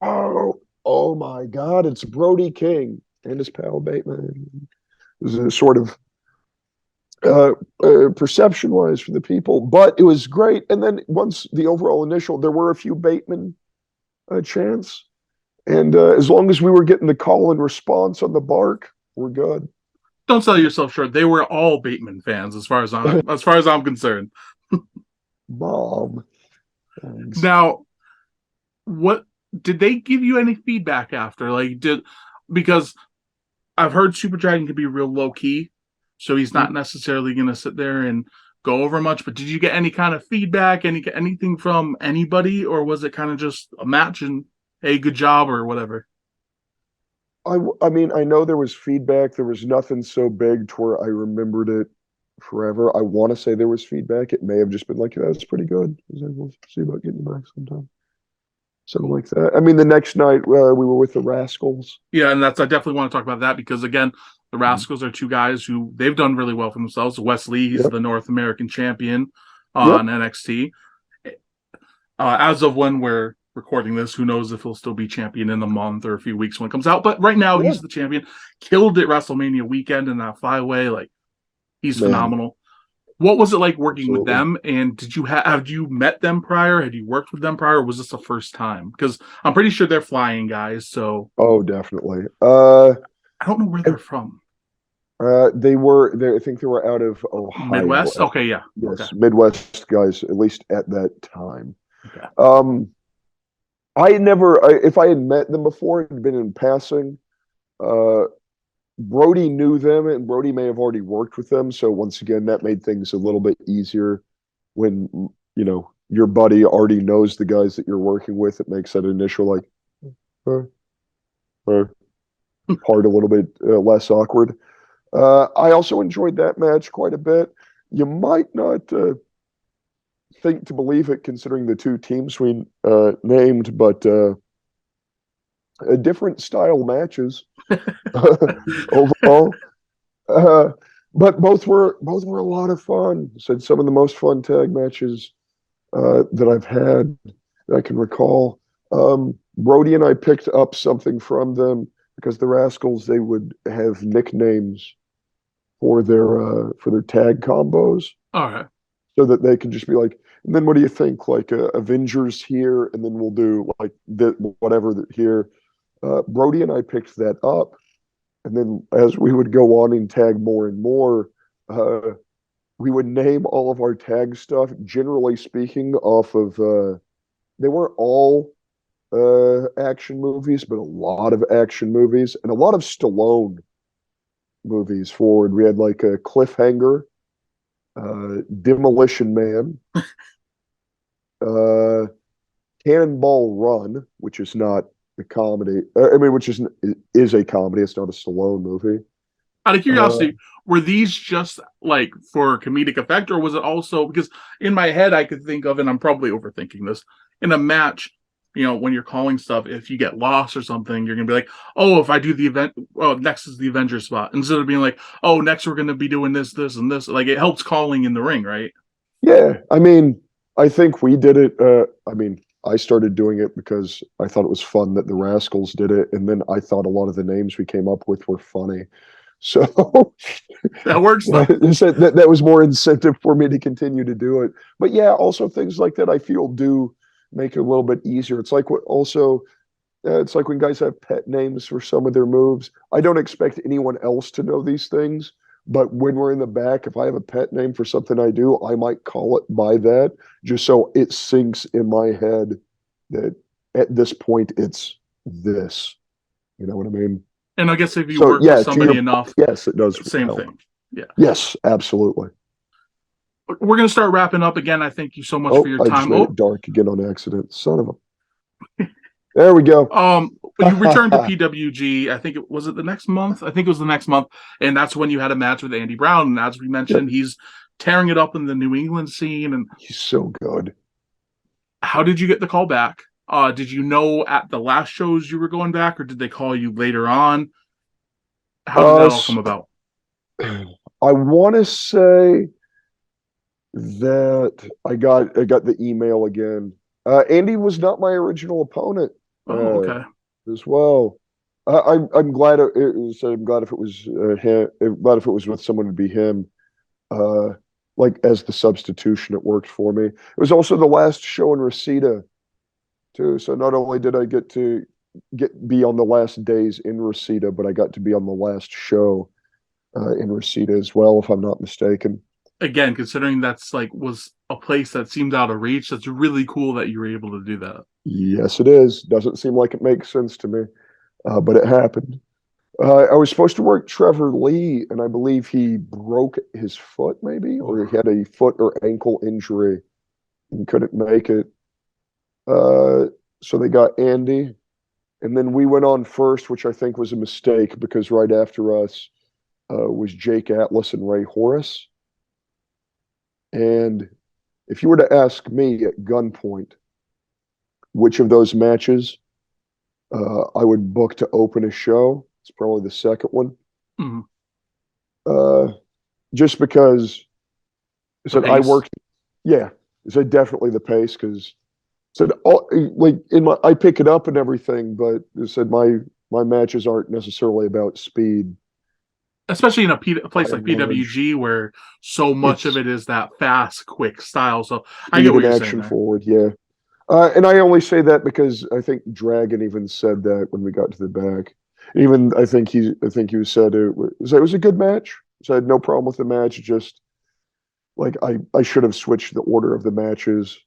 my God, it's Brody King and his pal Bateman. It was a sort of perception wise for the people, but it was great. And then once the overall initial, there were a few Bateman chants, and as long as we were getting the call and response on the bark, we're good. Don't sell yourself short. They were all Bateman fans, as far as I'm concerned. Mom. Thanks. Now, what did they give you any feedback after? Because I've heard Super Dragon can be real low key. So he's not necessarily going to sit there and go over much. But did you get any kind of feedback, anything from anybody? Or was it kind of just a match and, hey, good job or whatever? I mean, I know there was feedback. There was nothing so big to where I remembered it forever. I want to say there was feedback. It may have just been like, that was pretty good. We'll see about getting back sometime. Something like that. I mean, the next night we were with the Rascals. Yeah, and I definitely want to talk about that because, again, the Rascals are two guys who they've done really well for themselves. Wes Lee, he's the North American champion on NXT. As of when we're recording this, who knows if he'll still be champion in a month or a few weeks when it comes out. But right now, he's the champion. Killed it WrestleMania weekend in that flyway. He's phenomenal. What was it like working with them? And did you have you met them prior? Had you worked with them prior? Or was this the first time? Because I'm pretty sure they're flying guys. So definitely. I don't know where they're from. They were there. I think they were out of Ohio. Midwest. Okay, yeah. Yes, okay. Midwest guys, at least at that time. Okay. I never. If I had met them before, it had been in passing. Brody knew them, and Brody may have already worked with them. So once again, that made things a little bit easier when your buddy already knows the guys that you're working with. It makes that initial part a little bit less awkward. I also enjoyed that match quite a bit. You might not think to believe it, considering the two teams we named, but different style matches overall. but both were a lot of fun. Said some of the most fun tag matches that I've had that I can recall. Brody and I picked up something from them because the Rascals, they would have nicknames for their tag combos All right. so that they can just be like, and then what do you think? Like Avengers here, and then we'll do like whatever here. Brody and I picked that up, and then as we would go on and tag more and more, uh, we would name all of our tag stuff, generally speaking, off of they weren't all action movies, but a lot of action movies and a lot of Stallone movies forward. We had like a Cliffhanger, Demolition Man, uh, Cannonball Run, which is not a comedy. I mean, which is a comedy. It's not a Stallone movie. Out of Uh, curiosity, were these just like for comedic effect, or was it also because in my head I could think of, and I'm probably overthinking this, in a match, when you're calling stuff, if you get lost or something, you're gonna be like, oh, if I do the event, well, next is the Avengers spot, instead of being like, oh, next we're gonna be doing this, this, and this. Like it helps calling in the ring, right? yeah, I mean, I think we did it. I mean, I started doing it because I thought it was fun that the Rascals did it, and then I thought a lot of the names we came up with were funny. So That works though. that was more incentive for me to continue to do it. But yeah, also things like that I feel do make it a little bit easier. It's like when guys have pet names for some of their moves. I don't expect anyone else to know these things, but when we're in the back, if I have a pet name for something I do, I might call it by that just so it sinks in my head that at this point it's this. You know what I mean? And I guess if you So work with yeah, to your somebody point, enough, yes, it does same help. thing. Yeah. Yes, absolutely. We're gonna start wrapping up again. I thank you so much for Oh, your I just time. made Oh, it dark again on accident. Son of a. There we go. you returned to PWG. I think it was it the next month. I think it was the next month, and that's when you had a match with Andy Brown. And as we Yep, mentioned, he's tearing it up in the New England scene. And he's so good. how did you get the call back? Did you know at the last shows you were going back, or did they call you later on? How did that all come Us, about? I want to say that I got the email again. Andy was not my original opponent Oh, okay. as well. I'm glad I'm glad if it was him. I'm glad if it was with someone to be him. Uh, like as the substitution, it worked for me. It was also the last show in Reseda too. So not only did I get to be on the last days in Reseda, but I got to be on the last show in Reseda as well, if I'm not mistaken. Again, considering that's like was a place that seemed out of reach, that's really cool that you were able to do that. Yes, it is. Doesn't seem like it makes sense to me, but it happened. I was supposed to work Trevor Lee, and I believe he broke his foot, maybe, or he had a foot or ankle injury and couldn't make it. Uh, so they got Andy, and then we went on first, which I think was a mistake because right after us was Jake Atlas and Ray Horace. And if you were to ask me at gunpoint which of those matches I would book to open a show, it's probably the second one. Mhm. Uh, just because I The said I pace. worked, yeah, I said definitely the pace because said all, like in my I pick it up and everything, but I said my matches aren't necessarily about speed Especially in a by place like and large. PWG where so much of It's it is that fast, quick style. So I get speed what and you're saying action there. forward, yeah. And I only say that because I think Dragon even said that when we got to the back. Even I think he said it was a good match. So I had no problem with the match. Just like I should have switched the order of the matches,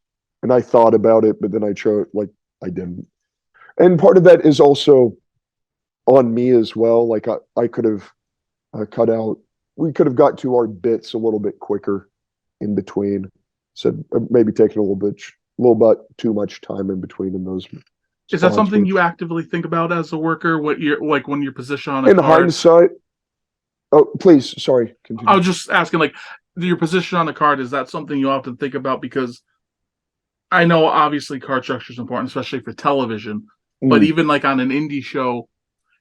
and I thought about it, but then I chose like I didn't. And part of that is also on me as well. Like I could have cut out. We could have got to our bits a little bit quicker in between. So maybe taking a little bit too much time in between in those Is that spots, something you which actively think about as a worker? What you're like when you're positioned on a in card? hindsight, oh, please, sorry, I continue. was just asking, like, your position on the card, is that something you often think about? Because I know obviously card structure is important, especially for television, but Mm. even like on an indie show,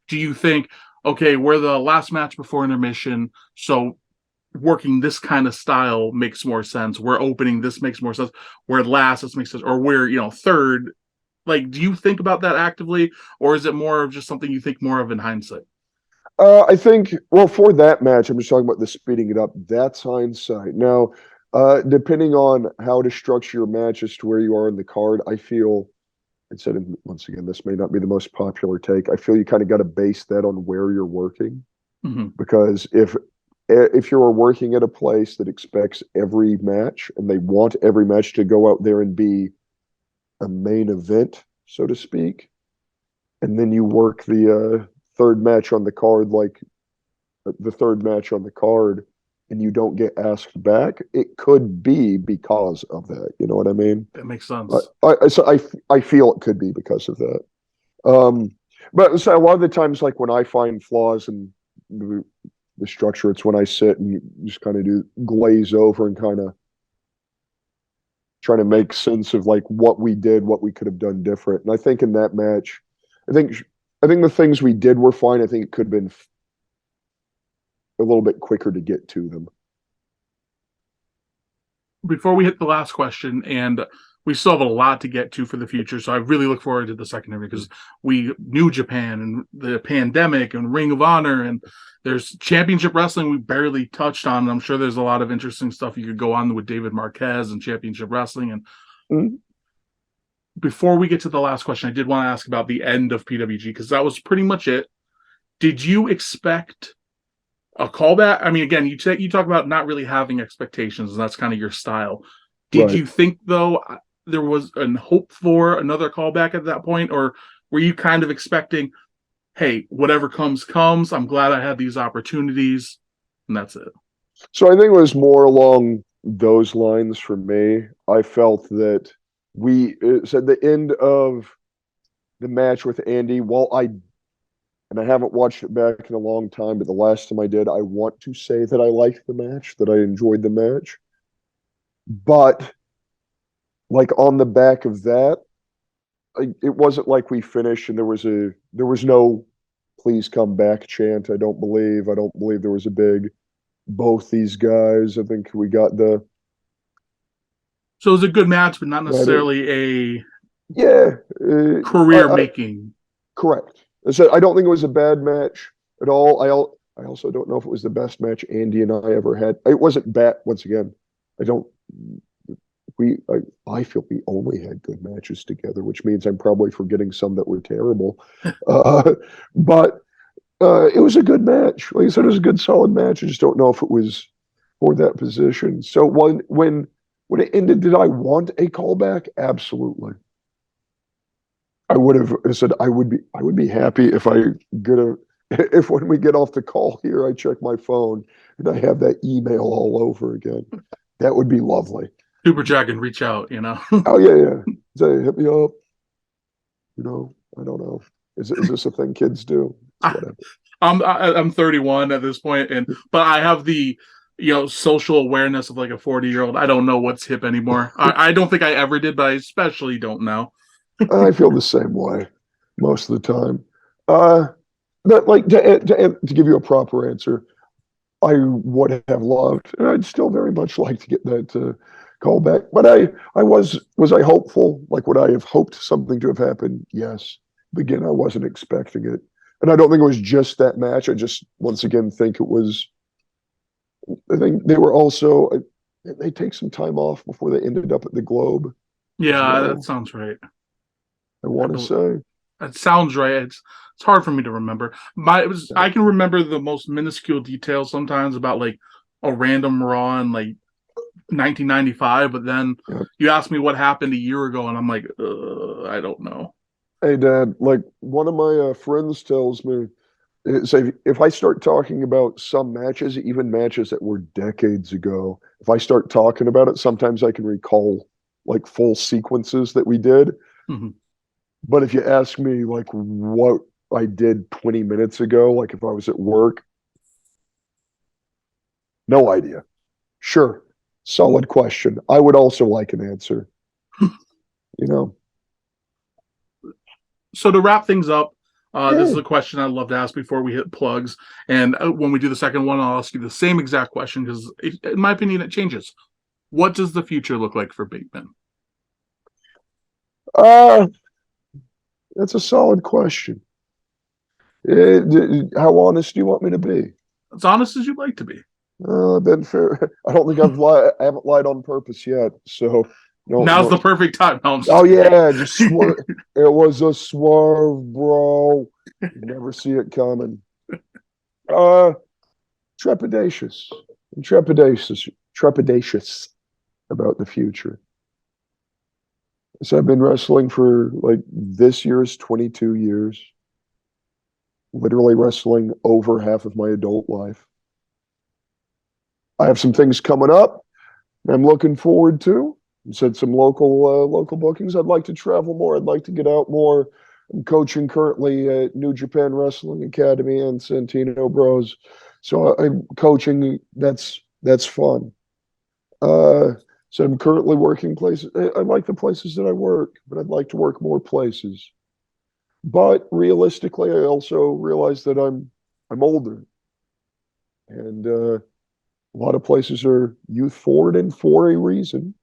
do you think, okay, we're the last match before intermission, so working this kind of style makes more sense. Where opening this makes more sense. Where last this makes sense, or where third. Like, do you think about that actively, or is it more of just something you think more of in hindsight? I think, well, for that match, I'm just talking about the speeding it up. That's hindsight. Now, depending on how to structure your matches to where you are in the card, I feel, once again, this may not be the most popular take. I feel you kind of got to base that on where you're working, Mm-hmm. because if you're working at a place that expects every match and they want every match to go out there and be a main event, so to speak, and then you work the third match on the card, like the third match on the card, and you don't get asked back, it could be because of that. You know what I mean? That makes sense. I feel it could be because of that. Um, but so a lot of the times, like when I find flaws in the structure, it's when I sit and just kind of do glaze over and kind of trying to make sense of like what we did, what we could have done different. And I think in that match, I think I think the things we did were fine. I think it could have been a little bit quicker to get to them. Before we hit the last question, and we still have a lot to get to for the future, so I really look forward to the second interview because we New Japan and the pandemic and Ring of Honor, and there's championship wrestling we barely touched on. And I'm sure there's a lot of interesting stuff you could go on with David Marquez and championship wrestling. And before we get to the last question, I did want to ask about the end of PWG because that was pretty much it. Did you expect a callback? I mean, again, you talk about not really having expectations, and that's kind of your style. Did Right. you think, though, there was an hope for another callback at that point, or were you kind of expecting, hey, whatever comes, comes. I'm glad I had these opportunities, and that's it? So I think it was more along those lines for me. I felt that we said the end of the match with Andy, and I haven't watched it back in a long time, but the last time I did, I want to say that I liked the match, that I enjoyed the match. But like on the back of that, it wasn't like we finished and there was no please come back chant. I don't believe there was a big both these guys. I think we got the So it was a good match, but not right. necessarily a Yeah, career making. correct. So I don't think it was a bad match at all. I also don't know if it was the best match Andy and I ever had. It wasn't bad. Once again, I don't. I feel we only had good matches together, which means I'm probably forgetting some that were terrible. But it was a good match. Like I said, it was a good, solid match. I just don't know if it was for that position. So when it ended, did I want a callback? Absolutely. I would have said I would be happy if I get a if when we get off the call here, I check my phone and I have that email all over again. That would be lovely. Super Dragon, reach out, Oh yeah. Say hit me up. I don't know. Is this a thing kids do? It's whatever. I'm 31 at this point, but I have the social awareness of like a 40-year-old. I don't know what's hip anymore. I don't think I ever did, but I especially don't know. I feel the same way most of the time. But like to give you a proper answer, I would have loved, and I'd still very much like to get that call back. But I was I hopeful? Like, would I have hoped something to have happened? Yes. But again, I wasn't expecting it, and I don't think it was just that match. I just once again think it was. I think they were also. They take some time off before they ended up at the Globe. Yeah, Well. that sounds right. I want to say. That sounds right. It's hard for me to remember. I can remember the most minuscule details sometimes about like a random Raw in like 1995, but then you ask me what happened a year ago, and I'm like, I don't know. Hey, Dad, like one of my friends tells me, say if I start talking about some matches, even matches that were decades ago, if I start talking about it, sometimes I can recall like full sequences that we did. Mm-hmm. But if you ask me like what I did 20 minutes ago, like if I was at work, no idea. Sure, solid question. I would also like an answer. You know, So to wrap things up, This is Yeah. a question I'd love to ask before we hit plugs. And when we do the second one, I'll ask you the same exact question because, in my opinion, it changes. What does the future look like for Bateman? Uh, that's a solid question. How honest do you want me to be? As honest as you'd like to be. I've been fair. I don't think I haven't lied on purpose yet. So no, Now's no. the perfect time. No, I'm Oh just yeah, just swerve. It was a swerve, bro. You never see it coming. Uh, trepidatious, trepidatious about the future. So I've been wrestling for like this year's 22 years, literally wrestling over half of my adult life. I have some things coming up I'm looking forward to. You said some local bookings. I'd like to travel more. I'd like to get out more. I'm coaching currently at New Japan Wrestling Academy and Santino Bros. So I'm coaching. That's fun. Uh, so I'm currently working places. I like the places that I work, but I'd like to work more places. But realistically, I also realize that I'm older, and a lot of places are youth forward and for a reason,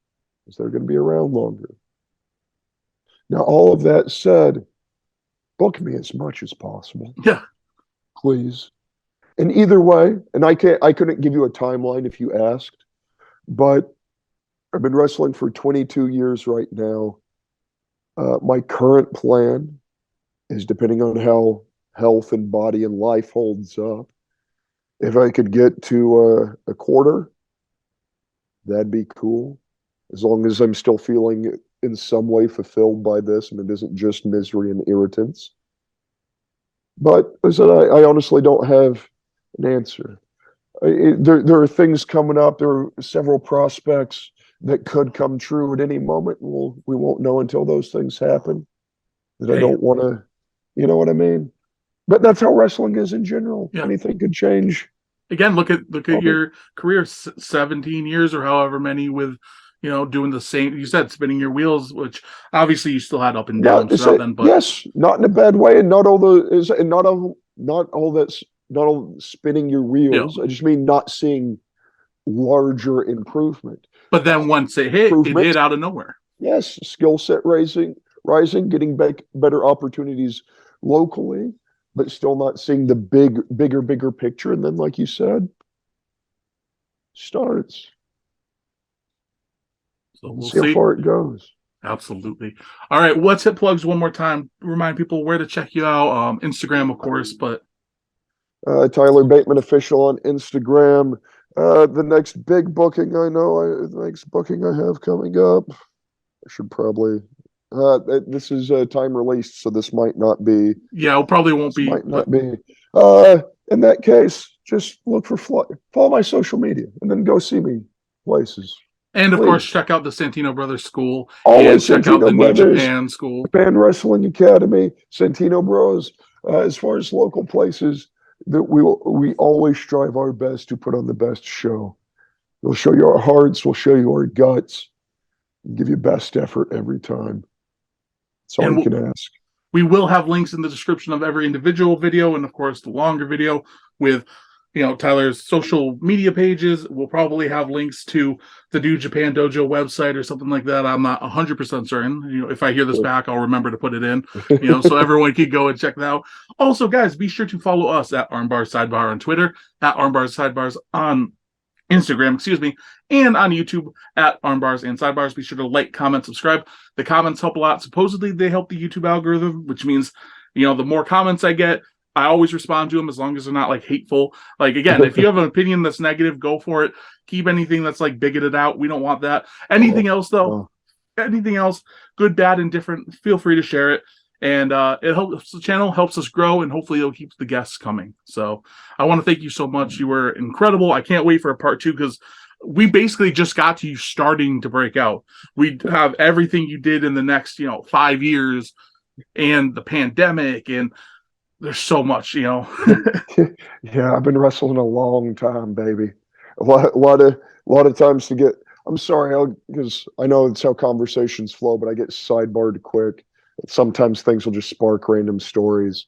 because they're going to be around longer. Now, all of that said, book me as much as possible, yeah. please. And either way, and I couldn't give you a timeline if you asked, but I've been wrestling for 22 years right now. My current plan is depending on how health and body and life holds up. If I could get to a quarter, that'd be cool. As long as I'm still feeling in some way fulfilled by this and it isn't just misery and irritants. But as I said, I honestly don't have an answer. There are things coming up. There are several prospects that could come true at any moment. We won't know until those things happen. That I Hey, don't want to, you know what I mean? But that's how wrestling is in general. yeah. Anything could change. Again, look at your career, 17 years or however many with, doing the same. You said spinning your wheels, which obviously you still had up and Not downs to throughout say then, but yes, not in a bad way, and not all the is and not all that's not all spinning your wheels. I just mean not seeing larger improvement. but then once it hit Improvement, out of nowhere. yes, skill set rising, getting better opportunities locally, but still not seeing the bigger picture. And then, like you said, starts. So We'll we'll see how see. far it goes. Absolutely. All right, let's hit plugs one more time. Remind people where to check you out. Instagram, of course, but Tyler Bateman official on Instagram. The next big booking the next booking I have coming up. I should probably. This is time released, so this might not be. yeah, it probably won't This be. might But not be. In that case, just look for follow my social media, and then go see me places. and of course, Please. check out the Santino Brothers School and Always check out the Santino New Brothers, Japan School. Japan Wrestling Academy, Santino Bros. As far as local places, that we always strive our best to put on the best show. We'll show you our hearts. We'll show you our guts. Give you best effort every time. That's all And you can ask. we will have links in the description of every individual video, and of course, the longer video with Tyler's social media pages. We'll probably have links to the New Japan Dojo website or something like that. I'm not 100% certain. If I hear this back, I'll remember to put it in. So everyone can go and check that out. Also, guys, be sure to follow us at Armbars Sidebar on Twitter, at Armbars Sidebars on Instagram, excuse me, and on YouTube at Armbars and Sidebars. Be sure to like, comment, subscribe. The comments help a lot. Supposedly, they help the YouTube algorithm, which means, the more comments I get, I always respond to them as long as they're not like hateful. Like, again, if you have an opinion that's negative, go for it. Keep anything that's like bigoted out. We don't want that. Anything else, though, anything else, good, bad, indifferent, feel free to share it. And it helps the channel, helps us grow, and hopefully it'll keep the guests coming. So I want to thank you so much. You were incredible. I can't wait for a part 2 because we basically just got to you starting to break out. We have everything you did in the next, 5 years and the pandemic, and there's so much, Yeah, I've been wrestling a long time, baby. A lot of times to get. I'm sorry, because I know it's how conversations flow, but I get sidebarred quick. Sometimes things will just spark random stories.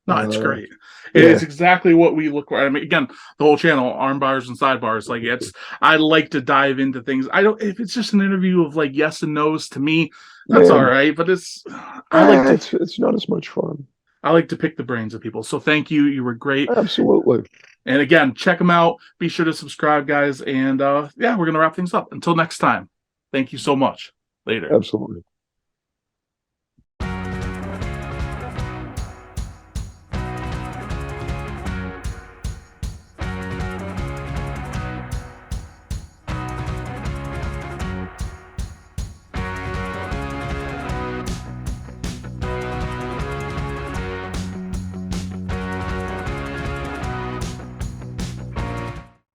No, it's great. Yeah. It's exactly what we look for. I mean, again, the whole channel, Armbars and Sidebars. Like, I like to dive into things. I don't. If it's just an interview of like yes and no's, to me, that's all right. But it's not as much fun. I like to pick the brains of people. So thank you. You were great. Absolutely. And again, check them out. Be sure to subscribe, guys. And yeah, we're gonna wrap things up. Until next time. Thank you so much. Later. Absolutely.